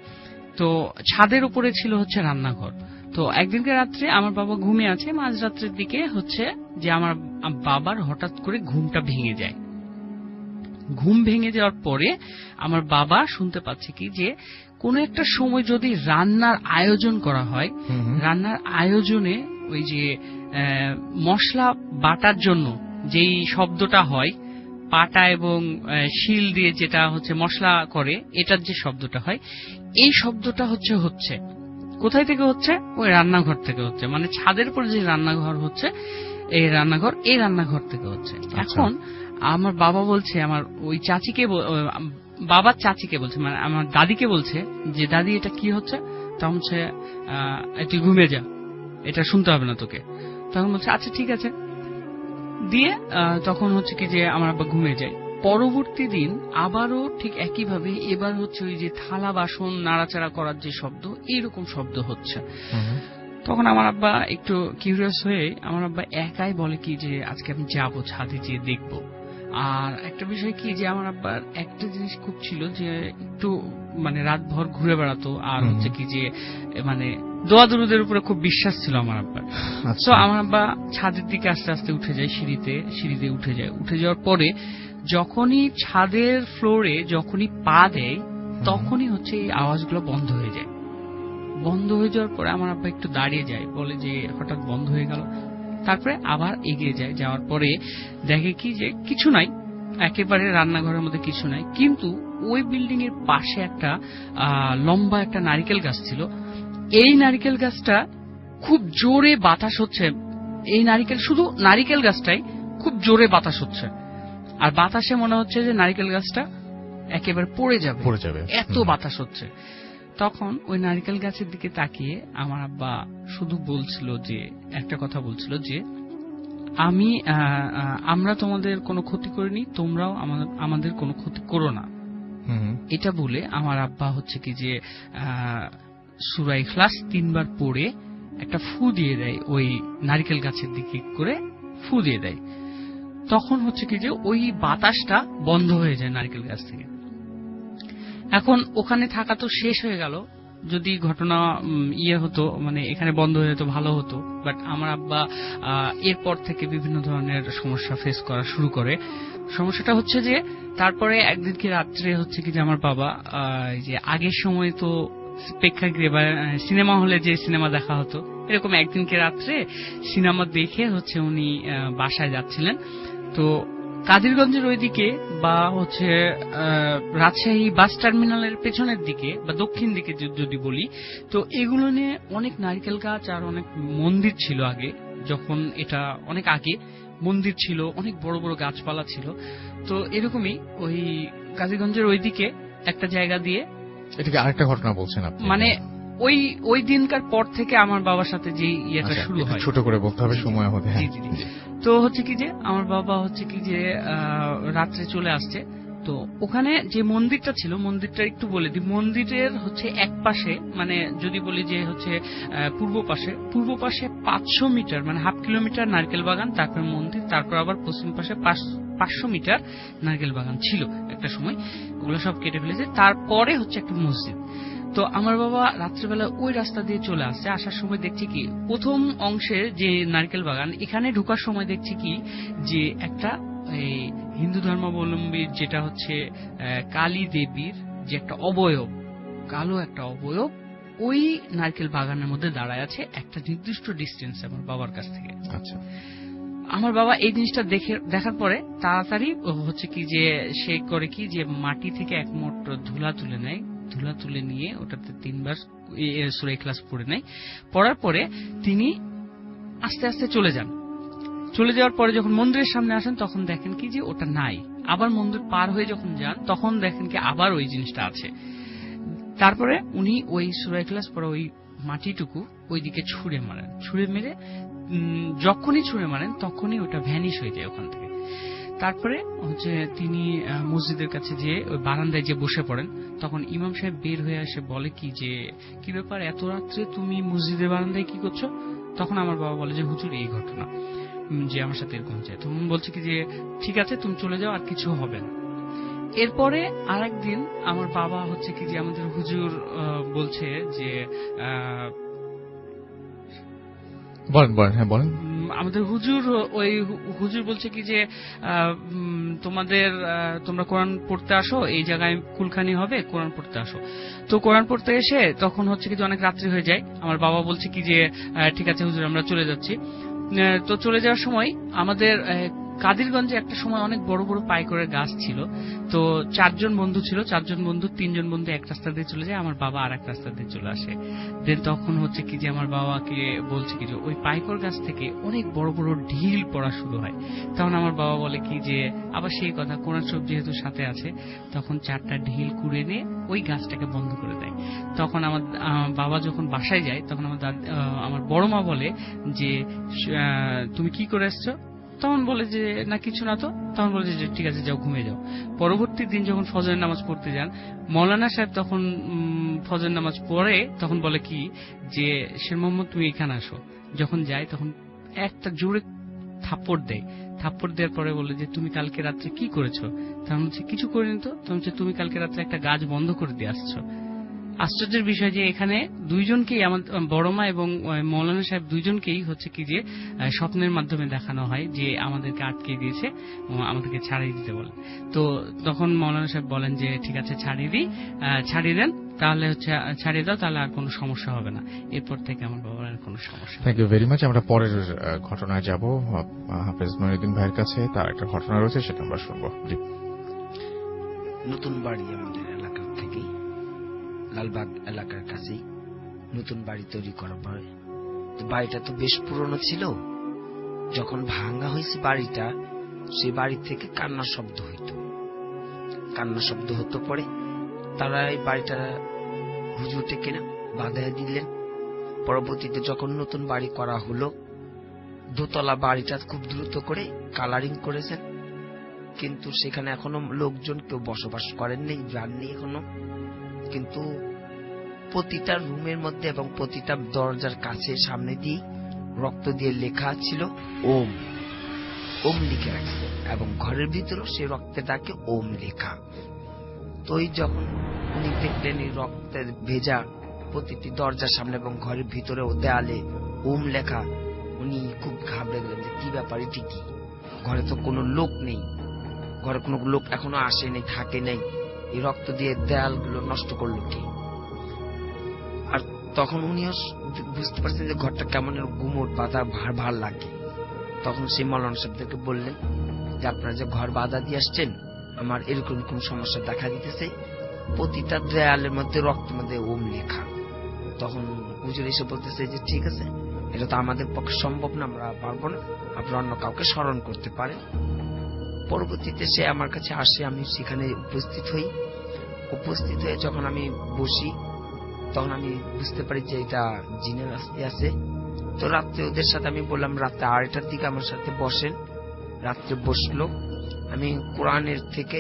তো ছাদের উপরে ছিল হচ্ছে রান্নাঘর। তো একদিনকে রাত্রে আমার বাবা ঘুমিয়ে আছে, মাঝরাত্রের দিকে হচ্ছে যে আমার বাবার হঠাৎ করে ঘুমটা ভেঙে যায়। ঘুম ভেঙে যাওয়ার পরে আমার বাবা শুনতে পাচ্ছে কি যে কোনো একটা সময় যদি রান্নার আয়োজন করা হয়, রান্নার আয়োজনে ওই যে মশলা বাটার জন্য যেই শব্দটা হয়, পাটা এবং শিল দিয়ে যেটা হচ্ছে মশলা করে, এটার যে শব্দটা হয়, এই শব্দটা হচ্ছে কোথায় থেকে হচ্ছে? ওই রান্নাঘর থেকে হচ্ছে। মানে ছাদের উপর যে রান্নাঘর হচ্ছে, এই রান্নাঘর থেকে হচ্ছে। এখন আমার বাবা বলছে, আমার ওই চাচিকে, বাবার চাচিকে বলছে, মানে আমার দাদিকে বলছে যে দাদি এটা কি হচ্ছে? তখন হচ্ছে তুই ঘুমিয়ে যা, এটা শুনতে হবে না তোকে। তখন বলছে আচ্ছা ঠিক আছে দিয়ে তখন হচ্ছে কি যে আমার আব্বা ঘুমিয়ে যায়। পরবর্তী দিন আবারও ঠিক একইভাবে, এবার হচ্ছে ওই যে থালা বাসন নাড়াচাড়া করার যে শব্দ, এইরকম শব্দ হচ্ছে। তখন আমার আব্বা একটু কিউরিয়াস হয়ে আমার আব্বা একাই বলে কি যে আজকে আমি যাবো, ছাদে যেয়ে দেখবো। আর একটা বিষয় কি যে আমার আব্বার একটা জিনিস খুব ছিল যে একটু মানে রাত ভর ঘুরে বেড়াতো, আর হচ্ছে কি যে মানে দোয়া দুরুদের উপরে খুব বিশ্বাস ছিল আমার আব্বার। তো আমার আব্বা ছাদের দিকে আস্তে আস্তে উঠে যায়, সিঁড়িতে উঠে যায়। উঠে যাওয়ার পরে যখনই ছাদের ফ্লোরে যখনই পা দেয়, তখনই হচ্ছে এই আওয়াজগুলো বন্ধ হয়ে যায়। বন্ধ হয়ে যাওয়ার পরে আমার আব্বা একটু দাঁড়িয়ে যায়, বলে যে হঠাৎ বন্ধ হয়ে গেল। তারপরে আবার এগিয়ে যায়, যাওয়ার পরে দেখে কি যে কিছু নাই, একেবারে রান্নাঘরের মধ্যে কিছু নাই। কিন্তু ওই বিল্ডিং এর পাশে একটা লম্বা একটা নারিকেল গাছ ছিল। এই নারিকেল গাছটা খুব জোরে বাতাস হচ্ছে। এই শুধু নারিকেল গাছটাই খুব জোরে বাতাস হচ্ছে, আর বাতাসে মনে হচ্ছে যে নারিকেল গাছটা একেবারে পড়ে যাবে, এত বাতাস হচ্ছে। তখন ওই নারিকেল গাছের দিকে তাকিয়ে আমার আব্বা শুধু বলছিল যে একটা কথা বলছিল যে আমরা তোমাদের কোনো ক্ষতি করিনি, তোমরাও আমাদের কোনো ক্ষতি করো না। এটা বলে আমার আব্বা হচ্ছে কি যে সূরা ইখলাস 3 বার পড়ে একটা ফু দিয়ে দেয়, ওই নারিকেল গাছের দিকে করে ফু দিয়ে দেয়। তখন হচ্ছে কি যে ওই বাতাসটা বন্ধ হয়ে যায় নারিকেল গাছ থেকে। এখন ওখানে থাকা তো শেষ হয়ে গেল, যদি ঘটনা হতো মানে এখানে বন্ধ হয়ে যেত ভালো হতো। বাট আমার আব্বা এরপর থেকে বিভিন্ন ধরনের সমস্যা ফেস করা শুরু করে। সমস্যাটা হচ্ছে যে তারপরে একদিনকে রাত্রে হচ্ছে কি যে আমার বাবা যে আগের সময় তো প্রেক্ষাগৃহে বা সিনেমা হলে যে সিনেমা দেখা হতো, এরকম একদিনকে রাত্রে সিনেমা দেখে হচ্ছে উনি বাসায় যাচ্ছিলেন। তো কাদিরগঞ্জের ওইদিকে বা হচ্ছে রাজশাহী বাস টার্মিনালের পেছনের দিকে বা দক্ষিণ দিকে যদি বলি, তো এগুলো নিয়ে অনেক নারকেল গাছ আর অনেক মন্দির ছিল আগে। যখন এটা অনেক আগে মন্দির ছিল, অনেক বড় বড় গাছপালা ছিল। তো এরকমই ওই কাদিরগঞ্জের ওইদিকে একটা জায়গা দিয়ে, এটাকে আরেকটা ঘটনা বলছেন আপনি, মানে ওই দিনকার পর থেকে আমার বাবার সাথে যে ইয়েটা শুরু হয়। ছোট করে বলতে হবে সময় হবে। তো হচ্ছে কি যে আমার বাবা হচ্ছে কি যে রাত্রে চলে আসছে। তো ওখানে যে মন্দিরটা ছিল, মন্দিরটা একটু বলে দিই। মন্দিরের হচ্ছে এক পাশে, মানে যদি বলি যে হচ্ছে পূর্ব পাশে 500 মিটার মানে হাফ কিলোমিটার নারকেল বাগান, তারপর মন্দির, তারপর আবার পশ্চিম পাশে 500 মিটার নারকেল বাগান ছিল একটা সময়, ওগুলো সব কেটে ফেলেছে। তারপরে হচ্ছে একটা মসজিদ। তো আমার বাবা রাত্রেবেলা ওই রাস্তা দিয়ে চলে আসছে। আসার সময় দেখছি কি প্রথম অংশে যে নারকেল বাগান, এখানে ঢোকার সময় দেখছি কি যে একটা হিন্দু ধর্মাবলম্বীর যেটা হচ্ছে কালী দেবীর যে একটা অবয়ব, কালো একটা অবয়ব ওই নারকেল বাগানের মধ্যে দাঁড়ায় আছে একটা নির্দিষ্ট ডিস্টেন্স আমার বাবার কাছ থেকে। আচ্ছা, আমার বাবা এই জিনিসটা দেখার পরে তাড়াতাড়ি হচ্ছে কি যে সে করে কি যে মাটি থেকে এক মোট ধুলা তুলে নেয়, ধুলা তুলে নিয়ে ওটাতে 3 বার সূরা ইখলাস পড়ে নেয়। পড়ার পরে তিনি আস্তে আস্তে চলে যান। চলে যাওয়ার পরে যখন মন্দিরের সামনে আসেন তখন দেখেন কি যে ওটা নাই। আবার মন্দির পার হয়ে যখন যান তখন দেখেন কি আবার ওই জিনিসটা আছে। তারপরে উনি ওই সূরা ইখলাস পড়া ওই মাটিটুকু ওইদিকে ছুঁড়ে মারেন। ছুঁড়ে মেরে যখনই ছুঁড়ে মারেন তখনই ওটা ভ্যানিশ হয়ে যায় ওখান থেকে। তারপরে হচ্ছে তিনি মসজিদের কাছে যেয়ে ওই বারান্দায় যে বসে পড়েন। তখন ইমাম সাহেব বের হয়ে আসে, বলে কি যে কি ব্যাপার, এত রাত্রে তুমি মসজিদের বারান্দায় কি করছো? তখন আমার বাবা বলে যে হুজুর এই ঘটনা, যে আমার সাথে এরকম চাই। তখন বলছে কি যে ঠিক আছে তুমি চলে যাও, আর কিছু হবে না। এরপরে আরেকদিন আমার বাবা হচ্ছে কি যে আমাদের হুজুর বলছে যে বলেন। আমাদের হুজুর বলছে কি যে তোমরা কোরআন পড়তে আসো, এই জায়গায় কুলখানি হবে, কোরআন পড়তে আসো। তো কোরআন পড়তে এসে তখন হচ্ছে কি যে অনেক রাত্রি হয়ে যায়। আমার বাবা বলছে কি যে ঠিক আছে হুজুর আমরা চলে যাচ্ছি। তো চলে যাওয়ার সময় আমাদের কাদিরগঞ্জে একটা সময় অনেক বড় বড় পাইকরের গাছ ছিল। তো 4 জন বন্ধু ছিল, 4 জন বন্ধু, 3 জন বন্ধু এক রাস্তা দিয়ে চলে যায়, আমার বাবা আর এক রাস্তা দিয়ে চলে আসে। দেন তখন হচ্ছে কি যে আমার বাবাকে বলছে কি যে ওই পাইকর গাছ থেকে অনেক বড় বড় ঢিল পড়া শুরু হয়। তখন আমার বাবা বলে কি যে আবার সেই কথা, কোরআন শরীফ যেহেতু সাথে আছে, তখন 4টা ঢিল কুড়ে নিয়ে ওই গাছটাকে বন্ধ করে দেয়। তখন আমার বাবা যখন বাসায় যায় তখন আমার বড় মা বলে যে তুমি কি করে এসছো? তখন বলে যে না কিছু না। তো তখন বলে যে ঠিক আছে যাও ঘুমিয়ে যাও। পরবর্তী দিন যখন ফজরের নামাজ পড়তে যান, মৌলানা সাহেব তখন ফজরের নামাজ পড়ে, তখন বলে কি যে শের মোহাম্মদ তুমি এখানে আসো। যখন যায় তখন একটা জোরে থাপ্পড় দেয়। থাপ্পড় দেওয়ার পরে বলে যে তুমি কালকে রাত্রে কি করেছো? তখন হচ্ছে কিছু করিনি। তো তখন হচ্ছে তুমি কালকে রাত্রে একটা গাছ বন্ধ করে দিয়ে আসছো। আশ্চর্যের বিষয় যে এখানে দুইজনকেই, আমার বড় মা এবং মৌলানা সাহেব দুইজনকেই হচ্ছে কি যে স্বপ্নের মাধ্যমে দেখানো হয় যে আমাদেরকে আটকে দিয়েছে, আমাদেরকে ছাড়িয়ে দিতে বলে। তো তখন মৌলানা সাহেব বলেন যে ঠিক আছে ছাড়িয়ে দেন, তাহলে হচ্ছে ছাড়িয়ে দাও, তাহলে আর কোনো সমস্যা হবে না। এরপর থেকে আমার বাবার আর কোনো সমস্যা। Thank you very much. আমরা পরের ঘটনায় যাব হাফেজ মঈনুদ্দিন ভাইয়ের কাছে। তার একটা ঘটনা রয়েছে, সেটা আমরা শুনবো। নতুন বাড়ি আমাদের এলাকার থেকেই, লালবাগ এলাকার কাছেই নতুন বাড়ি তৈরি করা হয়। বাড়িটা তো বেশ পুরনো ছিল। যখন ভাঙা হয়েছে বাড়িটা, সেই বাড়ি থেকে কান্নার শব্দ হতো। পরে তারা এই বাড়িটা হুজুরটে কিনা বাঁধায় দিলেন। পরবর্তীতে যখন নতুন বাড়ি করা হলো, দোতলা বাড়িটা খুব দ্রুত করে কালারিং করেছেন, কিন্তু সেখানে এখনো লোকজন কেউ বসবাস করেননি, যাননি এখনো। কিন্তু প্রতিটা রুমের মধ্যে এবং প্রতিটা দরজার কাছে সামনে দিয়ে রক্ত দিয়ে লেখা ছিল ওম। ওম লিখে রাখছে এবং ঘরের ভিতরেও সেই রক্তের ডাকে ওম লেখা। তো যখন উনি দেখলেন এই রক্তের ভেজা প্রতিটি দরজার সামনে এবং ঘরের ভিতরে ও দেয়ালে ওম লেখা, উনি খুব ঘাবড়ে গেলেন যে কি ব্যাপার, এটি কি? ঘরে তো কোনো লোক নেই, ঘরে কোনো লোক এখনো আসে নেই, থাকে নেই, এই রক্ত দিয়ে দেয়ালগুলো নষ্ট করলো কি? আর তখন উনিও বুঝতে পারছেন যে ঘরটা কেমন গুমট বাঁধা ভার লাগে। তখন সেই মৌলানা সাহেবদেরকে বললেন যে আপনারা যে ঘর বাঁধা দিয়ে আসছেন, আমার এরকম কোন সমস্যা দেখা দিতেছে, প্রতিটা দেয়ালের মধ্যে রক্তের মধ্যে ওম লেখা। তখন হুজুর এসে বলতেছে যে ঠিক আছে, এটা তো আমাদের পক্ষে সম্ভব না, আমরা পারবো না, আপনারা অন্য কাউকে স্মরণ করতে পারেন। পরবর্তীতে সে আমার কাছে আসে, আমি সেখানে উপস্থিত হয়ে যখন আমি বসি, তখন আমি বুঝতে পারি যে এটা জিনের রাস্তায় আছে। তো রাত্রে ওদের সাথে আমি বললাম রাত্রে 8টার দিকে আমার সাথে বসেন। রাত্রে বসলো, আমি কোরআনের থেকে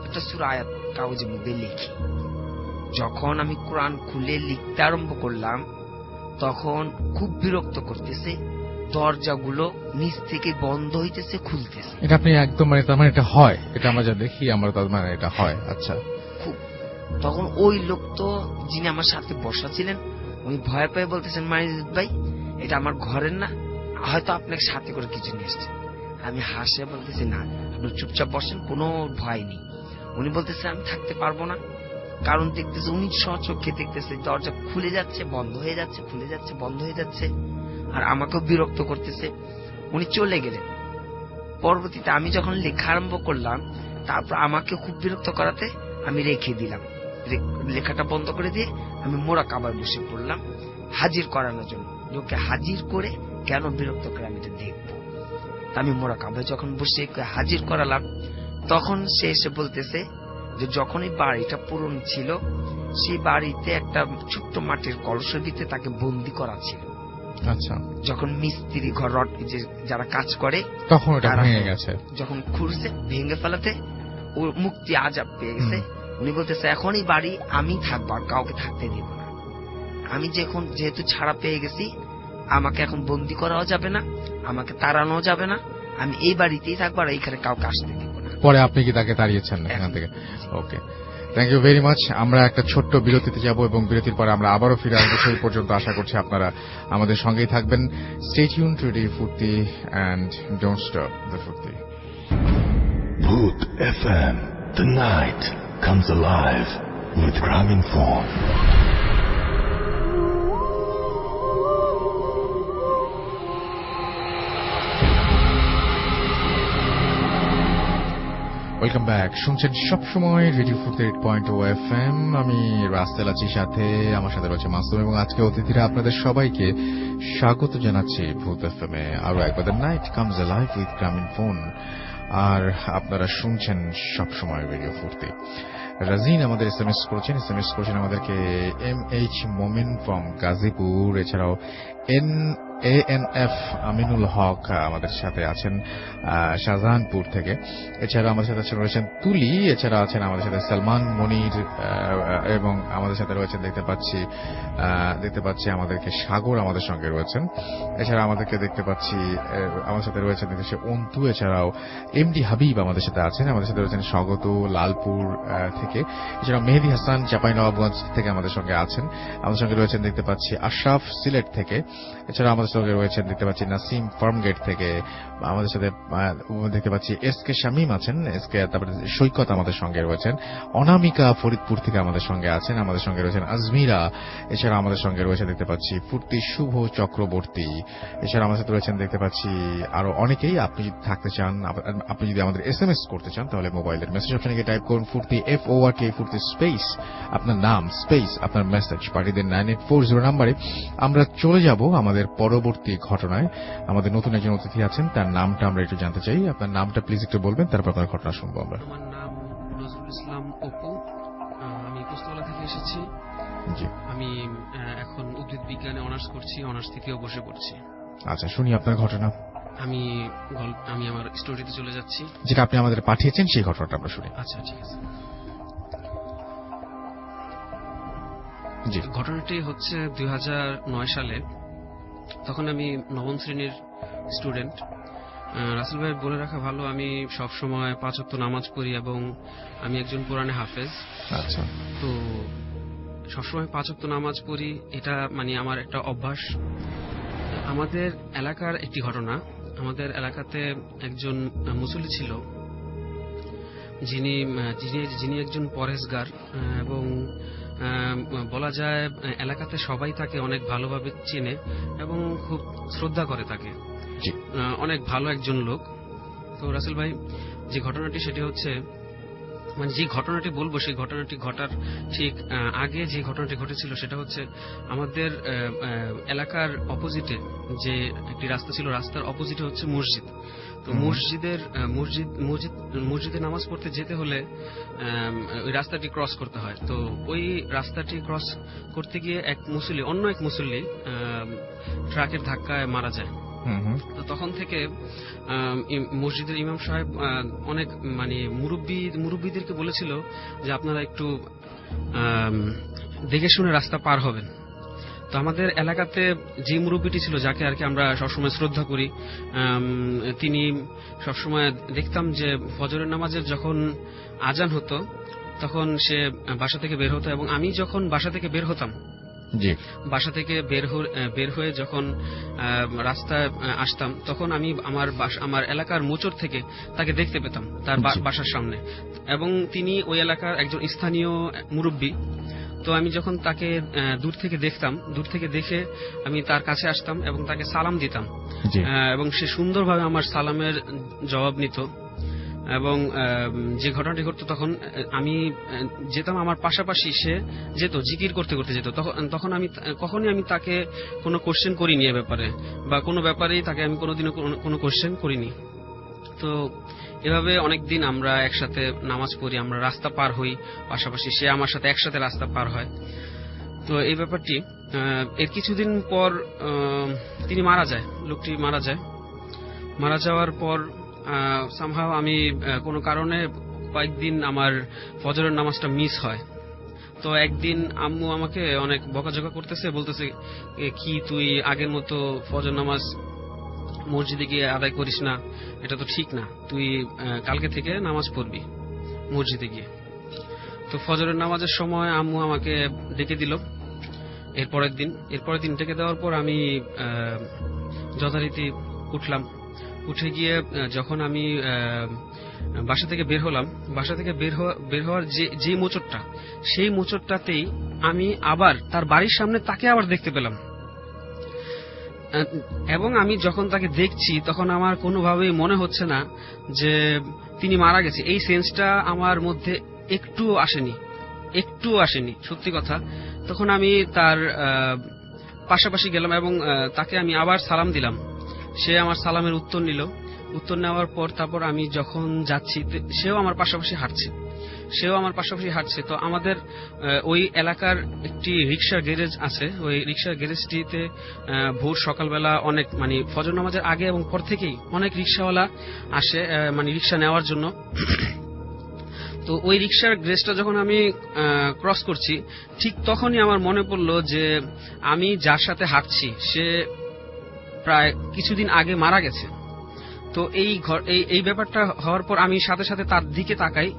একটা সূরা আয়াত কাগজের মধ্যে লিখি। যখন আমি কোরআন খুলে লিখতে আরম্ভ করলাম, তখন খুব বিরক্ত করতেছে, দরজাগুলো নিচ থেকে বন্ধ হইতেছে, খুলতেছে। এটা আপনি একদম তার মানে এটা হয়, এটা আমরা যা দেখি আমরা তার মানে এটা হয়। আচ্ছা, খুব তখন ওই লোক তো যিনি আমার সাথে বসা ছিলেন, উনি ভয় পেয়ে বলতেছেন মাইনুদ্দিন ভাই, এটা আমার ঘরের না, হয়তো আপনাকে সাথে করে কিছু নিয়ে এসছেন। আমি হাসে বলতেছি না, আপনি চুপচাপ বসেন, কোনো ভয় নেই। উনি বলতেছে আমি থাকতে পারবো না, কারণ দেখতেছে উনি স্বচক্ষে দেখতেছে দরজা খুলে যাচ্ছে, বন্ধ হয়ে যাচ্ছে, খুলে যাচ্ছে, বন্ধ হয়ে যাচ্ছে, আর আমাকেও বিরক্ত করতেছে। উনি চলে গেলেন। পরবর্তীতে আমি যখন লেখা আরম্ভ করলাম, তারপর আমাকে খুব বিরক্ত করাতে আমি রেখে দিলাম। লেখাটা বন্ধ করে দিয়ে আমি মোরাকাবায় বসে পড়লাম হাজির করানোর জন্য। লোকে হাজির করে কেন বিরক্ত করে আমি এটা দেখবো। আমি মোরাকাবায় যখন বসে হাজির করালাম, তখন সে এসে বলতেছে যে যখন এই বাড়িটা পুরনো ছিল, সেই বাড়িতে একটা ছোট্ট মাটির কলসের ভিতরে তাকে বন্দি করা ছিল। আচ্ছা, যখন মিস্ত্রি ঘর যারা কাজ করে তখন এটা ভেঙে গেছে, যখন খুঁড়ছে ভেঙে ফেলাতে ও মুক্তি আজাব পেয়ে গেছে। উনি বলতেছে এখন এই বাড়ি আমি থাকবো, আর কাউকে থাকতে দেব না। আমি যেহেতু ছাড়া পেয়ে গেছি, আমাকে এখন বন্দি করাও যাবে না, আমাকে তাড়ানো যাবে না, আমি এই বাড়িতেই থাকবো, আর এইখানে কাউকে আসতে দেব না। পরে আপনি কি তাকে তাড়িয়েছেন এখান থেকে? ওকে, থ্যাংক ইউ ভেরি মাচ। আমরা একটা ছোট্ট বিরতিতে যাব এবং বিরতির পরে আমরা আবারও ফিরে আসবো। সেই পর্যন্ত আশা করছি আপনারা আমাদের সঙ্গেই থাকবেন। স্টে টিউনড টু রেডিও ফুর্তি এন্ড ডোন্ট স্টপ দ্য ফুর্তি। Bhoot FM, the night comes alive with Graminphone. Welcome back. শুনছেন সবসময় রেডিও ফুর্তি 8.0 FM। আমি রাস্তেল আছি, সাথে আমার সাথে রয়েছে মাসুম, এবং আজকে অতিথিরা আপনাদের সবাইকে স্বাগত জানাচ্ছি ভূত এফএম এ। আরো একবার the night comes alive with Grameenphone. আর আপনারা শুনছেন সবসময় রেডিও ফুর্তি। রাজিন আমাদের এসএমএস করেছেন আমাদেরকে MH মোমিন ফ্রম গাজীপুর। এছাড়াও ANF আমিনুল হক আমাদের সাথে আছেন শাহজাহানপুর থেকে। এছাড়া আমাদের সাথে রয়েছেন তুলি, এছাড়া আছেন আমাদের সাথে সালমান মনির, এবং আমাদের সাথে রয়েছেন দেখতে পাচ্ছি আমাদেরকে সাগর আমাদের সঙ্গে রয়েছেন। এছাড়া আমাদেরকে দেখতে পাচ্ছি আমাদের সাথে রয়েছেন অন্তু, এছাড়াও MD হাবিব আমাদের সাথে আছেন। আমাদের সাথে রয়েছেন স্বাগত লালপুর থেকে। এছাড়া মেহেদি হাসান চাঁপাইনবাবগঞ্জ থেকে আমাদের সঙ্গে আছেন। আমাদের সঙ্গে রয়েছেন দেখতে পাচ্ছি আশরাফ সিলেট থেকে। এছাড়া আমাদের সঙ্গে রয়েছেন দেখতে পাচ্ছি নাসিম ফার্মগেট থেকে, আমাদের সাথে দেখতে পাচ্ছি এসকে শামীম আছেন, এসকে তারপরে সৈকত আমাদের সঙ্গে রয়েছেন, অনামিকা ফরিদপুর থেকে আমাদের সঙ্গে আছেন, আমাদের সঙ্গে রয়েছেন আজমিরা, এছাড়া আমাদের সঙ্গে রয়েছে দেখতে পাচ্ছি ফুর্তি শুভ চক্রবর্তী, এছাড়া আমাদের সাথে রয়েছেন দেখতে পাচ্ছি আরো অনেকেই। আপনি যদি থাকতে চান, আপনি যদি আমাদের SMS করতে চান, তাহলে মোবাইলের মেসেজ অপশনে গিয়ে টাইপ করুন ফুর্তি FORK ফুর্তি স্পেস আপনার নাম স্পেস আপনার মেসেজ পাঠিয়ে দেন 9840 নাম্বারে। আমরা চলে যাব আমাদের পরবর্তী ঘটনায়। আমাদের নতুন একজন অতিথি আছেন, তার নামটা আমরা একটু জানতে চাই। আপনার নামটা প্লিজ একটু বলবেন, তারপর আপনার ঘটনা শুনবো আমরা। আমার নাম নজরুল ইসলাম অপু, আমি পোস্তলা থেকে এসেছি। জি, আমি এখন উদ্ভিদ বিজ্ঞানে অনার্স করছি, অনার্স থেকেও বসে পড়ছি। আচ্ছা, শুনি আপনার ঘটনা। আমি আমার স্টোরিতে চলে যাচ্ছি, যেটা আপনি আমাদের পাঠিয়েছেন সেই ঘটনাটা আমরা শুনি। আচ্ছা ঠিক আছে। জি, ঘটনাটি হচ্ছে 2009 সালে। তখন আমি নবম শ্রেণীর স্টুডেন্ট। রাসেল ভাই বলে রাখা ভালো, আমি সব সময় 5 ওয়াক্ত নামাজ পড়ি এবং আমি একজন কোরআনে হাফেজ। আচ্ছা, তো সবসময় 5 ওয়াক্ত নামাজ পড়ি, এটা মানে আমার একটা অভ্যাস। আমাদের এলাকার একটি ঘটনা, আমাদের এলাকাতে একজন মুসল্লি ছিল যিনি একজন পরহেজগার এবং বলা যায় এলাকাতে সবাই তাকে অনেক ভালোভাবে চেনে এবং খুব শ্রদ্ধা করে তাকে। অনেক ভালো একজন লোক। তো রাসেল ভাই, যে ঘটনাটি সেটি হচ্ছে, মানে যে ঘটনাটি বলবো সেই ঘটনাটি ঘটার ঠিক আগে যে ঘটনাটি ঘটেছিল সেটা হচ্ছে আমাদের এলাকার অপোজিটে যে একটি রাস্তা ছিল, রাস্তার অপোজিটে হচ্ছে মসজিদ। তো মসজিদে নামাজ পড়তে যেতে হলে ওই রাস্তাটি ক্রস করতে হয়। তো ওই রাস্তাটি ক্রস করতে গিয়ে অন্য এক মুসল্লি ট্রাকের ধাক্কায় মারা যায়। তো তখন থেকে মসজিদের ইমাম সাহেব অনেক মানে মুরব্বীদেরকে বলেছিল যে আপনারা একটু দেখে শুনে রাস্তা পার হবেন। তো আমাদের এলাকাতে যে মুরব্বীটি ছিল, যাকে আর কি আমরা সবসময় শ্রদ্ধা করি, তিনি সবসময় দেখতাম যে ফজরের নামাজের যখন আজান হতো তখন সে বাসা থেকে বের হতো এবং আমি যখন বাসা থেকে বের হতাম, বাসা থেকে বের হয়ে যখন রাস্তায় আসতাম তখন আমি আমার এলাকার মোচড় থেকে তাকে দেখতে পেতাম তার বাসার সামনে, এবং তিনি ওই এলাকার একজন স্থানীয় মুরব্বী। তো আমি যখন তাকে দূর থেকে দেখতাম, দূর থেকে দেখে আমি তার কাছে আসতাম এবং তাকে সালাম দিতাম এবং সে সুন্দরভাবে আমার সালামের জবাব নিত। এবং যে ঘটনাটি ঘটতো তখন আমি যেতাম, আমার পাশাপাশি সে যেত, জিকির করতে করতে যেত। তখন আমি কখনই আমি তাকে কোনো কোশ্চেন করিনি এ ব্যাপারে, বা কোনো ব্যাপারেই তাকে আমি কোনোদিনও কোনো কোশ্চেন করিনি। তো এভাবে অনেকদিন আমরা একসাথে নামাজ পড়ি, আমরা রাস্তা পার হই, পাশাপাশি সে আমার সাথে একসাথে রাস্তা পার হয়। তো এই ব্যাপারটি এর কিছুদিন পর তিনি মারা যায়, লোকটি মারা যায়। মারা যাওয়ার পর সামহাও আমি কোনো কারণে কয়েকদিন আমার ফজরের নামাজটা মিস হয়। তো একদিন আম্মু আমাকে অনেক বকাঝকা করতেছে, বলতেছে কি তুই আগের মতো ফজর নামাজ মসজিদে গিয়ে আদায় করিস না, এটা তো ঠিক না, তুই কালকে থেকে নামাজ পড়বি মসজিদে গিয়ে। তো ফজরের নামাজের সময় আম্মু আমাকে ডেকে দিল এরপরের দিন ডেকে দেওয়ার পর আমি যথারীতি উঠলাম। উঠে গিয়ে যখন আমি বাসা থেকে বের হলাম, বাসা থেকে বের হওয়ার যে মোচড়টা, সেই মোচড়টাতেই আমি আবার তার বাড়ির সামনে তাকে আবার দেখতে পেলাম। এবং আমি যখন তাকে দেখছি তখন আমার কোনোভাবেই মনে হচ্ছে না যে তিনি মারা গেছে। এই সেন্সটা আমার মধ্যে একটুও আসেনি, সত্যি কথা। তখন আমি তার পাশাপাশি গেলাম এবং তাকে আমি আবার সালাম দিলাম। সে আমার সালামের উত্তর নিল। উত্তর নেওয়ার পর তারপর আমি যখন যাচ্ছি সেও আমার পাশাপাশি হাঁটছে। তো আমাদের ওই এলাকার একটি রিক্সার গ্যারেজ আছে, ওই রিক্সার গ্যারেজটিতে ভোর সকালবেলা অনেক মানে ফজর নামাজের আগে এবং পর থেকেই অনেক রিক্সাওয়ালা আসে মানে রিক্সা নেওয়ার জন্য। তো ওই রিক্সার গ্যারেজটা যখন আমি ক্রস করছি ঠিক তখনই আমার মনে পড়লো যে আমি যার সাথে হাঁটছি সে প্রায় কিছুদিন আগে মারা গেছে। তো এই ব্যাপারটা হওয়ার পর আমি সাথে সাথে তার দিকে তাকাই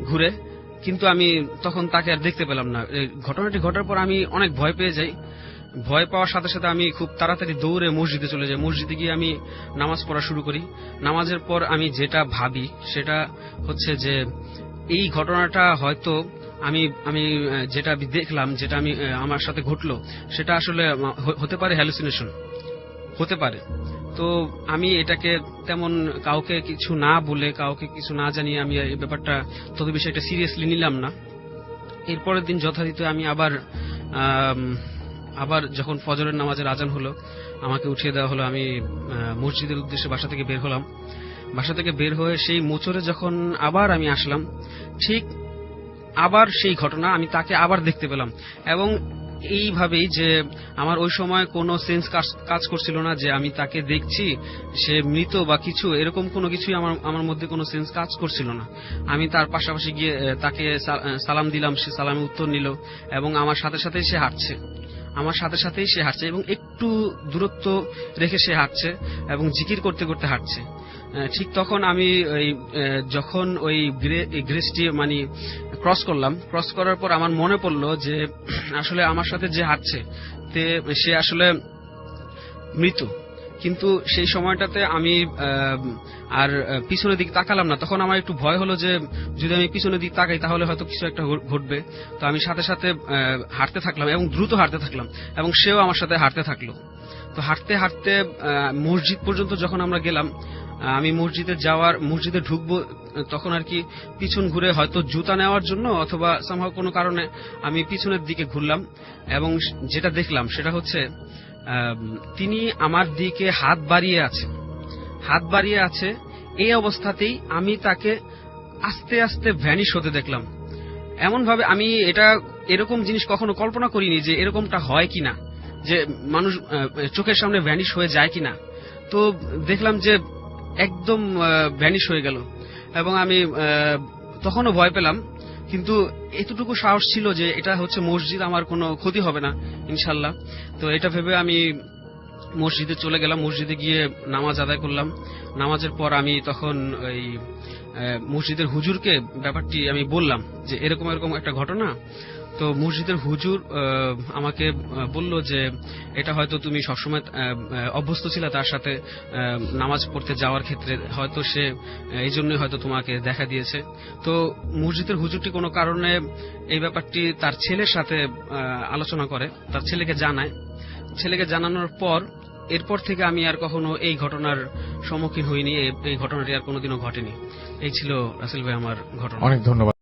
ঘুরে, কিন্তু আমি তখন তাকে আর দেখতে পেলাম না। ঘটনাটি ঘটার পর আমি অনেক ভয় পেয়ে যাই ভয় পাওয়ার সাথে সাথে আমি খুব তাড়াতাড়ি দৌড়ে মসজিদে চলে যাই। মসজিদে গিয়ে আমি নামাজ পড়া শুরু করি। নামাজের পর আমি যেটা ভাবি সেটা হচ্ছে যে এই ঘটনাটা হয়তো আমি আমি যেটা দেখলাম, যেটা আমি আমার সাথে ঘটলো, সেটা আসলে হতে পারে হ্যালুসিনেশন, হতে পারে। তো আমি এটাকে তেমন কাউকে কিছু না বলে, কাউকে কিছু না জানিয়ে আমি এই ব্যাপারটা তত বেশি একটা সিরিয়াসলি নিলাম না। এরপরের দিন যথারীতি আমি আবার যখন ফজরের নামাজের আজান হলো, আমাকে উঠিয়ে দেওয়া হলো। আমি মসজিদের উদ্দেশ্যে বাসা থেকে বের হলাম। বাসা থেকে বের হয়ে সেই মোচরে যখন আবার আমি আসলাম, ঠিক আবার সেই ঘটনা, আমি তাকে আবার দেখতে পেলাম। এবং এইভাবেই যে আমার ওই সময় কোনো সেন্স কাজ করছিল না যে আমি তাকে দেখছি, সে মৃত বা কিছু, এরকম কোনো কিছুই আমার মধ্যে কোনো সেন্স কাজ করছিল না। আমি তার পাশাপাশি গিয়ে তাকে সালাম দিলাম, সে সালামে উত্তর নিল এবং আমার সাথে সাথেই সে হাঁটছে এবং একটু দূরত্ব রেখে সে হাঁটছে এবং জিকির করতে করতে হাঁটছে। ঠিক তখন আমি যখন ওই গ্রেসটি মানে ক্রস করার পর আমার মনে পড়লো যে আসলে আমার সাথে যে হাঁটছে সে আসলে মৃত। কিন্তু সেই সময়টাতে আমি আর পিছনের দিকে তাকালাম না। তখন আমার একটু ভয় হলো যে যদি আমি পিছনের দিকে তাকাই তাহলে হয়তো কিছু একটা ঘটবে। তো আমি সাথে সাথে হাঁটতে থাকলাম এবং দ্রুত হাঁটতে থাকলাম এবং সেও আমার সাথে হাঁটতে থাকলো। তো হাঁটতে হাঁটতে মসজিদ পর্যন্ত যখন আমরা গেলাম, আমি মসজিদে ঢুকবো তখন আর কি পিছন ঘুরে হয়তো জুতা নেওয়ার জন্য অথবা সামহাও কোনো কারণে আমি পিছনের দিকে ঘুরলাম এবং যেটা দেখলাম সেটা হচ্ছে তিনি আমার দিকে হাত বাড়িয়ে আছে। এই অবস্থাতেই আমি তাকে আস্তে আস্তে ভ্যানিশ হতে দেখলাম। এমন ভাবে আমি এরকম জিনিস কখনো কল্পনা করিনি যে এরকমটা হয় কিনা, যে মানুষ চোখের সামনে ভ্যানিশ হয়ে যায় কিনা। তো দেখলাম যে একদম ভ্যানিশ হয়ে গেল এবং আমি তখনও ভয় পেলাম, কিন্তু এতটুকু সাহস ছিল যে এটা হচ্ছে মসজিদ, আমার কোনো ক্ষতি হবে না ইনশাল্লাহ। তো এটা ভেবে আমি মসজিদে চলে গেলাম। মসজিদে গিয়ে নামাজ আদায় করলাম। নামাজের পর আমি তখন ওই মসজিদের হুজুরকে ব্যাপারটি আমি বললাম যে এরকম একটা ঘটনা। তো মসজিদের হুজুর আমাকে বলল যে এটা হয়তো তুমি সবসময় অভ্যস্ত ছিলে তার সাথে নামাজ পড়তে যাওয়ার ক্ষেত্রে, হয়তো সে এই জন্যই হয়তো তোমাকে দেখা দিয়েছে। তো মসজিদের হুজুরটি কোনো কারণে এই ব্যাপারটি তার ছেলের সাথে আলোচনা করে, তার ছেলেকে জানায়। ছেলেকে জানানোর পর এরপর থেকে আমি আর কখনো এই ঘটনার সম্মুখীন হইনি, এই ঘটনাটি আর কোনোদিনও ঘটেনি। এই ছিল রাসেল ভাই আমার ঘটনা। অনেক ধন্যবাদ।